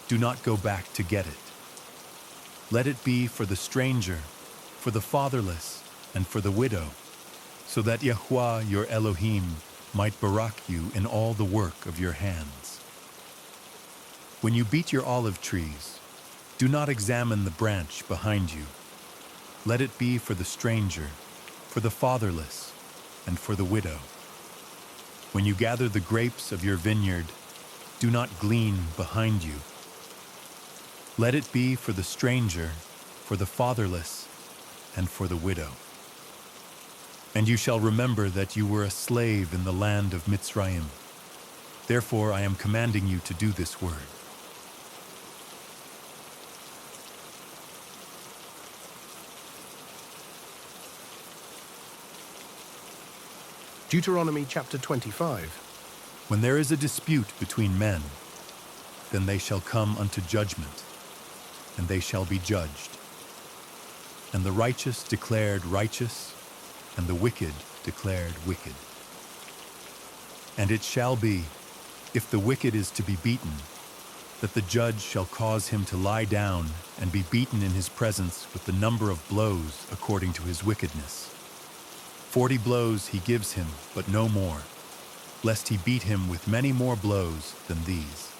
do not go back to get it. Let it be for the stranger, for the fatherless, and for the widow, so that Yahuwah your Elohim might barak you in all the work of your hands. When you beat your olive trees, do not examine the branch behind you. Let it be for the stranger, for the fatherless, and for the widow. When you gather the grapes of your vineyard, do not glean behind you. Let it be for the stranger, for the fatherless, and for the widow. And you shall remember that you were a slave in the land of Mitzrayim. Therefore I am commanding you to do this word. Deuteronomy chapter 25. When there is a dispute between men, then they shall come unto judgment, and they shall be judged. And the righteous declared righteous, and the wicked declared wicked. And it shall be, if the wicked is to be beaten, that the judge shall cause him to lie down and be beaten in his presence with the number of blows according to his wickedness. 40 blows he gives him, but no more, lest he beat him with many more blows than these,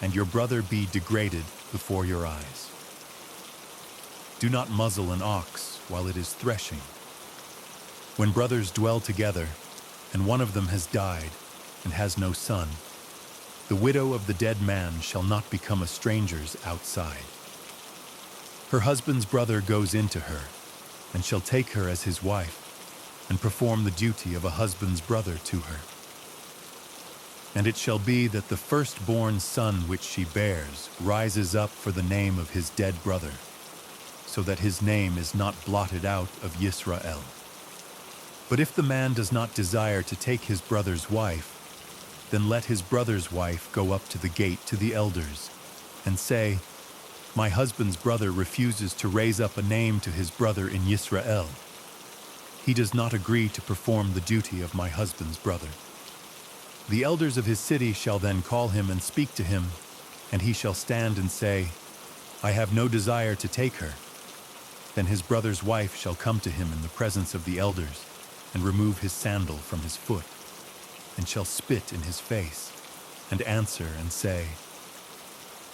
and your brother be degraded before your eyes. Do not muzzle an ox while it is threshing. When brothers dwell together, and one of them has died and has no son, the widow of the dead man shall not become a stranger's outside. Her husband's brother goes into her, and shall take her as his wife, and perform the duty of a husband's brother to her. And it shall be that the firstborn son which she bears rises up for the name of his dead brother, so that his name is not blotted out of Yisrael. But if the man does not desire to take his brother's wife, then let his brother's wife go up to the gate to the elders, and say, My husband's brother refuses to raise up a name to his brother in Yisrael. He does not agree to perform the duty of my husband's brother. The elders of his city shall then call him and speak to him, and he shall stand and say, I have no desire to take her. Then his brother's wife shall come to him in the presence of the elders, and remove his sandal from his foot, and shall spit in his face, and answer and say,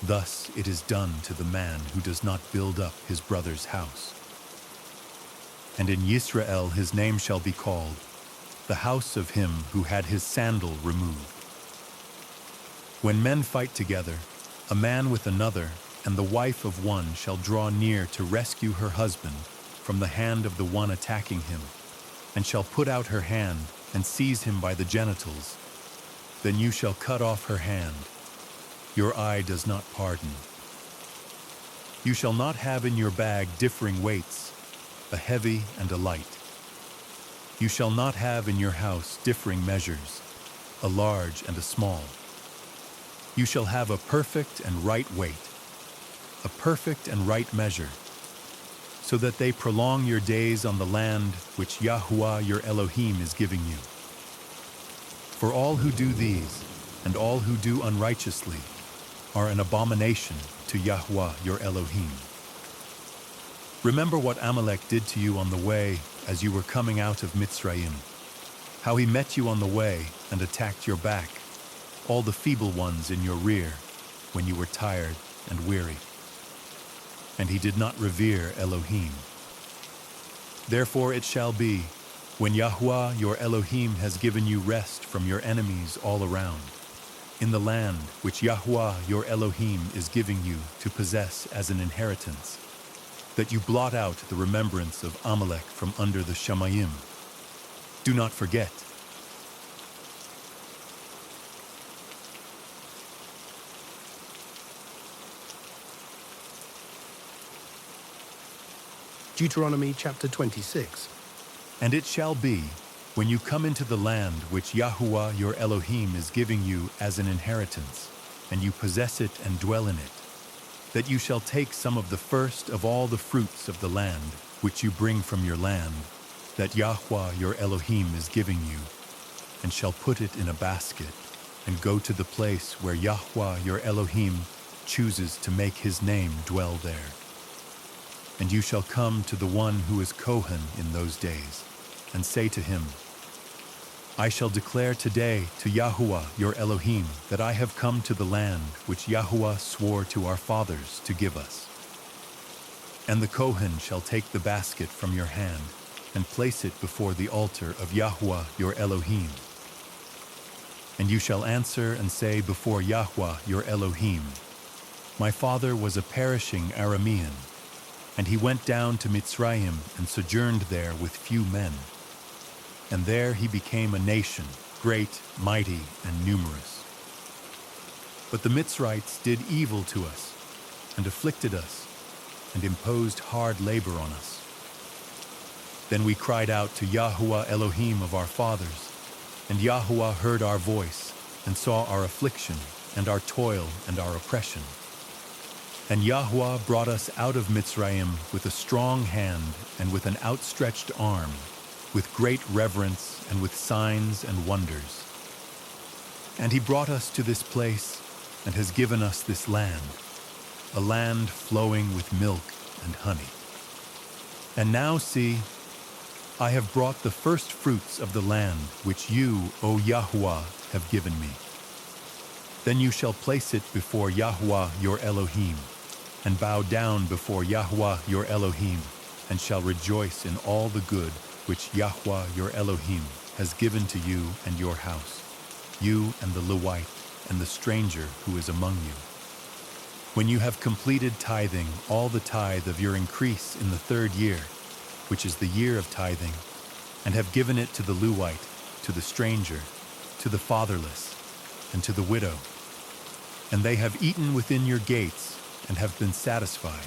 Thus it is done to the man who does not build up his brother's house. And in Yisrael his name shall be called, the house of him who had his sandal removed. When men fight together, a man with another, and the wife of one shall draw near to rescue her husband from the hand of the one attacking him, and shall put out her hand and seize him by the genitals, then you shall cut off her hand. Your eye does not pardon. You shall not have in your bag differing weights, a heavy and a light. You shall not have in your house differing measures, a large and a small. You shall have a perfect and right weight, a perfect and right measure, so that they prolong your days on the land which Yahuwah your Elohim is giving you. For all who do these, and all who do unrighteously, are an abomination to Yahuwah your Elohim. Remember what Amalek did to you on the way as you were coming out of Mitzrayim, how he met you on the way and attacked your back, all the feeble ones in your rear, when you were tired and weary. And he did not revere Elohim. Therefore it shall be, when Yahuwah your Elohim has given you rest from your enemies all around, in the land which Yahuwah your Elohim is giving you to possess as an inheritance, that you blot out the remembrance of Amalek from under the Shamayim. Do not forget. Deuteronomy chapter 26. And it shall be, when you come into the land which Yahuwah your Elohim is giving you as an inheritance, and you possess it and dwell in it, that you shall take some of the first of all the fruits of the land which you bring from your land, that Yahuwah your Elohim is giving you, and shall put it in a basket, and go to the place where Yahuwah your Elohim chooses to make his name dwell there. And you shall come to the one who is Kohen in those days, and say to him, I shall declare today to Yahuwah your Elohim that I have come to the land which Yahuwah swore to our fathers to give us. And the Kohen shall take the basket from your hand and place it before the altar of Yahuwah your Elohim. And you shall answer and say before Yahuwah your Elohim, my father was a perishing Aramean, and he went down to Mitzrayim and sojourned there with few men. And there he became a nation, great, mighty, and numerous. But the Mitzrites did evil to us, and afflicted us, and imposed hard labor on us. Then we cried out to Yahuwah Elohim of our fathers, and Yahuwah heard our voice, and saw our affliction, and our toil, and our oppression. And Yahuwah brought us out of Mitzrayim with a strong hand and with an outstretched arm, with great reverence and with signs and wonders. And he brought us to this place and has given us this land, a land flowing with milk and honey. And now see, I have brought the first fruits of the land which you, O Yahuwah, have given me. Then you shall place it before Yahuwah your Elohim, and bow down before Yahuwah your Elohim, and shall rejoice in all the good which Yahuwah your Elohim has given to you and your house, you and the Levite and the stranger who is among you. When you have completed tithing all the tithe of your increase in the 3rd year, which is the year of tithing, and have given it to the Levite, to the stranger, to the fatherless, and to the widow, and they have eaten within your gates and have been satisfied,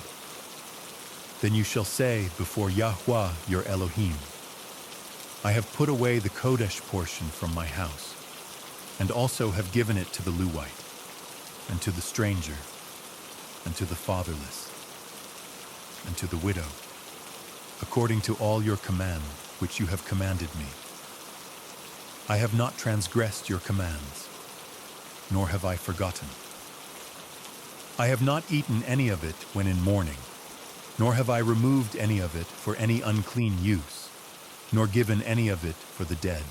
then you shall say before Yahuwah your Elohim, I have put away the Kodesh portion from my house, and also have given it to the Levite, and to the stranger, and to the fatherless, and to the widow, according to all your command which you have commanded me. I have not transgressed your commands, nor have I forgotten. I have not eaten any of it when in mourning, nor have I removed any of it for any unclean use, nor given any of it for the dead.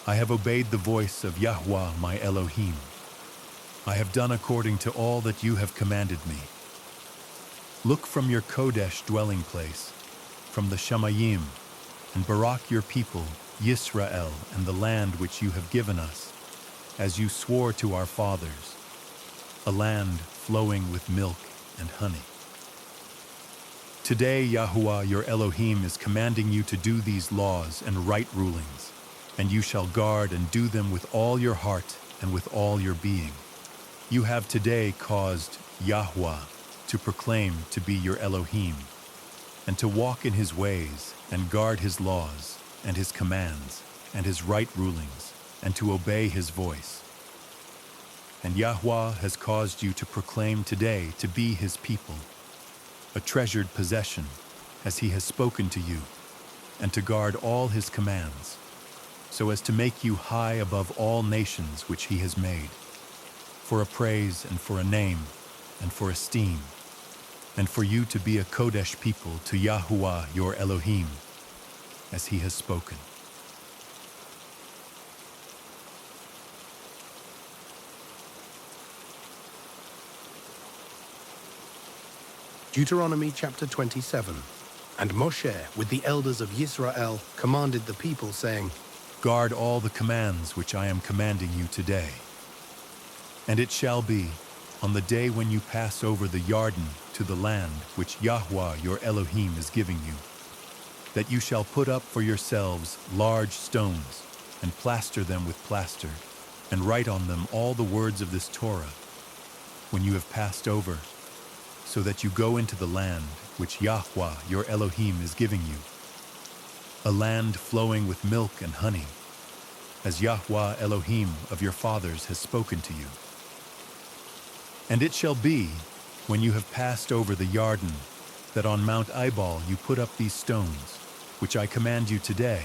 I have obeyed the voice of Yahuwah my Elohim. I have done according to all that you have commanded me. Look from your Kodesh dwelling place, from the Shamayim, and barak your people, Yisrael, and the land which you have given us, as you swore to our fathers, a land flowing with milk and honey. Today Yahuwah your Elohim is commanding you to do these laws and right rulings, and you shall guard and do them with all your heart and with all your being. You have today caused Yahuwah to proclaim to be your Elohim, and to walk in his ways and guard his laws and his commands and his right rulings, and to obey his voice. And Yahuwah has caused you to proclaim today to be his people, a treasured possession, as he has spoken to you, and to guard all his commands, so as to make you high above all nations which he has made, for a praise and for a name and for esteem, and for you to be a Kodesh people to Yahuwah your Elohim, as he has spoken. Deuteronomy chapter 27. And Moshe, with the elders of Yisrael, commanded the people, saying, Guard all the commands which I am commanding you today. And it shall be, on the day when you pass over the Yarden to the land which Yahuwah your Elohim is giving you, that you shall put up for yourselves large stones, and plaster them with plaster, and write on them all the words of this Torah, when you have passed over, so that you go into the land which Yahuwah your Elohim is giving you, a land flowing with milk and honey, as Yahuwah Elohim of your fathers has spoken to you. And it shall be, when you have passed over the Yarden, that on Mount Ebal you put up these stones, which I command you today,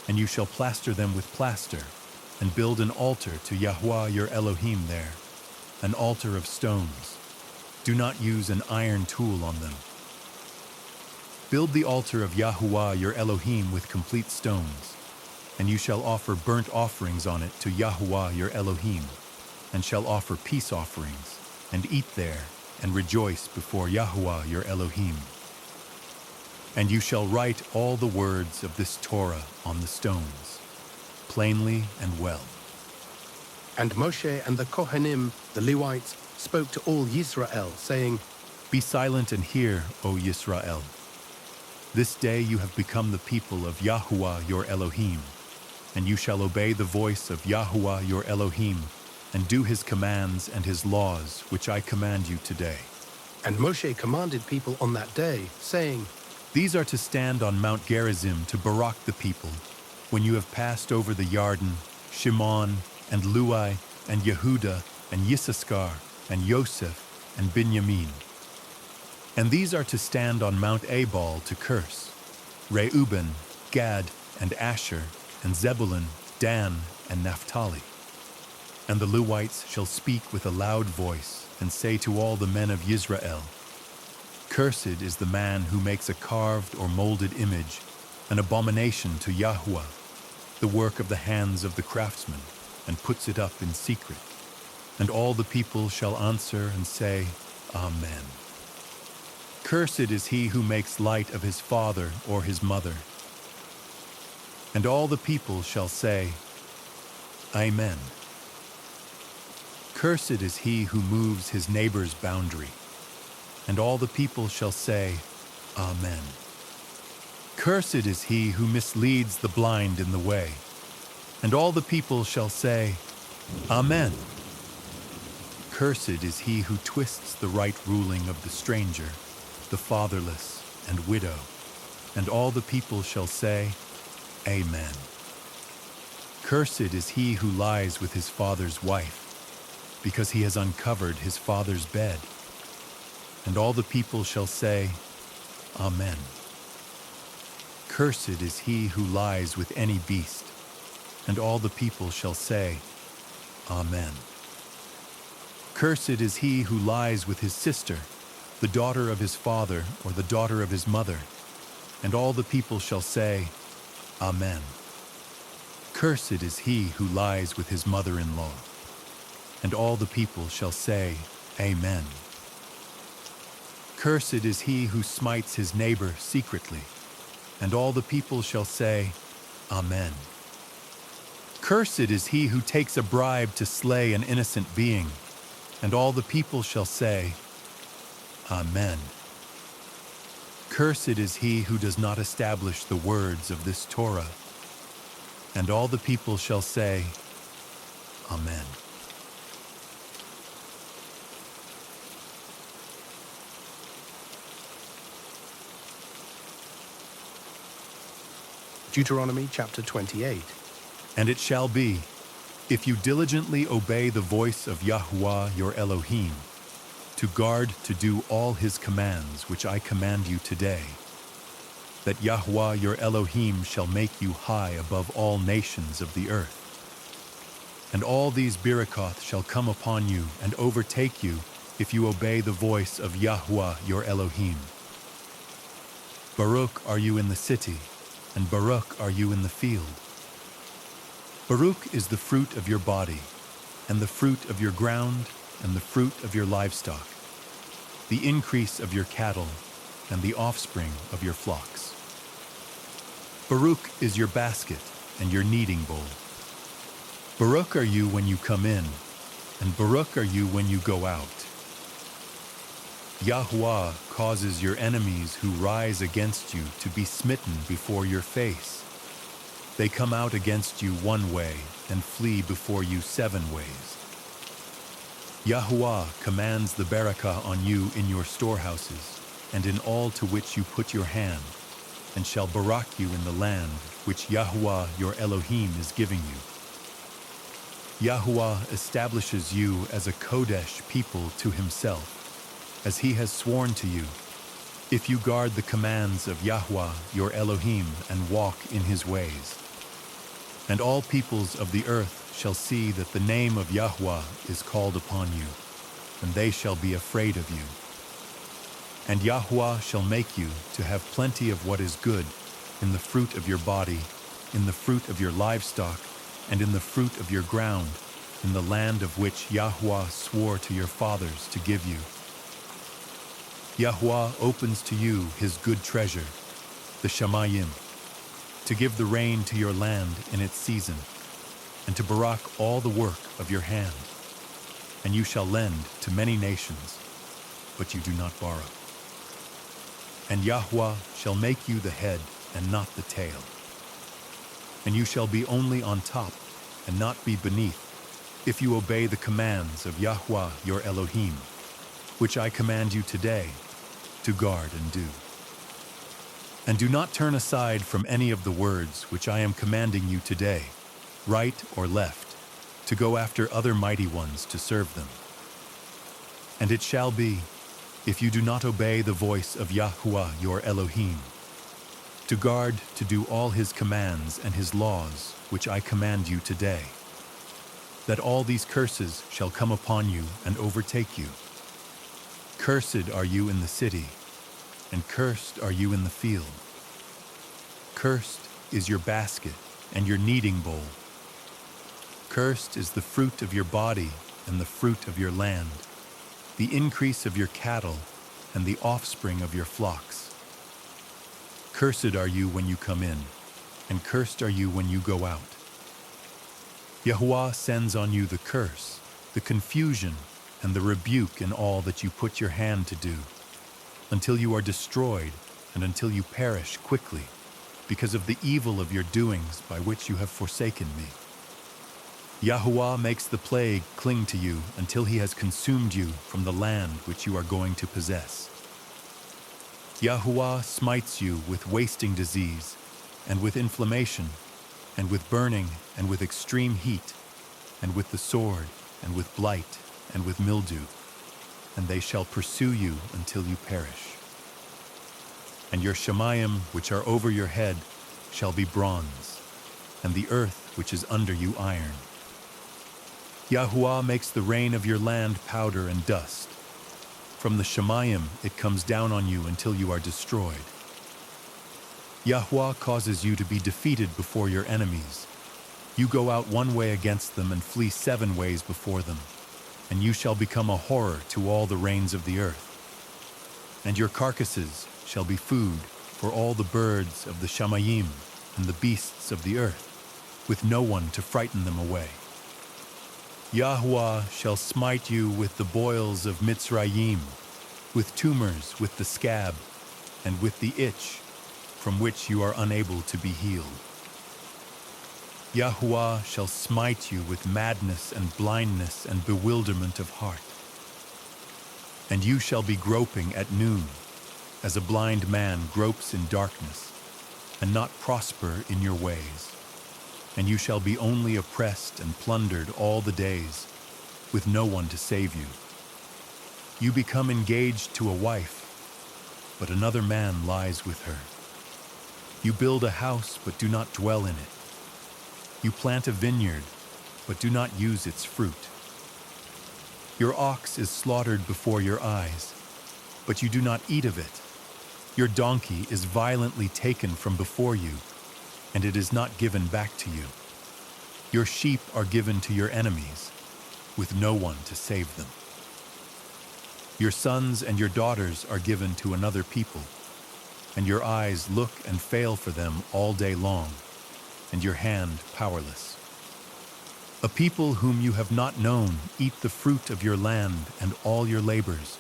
and you shall plaster them with plaster, and build an altar to Yahuwah your Elohim there, an altar of stones. Do not use an iron tool on them. Build the altar of Yahuwah your Elohim with complete stones, and you shall offer burnt offerings on it to Yahuwah your Elohim, and shall offer peace offerings, and eat there, and rejoice before Yahuwah your Elohim. And you shall write all the words of this Torah on the stones, plainly and well. And Moshe and the Kohanim, the Levites, spoke to all Yisrael, saying, Be silent and hear, O Yisrael. This day you have become the people of Yahuwah your Elohim, and you shall obey the voice of Yahuwah your Elohim, and do his commands and his laws, which I command you today. And Moshe commanded people on that day, saying, These are to stand on Mount Gerizim to barak the people, when you have passed over the Yarden, Shimon, and Luai, and Yehuda, and Yissaschar, and Yosef, and Binyamin. And these are to stand on Mount Ebal to curse, Reuben, Gad, and Asher, and Zebulun, Dan, and Naphtali. And the Levites shall speak with a loud voice, and say to all the men of Yisrael, Cursed is the man who makes a carved or molded image, an abomination to Yahuwah, the work of the hands of the craftsman, and puts it up in secret. And all the people shall answer and say, Amen. Cursed is he who makes light of his father or his mother. And all the people shall say, Amen. Cursed is he who moves his neighbor's boundary. And all the people shall say, Amen. Cursed is he who misleads the blind in the way. And all the people shall say, Amen. Cursed is he who twists the right ruling of the stranger, the fatherless and widow. And all the people shall say, Amen. Cursed is he who lies with his father's wife, because he has uncovered his father's bed. And all the people shall say, Amen. Cursed is he who lies with any beast. And all the people shall say, Amen. Cursed is he who lies with his sister, the daughter of his father or the daughter of his mother. And all the people shall say, Amen. Cursed is he who lies with his mother-in-law. And all the people shall say, Amen. Cursed is he who smites his neighbor secretly. And all the people shall say, Amen. Cursed is he who takes a bribe to slay an innocent being. And all the people shall say, Amen. Cursed is he who does not establish the words of this Torah. And all the people shall say, Amen. Deuteronomy chapter 28. And it shall be, if you diligently obey the voice of Yahuwah your Elohim, to guard to do all his commands which I command you today, that Yahuwah your Elohim shall make you high above all nations of the earth. And all these Berakoth shall come upon you and overtake you if you obey the voice of Yahuwah your Elohim. Baruch are you in the city, and Baruch are you in the field. Baruch is the fruit of your body, and the fruit of your ground, and the fruit of your livestock, the increase of your cattle, and the offspring of your flocks. Baruch is your basket and your kneading bowl. Baruch are you when you come in, and Baruch are you when you go out. Yahuwah causes your enemies who rise against you to be smitten before your face. They come out against you one way and flee before you 7 ways. Yahuwah commands the barakah on you in your storehouses and in all to which you put your hand, and shall barak you in the land which Yahuwah your Elohim is giving you. Yahuwah establishes you as a Kodesh people to himself, as he has sworn to you, if you guard the commands of Yahuwah your Elohim and walk in his ways. And all peoples of the earth shall see that the name of Yahuwah is called upon you, and they shall be afraid of you. And Yahuwah shall make you to have plenty of what is good in the fruit of your body, in the fruit of your livestock, and in the fruit of your ground, in the land of which Yahweh swore to your fathers to give you. Yahweh opens to you his good treasure, the Shamayim, to give the rain to your land in its season, and to barak all the work of your hand. And you shall lend to many nations, but you do not borrow. And Yahweh shall make you the head and not the tail. And you shall be only on top and not be beneath, if you obey the commands of Yahweh your Elohim, which I command you today to guard and do. And do not turn aside from any of the words which I am commanding you today, right or left, to go after other mighty ones to serve them. And it shall be, if you do not obey the voice of Yahweh your Elohim, to guard to do all his commands and his laws which I command you today, that all these curses shall come upon you and overtake you. Cursed are you in the city, and cursed are you in the field. Cursed is your basket and your kneading bowl. Cursed is the fruit of your body and the fruit of your land, the increase of your cattle and the offspring of your flocks. Cursed are you when you come in, and cursed are you when you go out. Yahweh sends on you the curse, the confusion, and the rebuke in all that you put your hand to do, until you are destroyed and until you perish quickly, because of the evil of your doings by which you have forsaken me. Yahweh makes the plague cling to you until he has consumed you from the land which you are going to possess. Yahweh smites you with wasting disease, and with inflammation, and with burning, and with extreme heat, and with the sword, and with blight, and with mildew, and they shall pursue you until you perish. And your Shamayim, which are over your head, shall be bronze, and the earth which is under you iron. Yahweh makes the rain of your land powder and dust. From the Shamayim it comes down on you until you are destroyed. Yahweh causes you to be defeated before your enemies. You go out one way against them and flee 7 ways before them, and you shall become a horror to all the reigns of the earth. And your carcasses shall be food for all the birds of the Shamayim and the beasts of the earth, with no one to frighten them away. Yahweh shall smite you with the boils of Mitzrayim, with tumors, with the scab, and with the itch, from which you are unable to be healed. Yahweh shall smite you with madness and blindness and bewilderment of heart. And you shall be groping at noon, as a blind man gropes in darkness, and not prosper in your ways. And you shall be only oppressed and plundered all the days, with no one to save you. You become engaged to a wife, but another man lies with her. You build a house, but do not dwell in it. You plant a vineyard, but do not use its fruit. Your ox is slaughtered before your eyes, but you do not eat of it. Your donkey is violently taken from before you, and it is not given back to you. Your sheep are given to your enemies, with no one to save them. Your sons and your daughters are given to another people, and your eyes look and fail for them all day long, and your hand powerless. A people whom you have not known eat the fruit of your land and all your labors,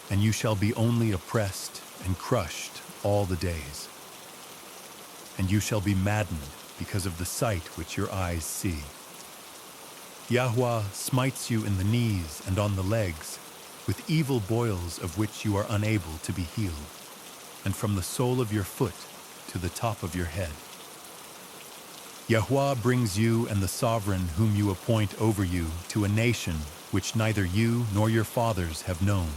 and you shall be only oppressed and crushed all the days. And you shall be maddened because of the sight which your eyes see. Yahweh smites you in the knees and on the legs, with evil boils of which you are unable to be healed, and from the sole of your foot to the top of your head. Yahweh brings you and the sovereign whom you appoint over you to a nation which neither you nor your fathers have known.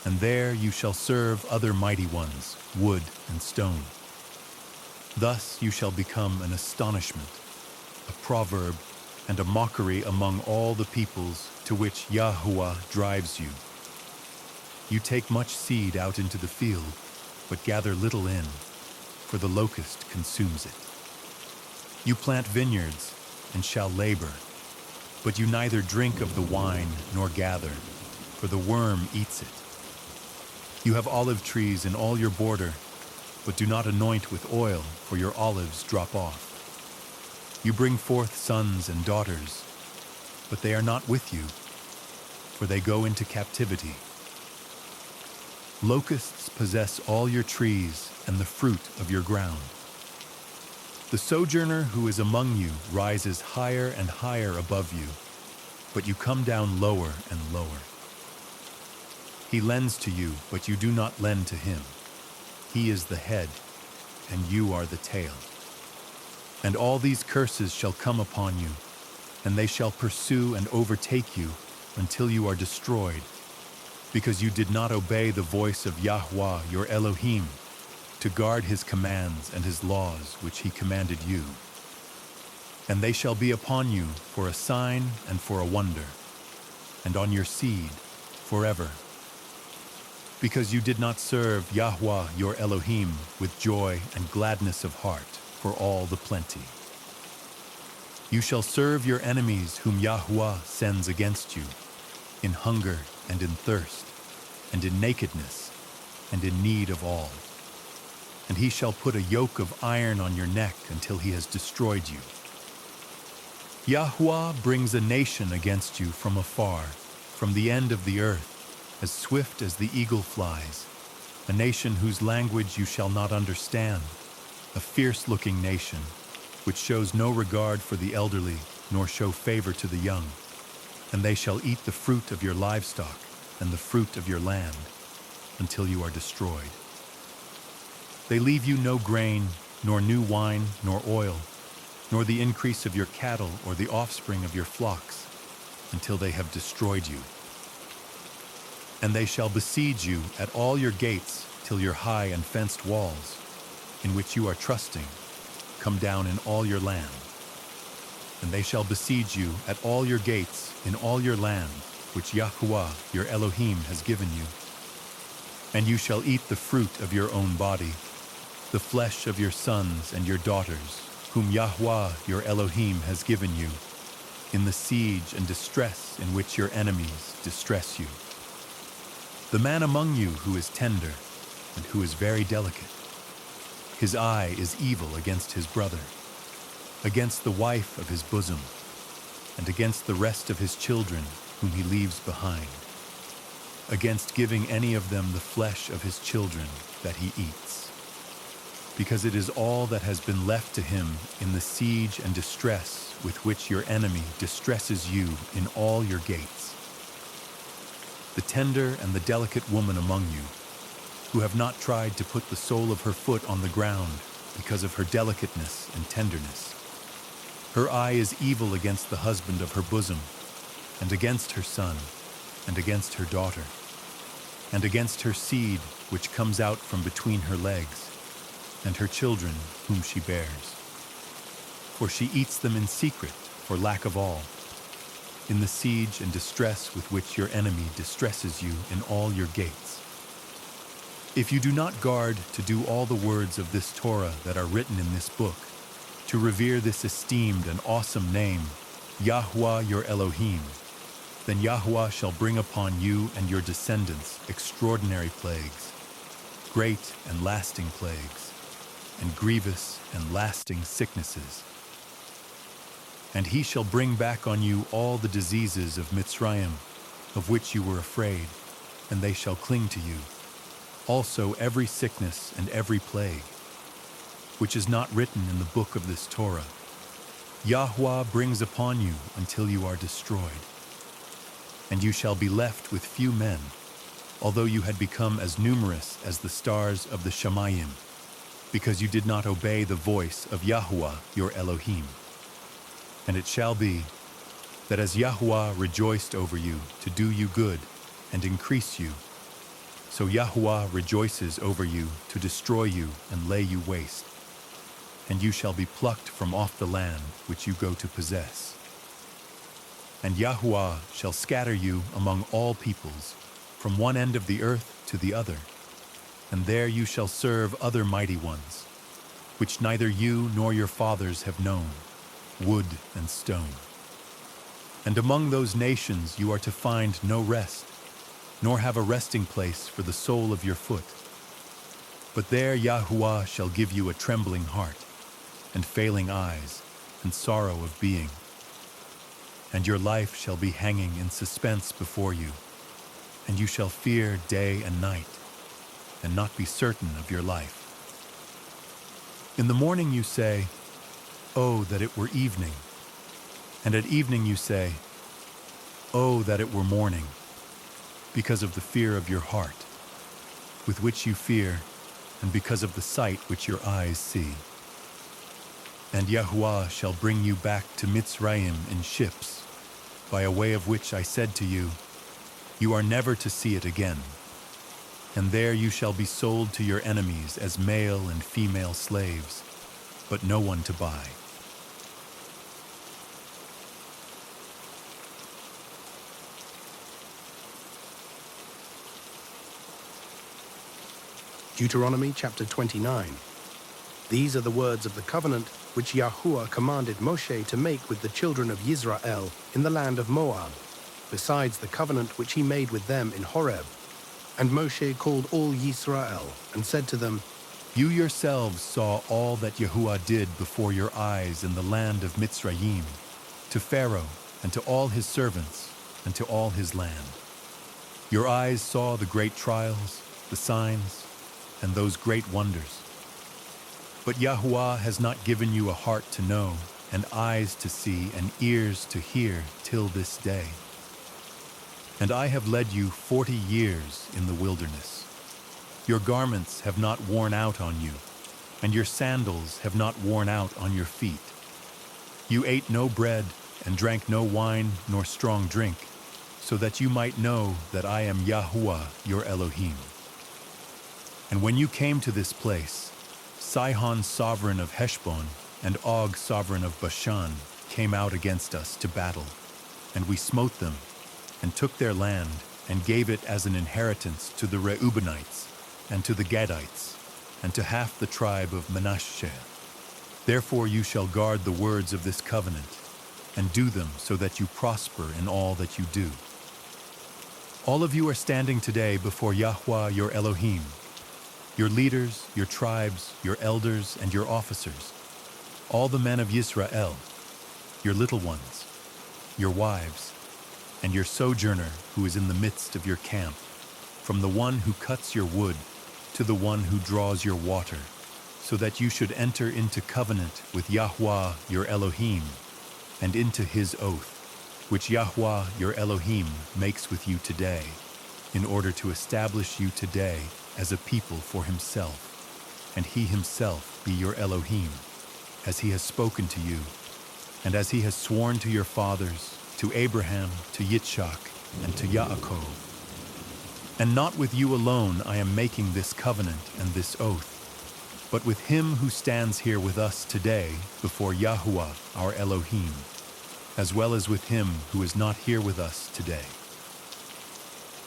And there you shall serve other mighty ones, wood and stone. Thus you shall become an astonishment, a proverb, and a mockery among all the peoples to which Yahweh drives you. You take much seed out into the field, but gather little in, for the locust consumes it. You plant vineyards and shall labor, but you neither drink of the wine nor gather, for the worm eats it. You have olive trees in all your border, but do not anoint with oil, for your olives drop off. You bring forth sons and daughters, but they are not with you, for they go into captivity. Locusts possess all your trees and the fruit of your ground. The sojourner who is among you rises higher and higher above you, but you come down lower and lower. He lends to you, but you do not lend to him. He is the head, and you are the tail. And all these curses shall come upon you, and they shall pursue and overtake you until you are destroyed, because you did not obey the voice of Yahweh your Elohim, to guard his commands and his laws which he commanded you. And they shall be upon you for a sign and for a wonder, and on your seed forever. Because you did not serve Yahweh your Elohim with joy and gladness of heart for all the plenty. You shall serve your enemies whom Yahweh sends against you, in hunger and in thirst, and in nakedness, and in need of all. And he shall put a yoke of iron on your neck until he has destroyed you. Yahweh brings a nation against you from afar, from the end of the earth, as swift as the eagle flies, a nation whose language you shall not understand, a fierce-looking nation, which shows no regard for the elderly, nor show favor to the young. And they shall eat the fruit of your livestock and the fruit of your land, until you are destroyed. They leave you no grain, nor new wine, nor oil, nor the increase of your cattle or the offspring of your flocks, until they have destroyed you. And they shall besiege you at all your gates till your high and fenced walls, in which you are trusting, come down in all your land. And they shall besiege you at all your gates in all your land, which Yahweh your Elohim has given you. And you shall eat the fruit of your own body, the flesh of your sons and your daughters, whom Yahweh your Elohim has given you, in the siege and distress in which your enemies distress you. The man among you who is tender and who is very delicate, his eye is evil against his brother, against the wife of his bosom, and against the rest of his children whom he leaves behind, against giving any of them the flesh of his children that he eats. Because it is all that has been left to him in the siege and distress with which your enemy distresses you in all your gates. The tender and the delicate woman among you, who have not tried to put the sole of her foot on the ground because of her delicateness and tenderness. Her eye is evil against the husband of her bosom, and against her son, and against her daughter, and against her seed which comes out from between her legs, and her children whom she bears. For she eats them in secret for lack of all, in the siege and distress with which your enemy distresses you in all your gates. If you do not guard to do all the words of this Torah that are written in this book, to revere this esteemed and awesome name, Yahweh your Elohim, then Yahweh shall bring upon you and your descendants extraordinary plagues, great and lasting plagues, and grievous and lasting sicknesses. And he shall bring back on you all the diseases of Mitzrayim, of which you were afraid, and they shall cling to you. Also every sickness and every plague, which is not written in the book of this Torah, Yahweh brings upon you until you are destroyed. And you shall be left with few men, although you had become as numerous as the stars of the Shamayim, because you did not obey the voice of Yahweh your Elohim. And it shall be that as Yahweh rejoiced over you to do you good and increase you, so Yahweh rejoices over you to destroy you and lay you waste. And you shall be plucked from off the land which you go to possess. And Yahweh shall scatter you among all peoples, from one end of the earth to the other, and there you shall serve other mighty ones. which neither you nor your fathers have known, wood and stone. And among those nations you are to find no rest, nor have a resting place for the sole of your foot. But there Yahuwah shall give you a trembling heart, and failing eyes, and sorrow of being. And your life shall be hanging in suspense before you, and you shall fear day and night, and not be certain of your life. In the morning you say, "Oh, that it were evening." And at evening you say, "Oh, that it were morning," because of the fear of your heart, with which you fear, and because of the sight which your eyes see. And Yahuwah shall bring you back to Mitzrayim in ships, by a way of which I said to you, "You are never to see it again." And there you shall be sold to your enemies as male and female slaves, but no one to buy. Deuteronomy chapter 29. These are the words of the covenant which Yahuwah commanded Moshe to make with the children of Israel in the land of Moab, besides the covenant which he made with them in Horeb. And Moshe called all Yisrael and said to them, You yourselves saw all that Yahuwah did before your eyes in the land of Mitzrayim, to Pharaoh and to all his servants and to all his land. Your eyes saw the great trials, the signs, and those great wonders. But Yahuwah has not given you a heart to know, and eyes to see, and ears to hear till this day. And I have led you 40 years in the wilderness. Your garments have not worn out on you, and your sandals have not worn out on your feet. You ate no bread, and drank no wine nor strong drink, so that you might know that I am Yahuwah your Elohim. And when you came to this place, Sihon sovereign of Heshbon and Og sovereign of Bashan came out against us to battle, and we smote them, and took their land, and gave it as an inheritance to the Reubenites, and to the Gadites, and to half the tribe of Manasseh. Therefore you shall guard the words of this covenant, and do them so that you prosper in all that you do. All of you are standing today before Yahuwah your Elohim, your leaders, your tribes, your elders, and your officers, all the men of Yisrael, your little ones, your wives, and your sojourner who is in the midst of your camp, from the one who cuts your wood to the one who draws your water, so that you should enter into covenant with Yahuwah your Elohim, and into his oath, which Yahuwah your Elohim makes with you today, in order to establish you today as a people for himself, and he himself be your Elohim, as he has spoken to you, and as he has sworn to your fathers, to Abraham, to Yitzchak, and to Yaakov. And not with you alone I am making this covenant and this oath, but with him who stands here with us today before Yahuwah our Elohim, as well as with him who is not here with us today.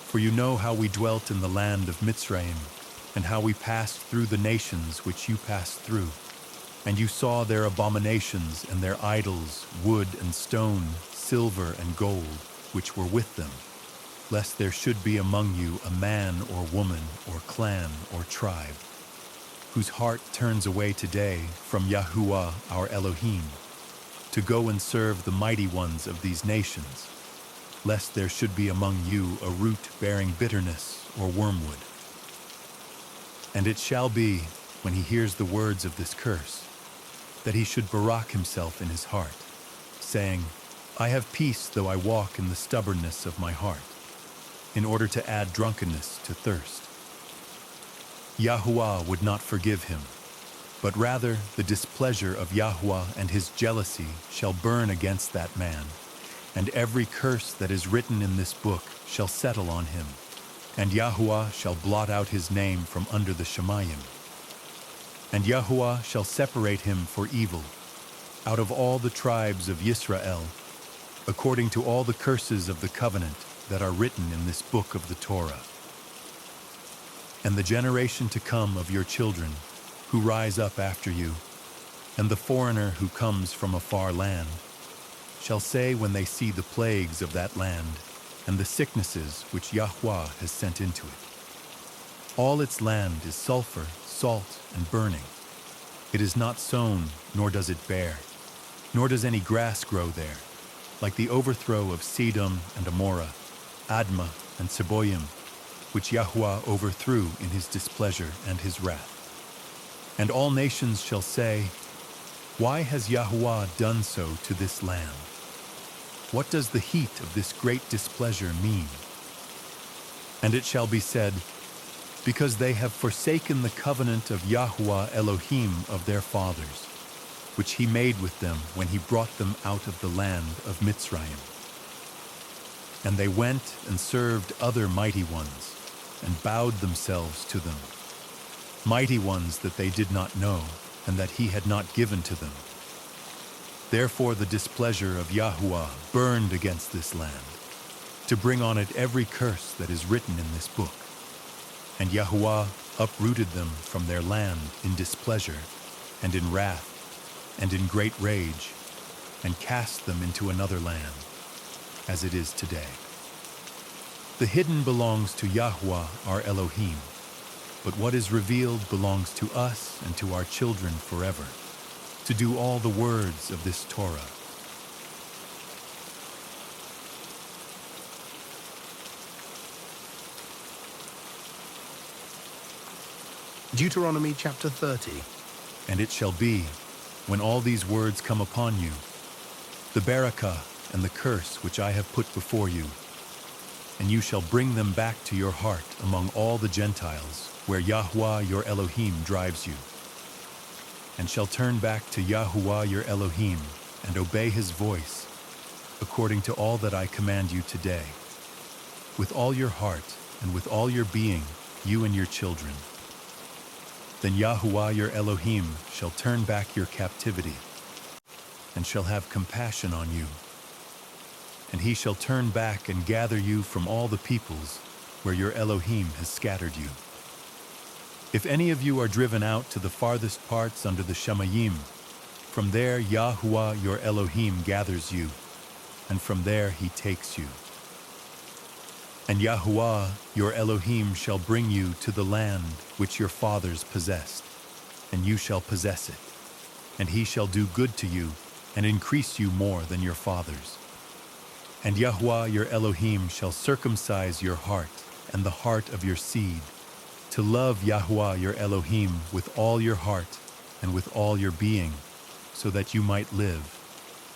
For you know how we dwelt in the land of Mitzrayim, and how we passed through the nations which you passed through. And you saw their abominations and their idols, wood and stone, silver and gold, which were with them, lest there should be among you a man or woman or clan or tribe, whose heart turns away today from Yahuwah our Elohim, to go and serve the mighty ones of these nations, lest there should be among you a root bearing bitterness or wormwood. And it shall be, when he hears the words of this curse, that he should barak himself in his heart, saying, I have peace though I walk in the stubbornness of my heart, in order to add drunkenness to thirst. Yahuwah would not forgive him, but rather the displeasure of Yahuwah and his jealousy shall burn against that man, and every curse that is written in this book shall settle on him, and Yahuwah shall blot out his name from under the Shemayim. And Yahuwah shall separate him for evil out of all the tribes of Yisrael, according to all the curses of the covenant that are written in this book of the Torah. And the generation to come of your children, who rise up after you, and the foreigner who comes from a far land, shall say when they see the plagues of that land and the sicknesses which Yahweh has sent into it. All its land is sulfur, salt, and burning. It is not sown, nor does it bear, nor does any grass grow there, like the overthrow of Sedom and Amorah, Admah and Seboim, which Yahweh overthrew in his displeasure and his wrath. And all nations shall say, why has Yahweh done so to this land? What does the heat of this great displeasure mean? And it shall be said, because they have forsaken the covenant of Yahweh Elohim of their fathers, which he made with them when he brought them out of the land of Mitzrayim. And they went and served other mighty ones, and bowed themselves to them, mighty ones that they did not know, and that he had not given to them. Therefore the displeasure of Yahweh burned against this land, to bring on it every curse that is written in this book. And Yahweh uprooted them from their land in displeasure, and in wrath, and in great rage, and cast them into another land, as it is today. The hidden belongs to Yahweh our Elohim, but what is revealed belongs to us and to our children forever, to do all the words of this Torah. Deuteronomy chapter 30. And it shall be, when all these words come upon you, the barakah and the curse which I have put before you, and you shall bring them back to your heart among all the Gentiles, where Yahweh your Elohim drives you, and shall turn back to Yahweh your Elohim, and obey his voice, according to all that I command you today, with all your heart and with all your being, you and your children. Then Yahweh your Elohim shall turn back your captivity, and shall have compassion on you. And he shall turn back and gather you from all the peoples where your Elohim has scattered you. If any of you are driven out to the farthest parts under the Shamayim, from there Yahweh your Elohim gathers you, and from there he takes you. And Yahweh your Elohim shall bring you to the land which your fathers possessed, and you shall possess it. And he shall do good to you, and increase you more than your fathers. And Yahweh your Elohim shall circumcise your heart and the heart of your seed, to love Yahweh your Elohim with all your heart and with all your being, so that you might live.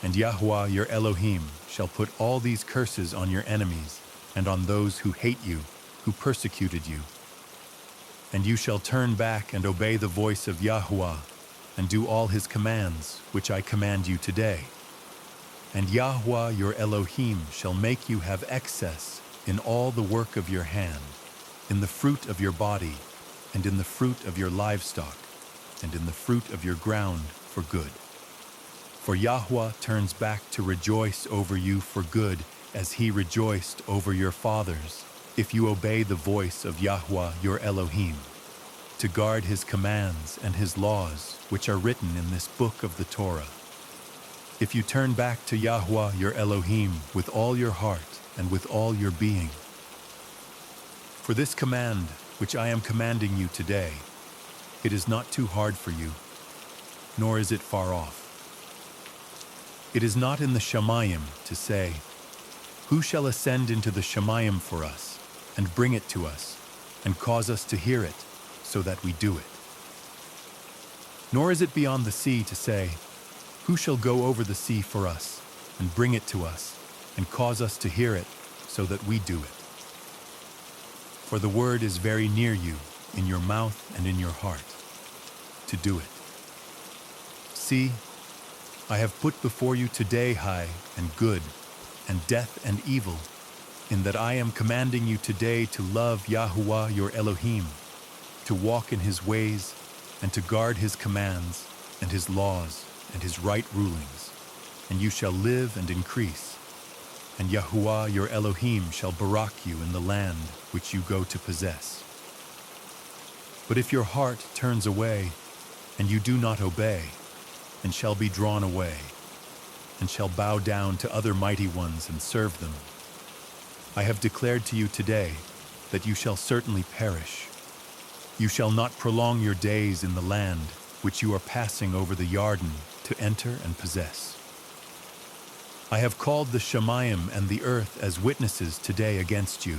And Yahweh your Elohim shall put all these curses on your enemies and on those who hate you, who persecuted you. And you shall turn back and obey the voice of Yahweh, and do all his commands, which I command you today. And Yahweh your Elohim shall make you have excess in all the work of your hand, in the fruit of your body, and in the fruit of your livestock, and in the fruit of your ground for good. For Yahweh turns back to rejoice over you for good, as he rejoiced over your fathers, if you obey the voice of Yahweh your Elohim, to guard his commands and his laws, which are written in this book of the Torah. If you turn back to Yahweh your Elohim with all your heart and with all your being. For this command, which I am commanding you today, it is not too hard for you, nor is it far off. It is not in the Shamayim to say, who shall ascend into the Shamayim for us, and bring it to us, and cause us to hear it, so that we do it? Nor is it beyond the sea to say, who shall go over the sea for us, and bring it to us, and cause us to hear it, so that we do it? For the word is very near you, in your mouth and in your heart, to do it. See, I have put before you today high and good, and death and evil, in that I am commanding you today to love Yahweh your Elohim, to walk in his ways, and to guard his commands, and his laws, and his right rulings, and you shall live and increase. And Yahweh your Elohim shall barak you in the land which you go to possess. But if your heart turns away, and you do not obey, and shall be drawn away, and shall bow down to other mighty ones and serve them. I have declared to you today that you shall certainly perish. You shall not prolong your days in the land which you are passing over the Jordan to enter and possess. I have called the Shemayim and the earth as witnesses today against you.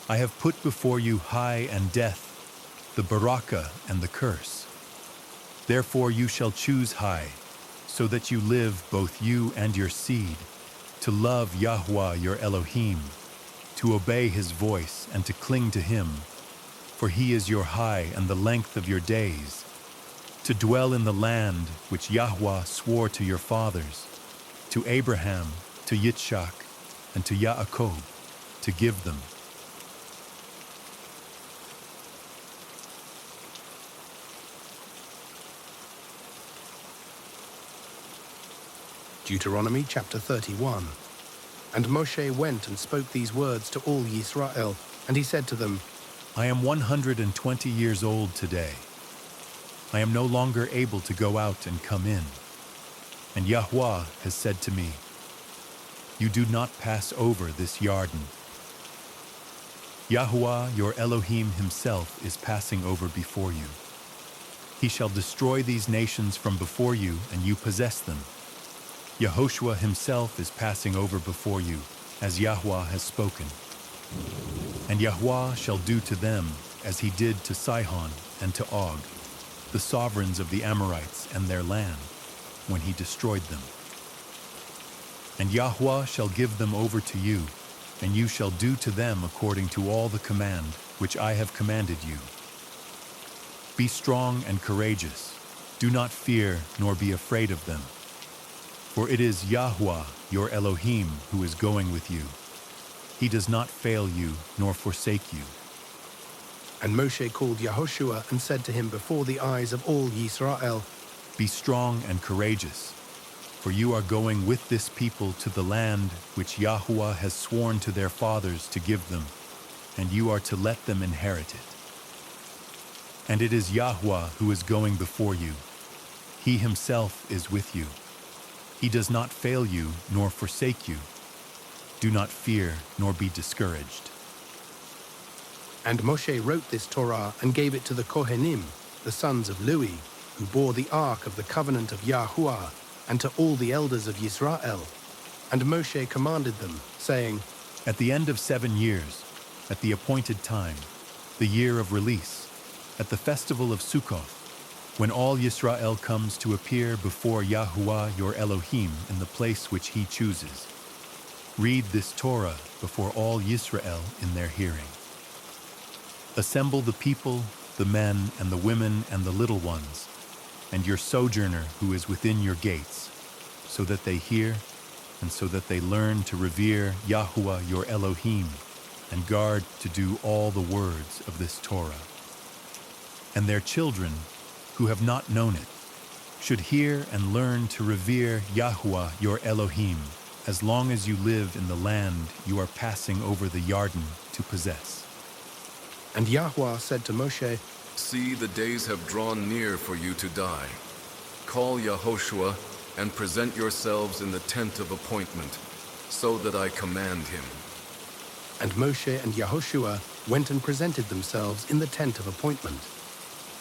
I have put before you high and death, the barakah and the curse. Therefore you shall choose high, so that you live, both you and your seed, to love Yahweh your Elohim, to obey his voice and to cling to him, for he is your high and the length of your days, to dwell in the land which Yahweh swore to your fathers, to Abraham, to Yitzchak, and to Yaakov, to give them. Deuteronomy chapter 31. And Moshe went and spoke these words to all Yisrael, and he said to them, I am 120 years old today. I am no longer able to go out and come in. And Yahweh has said to me, you do not pass over this Jordan. Yahweh your Elohim himself is passing over before you. He shall destroy these nations from before you, and you possess them. Yehoshua himself is passing over before you, as Yahweh has spoken. And Yahweh shall do to them as he did to Sihon and to Og, the sovereigns of the Amorites and their land, when he destroyed them. And Yahweh shall give them over to you, and you shall do to them according to all the command which I have commanded you. Be strong and courageous. Do not fear nor be afraid of them. For it is Yahweh your Elohim who is going with you. He does not fail you nor forsake you. And Moshe called Yehoshua and said to him before the eyes of all Yisrael, Be strong and courageous, for you are going with this people to the land which Yahweh has sworn to their fathers to give them, and you are to let them inherit it. And it is Yahweh who is going before you. He himself is with you. He does not fail you nor forsake you. Do not fear nor be discouraged. And Moshe wrote this Torah and gave it to the Kohenim, the sons of Lewi, who bore the ark of the covenant of Yahuwah, and to all the elders of Yisrael. And Moshe commanded them, saying, At the end of 7 years, at the appointed time, the year of release, at the festival of Sukkoth, when all Yisrael comes to appear before Yahuwah your Elohim in the place which he chooses, read this Torah before all Yisrael in their hearing. Assemble the people, the men and the women and the little ones, and your sojourner who is within your gates, so that they hear and so that they learn to revere Yahuwah your Elohim and guard to do all the words of this Torah. And their children, who have not known it, should hear and learn to revere Yahuwah your Elohim as long as you live in the land you are passing over the Jordan to possess. And Yahuwah said to Moshe, See, the days have drawn near for you to die. Call Yehoshua and present yourselves in the tent of appointment, so that I command him. And Moshe and Yehoshua went and presented themselves in the tent of appointment.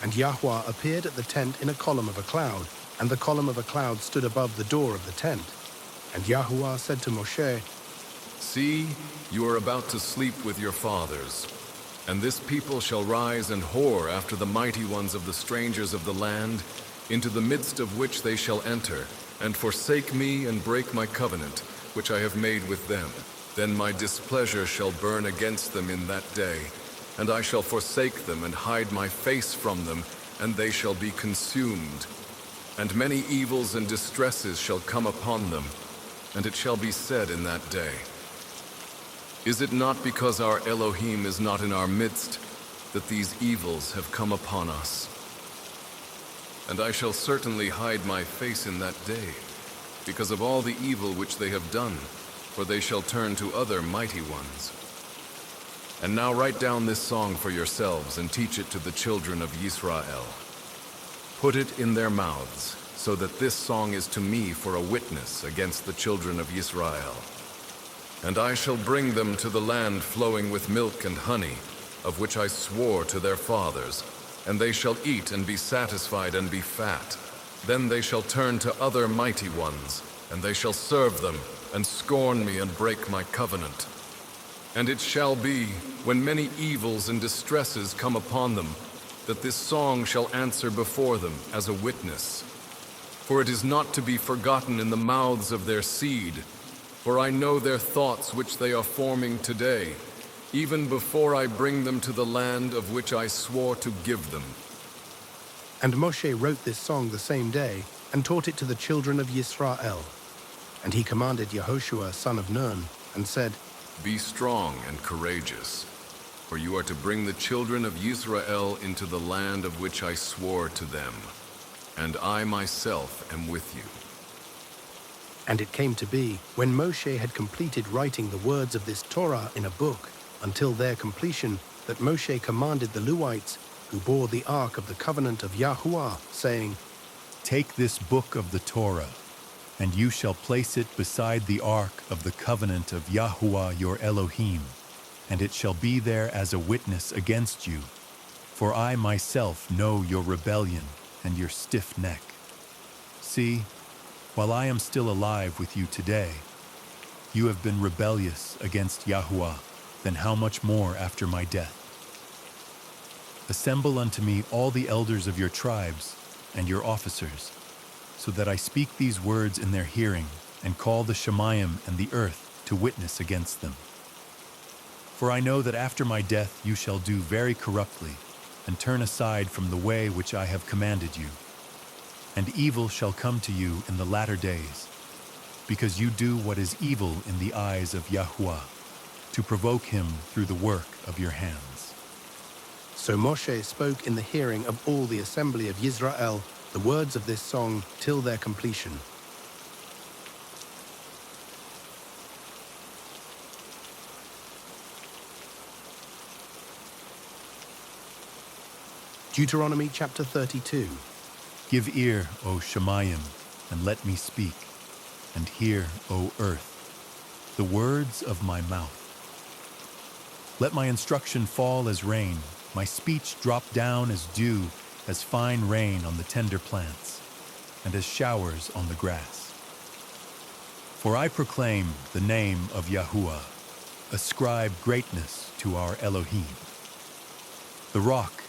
And Yahuwah appeared at the tent in a column of a cloud, and the column of a cloud stood above the door of the tent. And Yahuwah said to Moshe, See, you are about to sleep with your fathers, and this people shall rise and whore after the mighty ones of the strangers of the land, into the midst of which they shall enter, and forsake me and break my covenant, which I have made with them. Then my displeasure shall burn against them in that day, and I shall forsake them and hide my face from them, and they shall be consumed. And many evils and distresses shall come upon them, and it shall be said in that day, Is it not because our Elohim is not in our midst that these evils have come upon us? And I shall certainly hide my face in that day, because of all the evil which they have done, for they shall turn to other mighty ones. And now write down this song for yourselves and teach it to the children of Yisrael. Put it in their mouths, so that this song is to me for a witness against the children of Israel. And I shall bring them to the land flowing with milk and honey, of which I swore to their fathers, and they shall eat and be satisfied and be fat. Then they shall turn to other mighty ones, and they shall serve them, and scorn me and break my covenant. And it shall be, when many evils and distresses come upon them, that this song shall answer before them as a witness. For it is not to be forgotten in the mouths of their seed, for I know their thoughts which they are forming today, even before I bring them to the land of which I swore to give them. And Moshe wrote this song the same day and taught it to the children of Yisrael. And he commanded Yehoshua son of Nun and said, Be strong and courageous, for you are to bring the children of Israel into the land of which I swore to them, and I myself am with you. And it came to be, when Moshe had completed writing the words of this Torah in a book, until their completion, that Moshe commanded the Levites, who bore the ark of the covenant of Yahuwah, saying, Take this book of the Torah, and you shall place it beside the ark of the covenant of Yahuwah your Elohim, and it shall be there as a witness against you. For I myself know your rebellion and your stiff neck. See, while I am still alive with you today, you have been rebellious against Yahuwah, then how much more after my death? Assemble unto me all the elders of your tribes and your officers, so that I speak these words in their hearing, and call the Shemayim and the earth to witness against them. For I know that after my death you shall do very corruptly, and turn aside from the way which I have commanded you. And evil shall come to you in the latter days, because you do what is evil in the eyes of Yahuwah, to provoke him through the work of your hands. So Moshe spoke in the hearing of all the assembly of Yisrael the words of this song till their completion. Deuteronomy chapter 32. Give ear, O Shemayim, and let me speak, and hear, O earth, the words of my mouth. Let my instruction fall as rain, my speech drop down as dew, as fine rain on the tender plants, and as showers on the grass. For I proclaim the name of Yahuwah, ascribe greatness to our Elohim. The rock,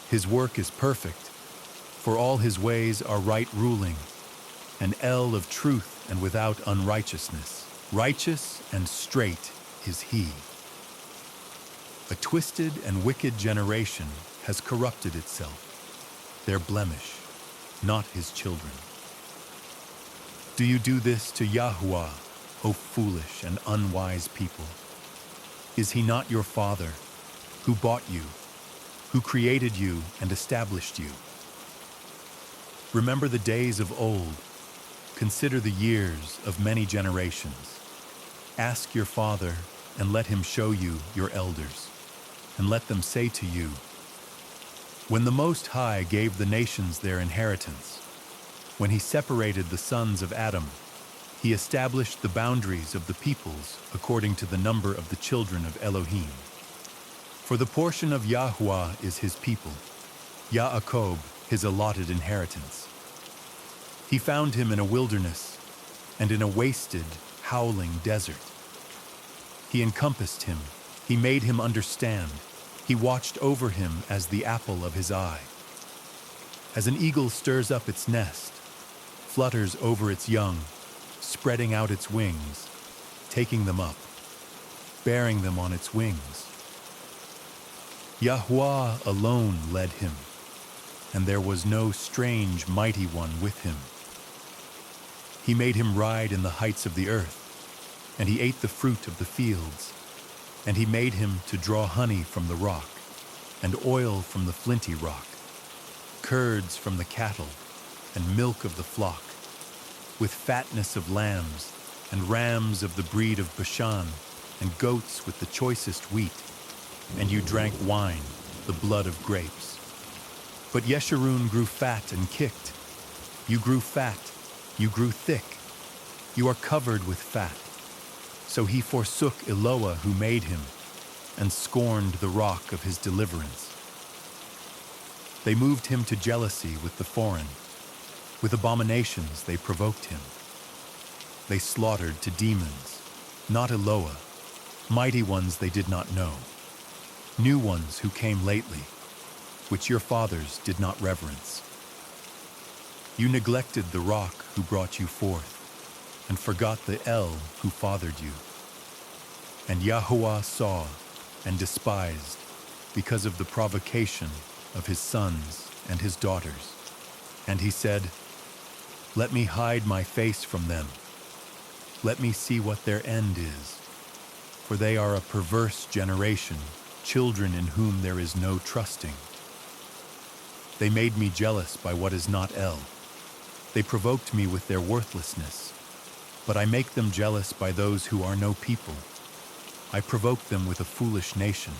his work is perfect, for all his ways are right ruling, an El of truth and without unrighteousness. Righteous and straight is he. A twisted and wicked generation has corrupted itself, their blemish, not his children. Do you do this to Yahuwah, O foolish and unwise people? Is he not your father, who bought you, who created you and established you? Remember the days of old. Consider the years of many generations. Ask your father, and let him show you your elders, and let them say to you, when the Most High gave the nations their inheritance, when he separated the sons of Adam, he established the boundaries of the peoples according to the number of the children of Elohim. For the portion of Yahuwah is his people, Yaakov his allotted inheritance. He found him in a wilderness and in a wasted, howling desert. He encompassed him, he made him understand, he watched over him as the apple of his eye. As an eagle stirs up its nest, flutters over its young, spreading out its wings, taking them up, bearing them on its wings. Yahuwah alone led him, and there was no strange mighty one with him. He made him ride in the heights of the earth, and he ate the fruit of the fields, and he made him to draw honey from the rock, and oil from the flinty rock, curds from the cattle, and milk of the flock, with fatness of lambs, and rams of the breed of Bashan, and goats with the choicest wheat, and you drank wine, the blood of grapes. But Yeshurun grew fat and kicked. You grew fat, you grew thick. You are covered with fat. So he forsook Eloah who made him, and scorned the rock of his deliverance. They moved him to jealousy with the foreign. With abominations they provoked him. They slaughtered to demons, not Eloah, mighty ones they did not know, new ones who came lately, which your fathers did not reverence. You neglected the rock who brought you forth, and forgot the El who fathered you. And Yahuwah saw and despised because of the provocation of his sons and his daughters. And he said, "Let me hide my face from them. Let me see what their end is. For they are a perverse generation, children in whom there is no trusting. They made me jealous by what is not El. They provoked me with their worthlessness. But I make them jealous by those who are no people. I provoke them with a foolish nation.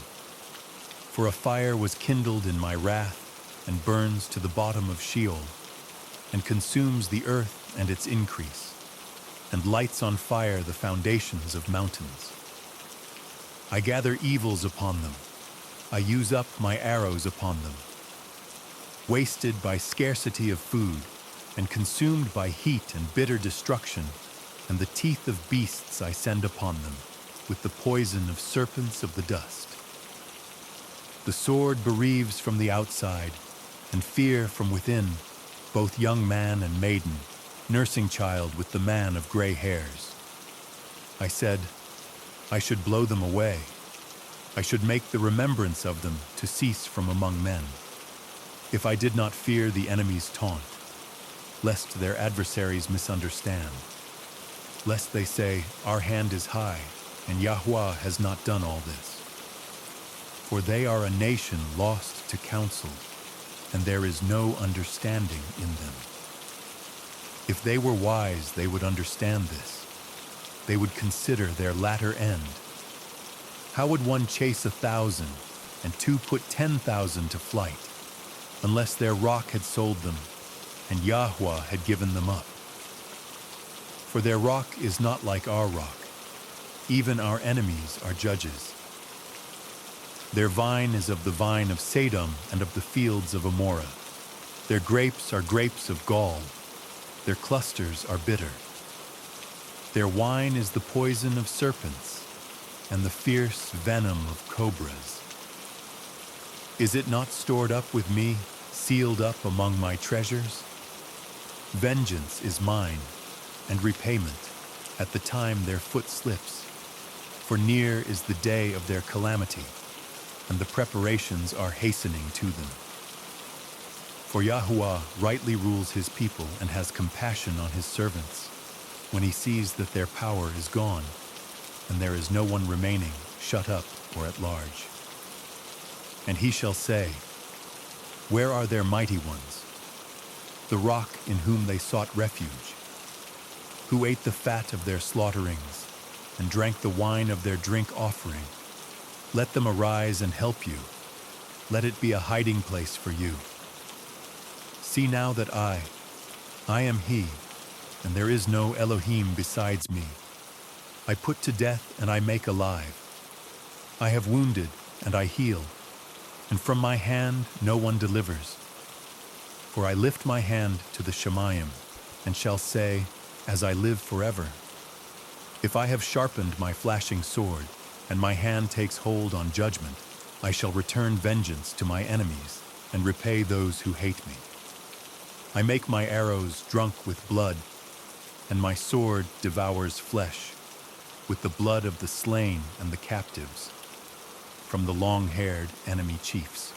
For a fire was kindled in my wrath, and burns to the bottom of Sheol, and consumes the earth and its increase, and lights on fire the foundations of mountains. I gather evils upon them. I use up my arrows upon them. Wasted by scarcity of food, and consumed by heat and bitter destruction, and the teeth of beasts I send upon them, with the poison of serpents of the dust. The sword bereaves from the outside, and fear from within, both young man and maiden, nursing child with the man of gray hairs. I said, I should blow them away. I should make the remembrance of them to cease from among men. If I did not fear the enemy's taunt, lest their adversaries misunderstand, lest they say, our hand is high, and Yahuwah has not done all this. For they are a nation lost to counsel, and there is no understanding in them. If they were wise, they would understand this. They would consider their latter end. How would one chase 1,000, and two put 10,000 to flight, unless their rock had sold them, and Yahuwah had given them up? For their rock is not like our rock. Even our enemies are judges. Their vine is of the vine of Sodom and of the fields of Amorah. Their grapes are grapes of gall. Their clusters are bitter. Their wine is the poison of serpents and the fierce venom of cobras. Is it not stored up with me, sealed up among my treasures? Vengeance is mine, and repayment, at the time their foot slips. For near is the day of their calamity, and the preparations are hastening to them. For Yahuwah rightly rules his people and has compassion on his servants, when he sees that their power is gone, and there is no one remaining, shut up or at large. And he shall say, where are their mighty ones, the rock in whom they sought refuge, who ate the fat of their slaughterings, and drank the wine of their drink offering? Let them arise and help you. Let it be a hiding place for you. See now that I am he, and there is no Elohim besides me. I put to death and I make alive. I have wounded and I heal, and from my hand no one delivers. For I lift my hand to the Shemayim, and shall say, as I live forever, if I have sharpened my flashing sword, and my hand takes hold on judgment, I shall return vengeance to my enemies, and repay those who hate me. I make my arrows drunk with blood, and my sword devours flesh, with the blood of the slain and the captives, from the long-haired enemy chiefs.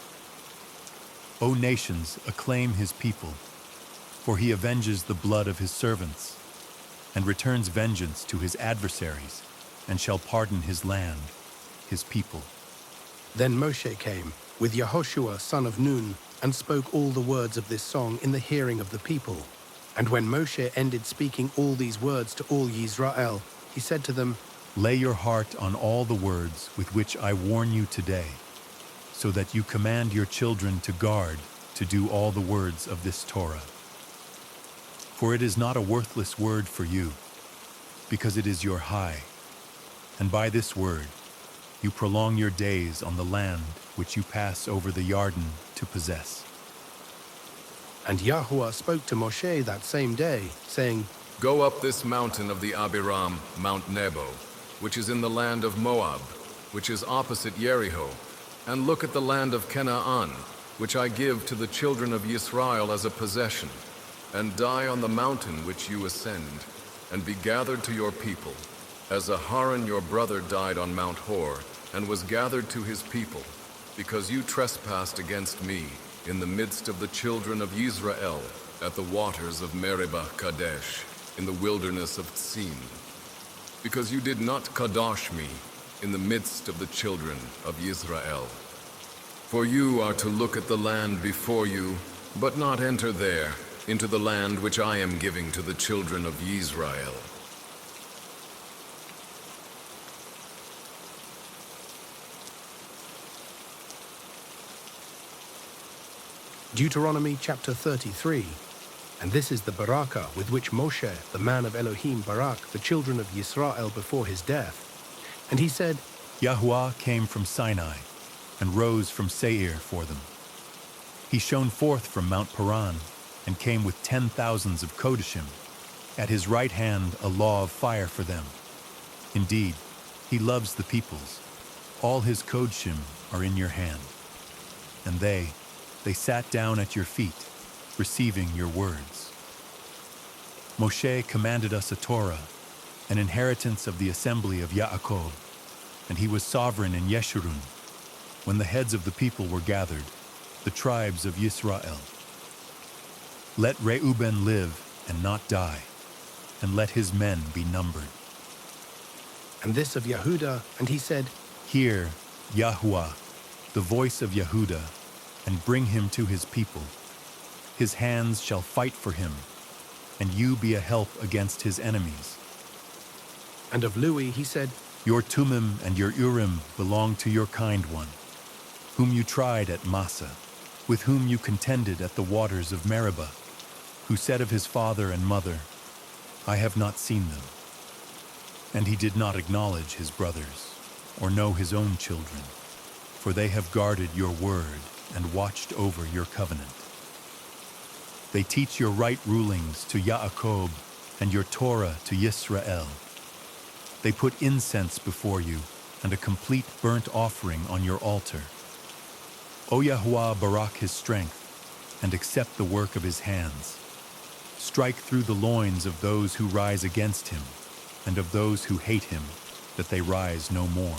O nations, acclaim his people, for he avenges the blood of his servants, and returns vengeance to his adversaries, and shall pardon his land, his people. Then Moshe came with Yehoshua son of Nun, and spoke all the words of this song in the hearing of the people. And when Moshe ended speaking all these words to all Yisrael, he said to them, Lay your heart on all the words with which I warn you today, so that you command your children to guard to do all the words of this Torah. For it is not a worthless word for you, because it is your high, and by this word you prolong your days on the land which you pass over the Yarden to possess. And Yahuwah spoke to Moshe that same day, saying, Go up this mountain of the Abiram, Mount Nebo, which is in the land of Moab, which is opposite Jericho, and look at the land of Canaan, which I give to the children of Israel as a possession, and die on the mountain which you ascend, and be gathered to your people, as Aharon your brother died on Mount Hor, and was gathered to his people, because you trespassed against me in the midst of the children of Israel, at the waters of Meribah Kadesh, in the wilderness of Tzin, because you did not kadosh me in the midst of the children of Israel. For you are to look at the land before you, but not enter there, into the land which I am giving to the children of Israel. Deuteronomy chapter 33. And this is the barakah with which Moshe, the man of Elohim, barak the children of Yisrael before his death. And he said, Yahuwah came from Sinai and rose from Seir for them. He shone forth from Mount Paran and came with 10,000s of Kodeshim, at his right hand a law of fire for them. Indeed, he loves the peoples. All his Kodeshim are in your hand. And they sat down at your feet, receiving your words. Moshe commanded us a Torah, an inheritance of the assembly of Yaakov, and he was sovereign in Yeshurun, when the heads of the people were gathered, the tribes of Yisrael. Let Reuben live and not die, and let his men be numbered. And this of Yehudah, and he said, Hear, Yahuwah, the voice of Yehudah, and bring him to his people. His hands shall fight for him, and you be a help against his enemies. And of Lui he said, Your Tumim and your Urim belong to your kind one, whom you tried at Massa, with whom you contended at the waters of Meribah, who said of his father and mother, I have not seen them. And he did not acknowledge his brothers, or know his own children, for they have guarded your word and watched over your covenant. They teach your right rulings to Yaakov and your Torah to Yisrael. They put incense before you and a complete burnt offering on your altar. O Yahuwah, barak his strength and accept the work of his hands. Strike through the loins of those who rise against him and of those who hate him, that they rise no more.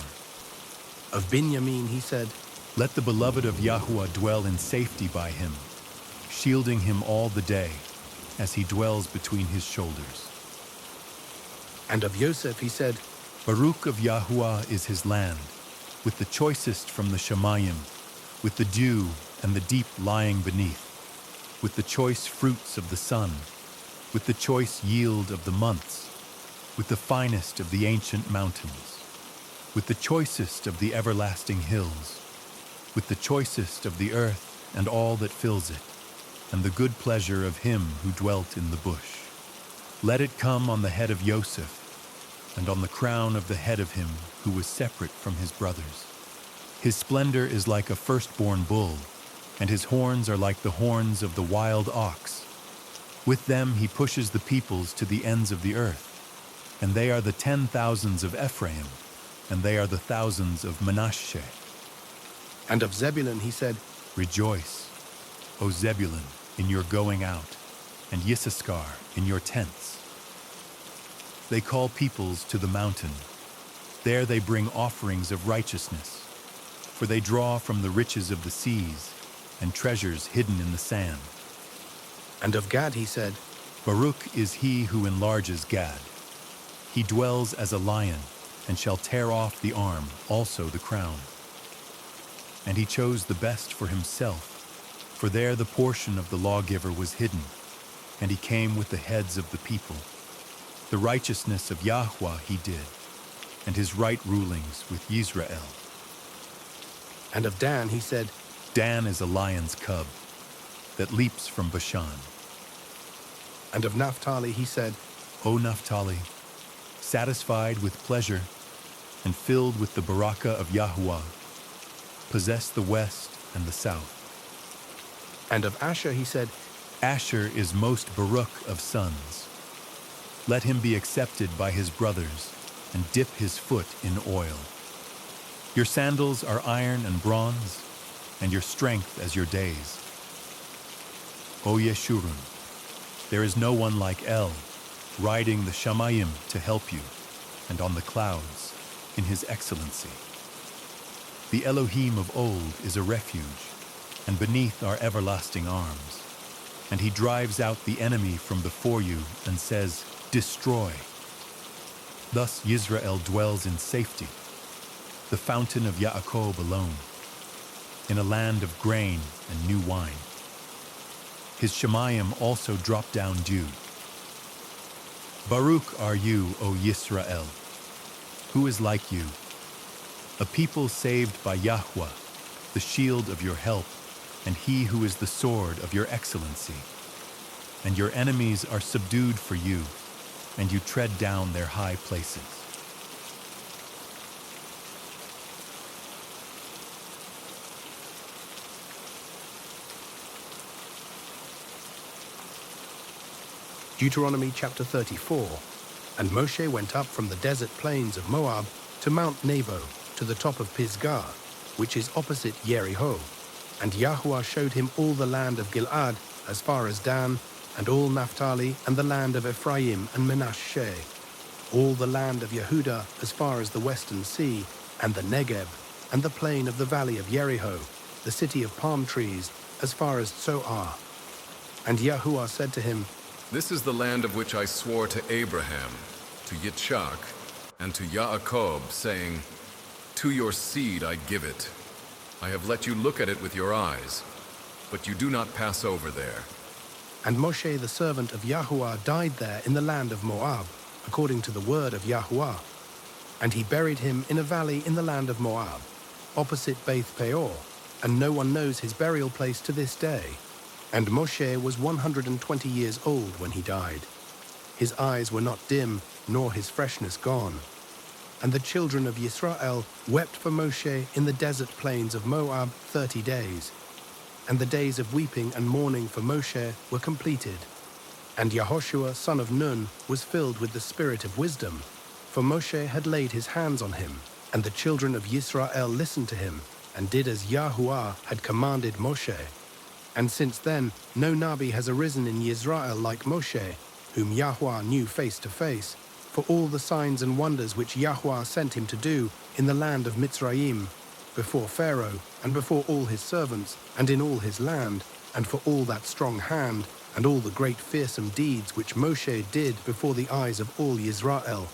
Of Binyamin he said, Let the beloved of Yahuwah dwell in safety by him, shielding him all the day, as he dwells between his shoulders. And of Yosef he said, Baruch of Yahuwah is his land, with the choicest from the Shemayim, with the dew and the deep lying beneath, with the choice fruits of the sun, with the choice yield of the months, with the finest of the ancient mountains, with the choicest of the everlasting hills, with the choicest of the earth and all that fills it, and the good pleasure of him who dwelt in the bush. Let it come on the head of Yosef, and on the crown of the head of him who was separate from his brothers. His splendor is like a firstborn bull, and his horns are like the horns of the wild ox. With them he pushes the peoples to the ends of the earth, and they are the 10,000s of Ephraim, and they are the thousands of Manasseh. And of Zebulun he said, Rejoice, O Zebulun, in your going out, and Yissaschar in your tents. They call peoples to the mountain. There they bring offerings of righteousness, for they draw from the riches of the seas and treasures hidden in the sand. And of Gad he said, Baruch is he who enlarges Gad. He dwells as a lion, and shall tear off the arm, also the crown. And he chose the best for himself, for there the portion of the lawgiver was hidden, and he came with the heads of the people. The righteousness of Yahuwah he did, and his right rulings with Yisrael. And of Dan he said, Dan is a lion's cub. that leaps from Bashan. And of Naphtali he said, O Naphtali, satisfied with pleasure and filled with the barakah of Yahuwah, possess the west and the south. And of Asher he said, Asher is most Baruch of sons. Let him be accepted by his brothers and dip his foot in oil. Your sandals are iron and bronze, and your strength as your days. O Yeshurun, there is no one like El, riding the Shamayim to help you, and on the clouds, in his excellency. The Elohim of old is a refuge, and beneath are everlasting arms. And he drives out the enemy from before you and says, Destroy. Thus Yisrael dwells in safety, the fountain of Yaakov alone, in a land of grain and new wine. His Shemayim also drop down dew. Baruch are you, O Yisrael. Who is like you? A people saved by Yahweh, the shield of your help, and he who is the sword of your excellency. And your enemies are subdued for you, and you tread down their high places. Deuteronomy chapter 34. And Moshe went up from the desert plains of Moab to Mount Nebo, to the top of Pisgah, which is opposite Jericho. And Yahuwah showed him all the land of Gilad, as far as Dan, and all Naphtali, and the land of Ephraim and Manasseh, all the land of Yehudah, as far as the western sea, and the Negeb, and the plain of the valley of Jericho, the city of palm trees, as far as Zoar. And Yahuwah said to him, This is the land of which I swore to Abraham, to Yitzchak, and to Yaakov, saying, To your seed I give it. I have let you look at it with your eyes, but you do not pass over there. And Moshe the servant of Yahuwah died there in the land of Moab, according to the word of Yahuwah. And he buried him in a valley in the land of Moab, opposite Beth Peor, and no one knows his burial place to this day. And Moshe was 120 years old when he died. His eyes were not dim, nor his freshness gone. And the children of Yisrael wept for Moshe in the desert plains of Moab 30 days. And the days of weeping and mourning for Moshe were completed. And Yehoshua son of Nun was filled with the spirit of wisdom, for Moshe had laid his hands on him. And the children of Yisrael listened to him, and did as Yahuwah had commanded Moshe. And since then no Nabi has arisen in Yisrael like Moshe, whom Yahuwah knew face to face, for all the signs and wonders which Yahuwah sent him to do in the land of Mitzrayim, before Pharaoh, and before all his servants, and in all his land, and for all that strong hand, and all the great fearsome deeds which Moshe did before the eyes of all Yisrael.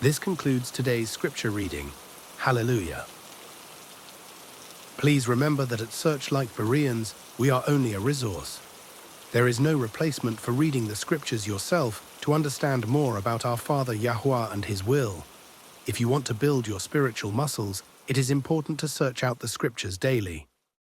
This concludes today's scripture reading. Hallelujah. Please remember that at Searchlight Bereans, we are only a resource. There is no replacement for reading the scriptures yourself to understand more about our Father Yahweh and His will. If you want to build your spiritual muscles, it is important to search out the scriptures daily.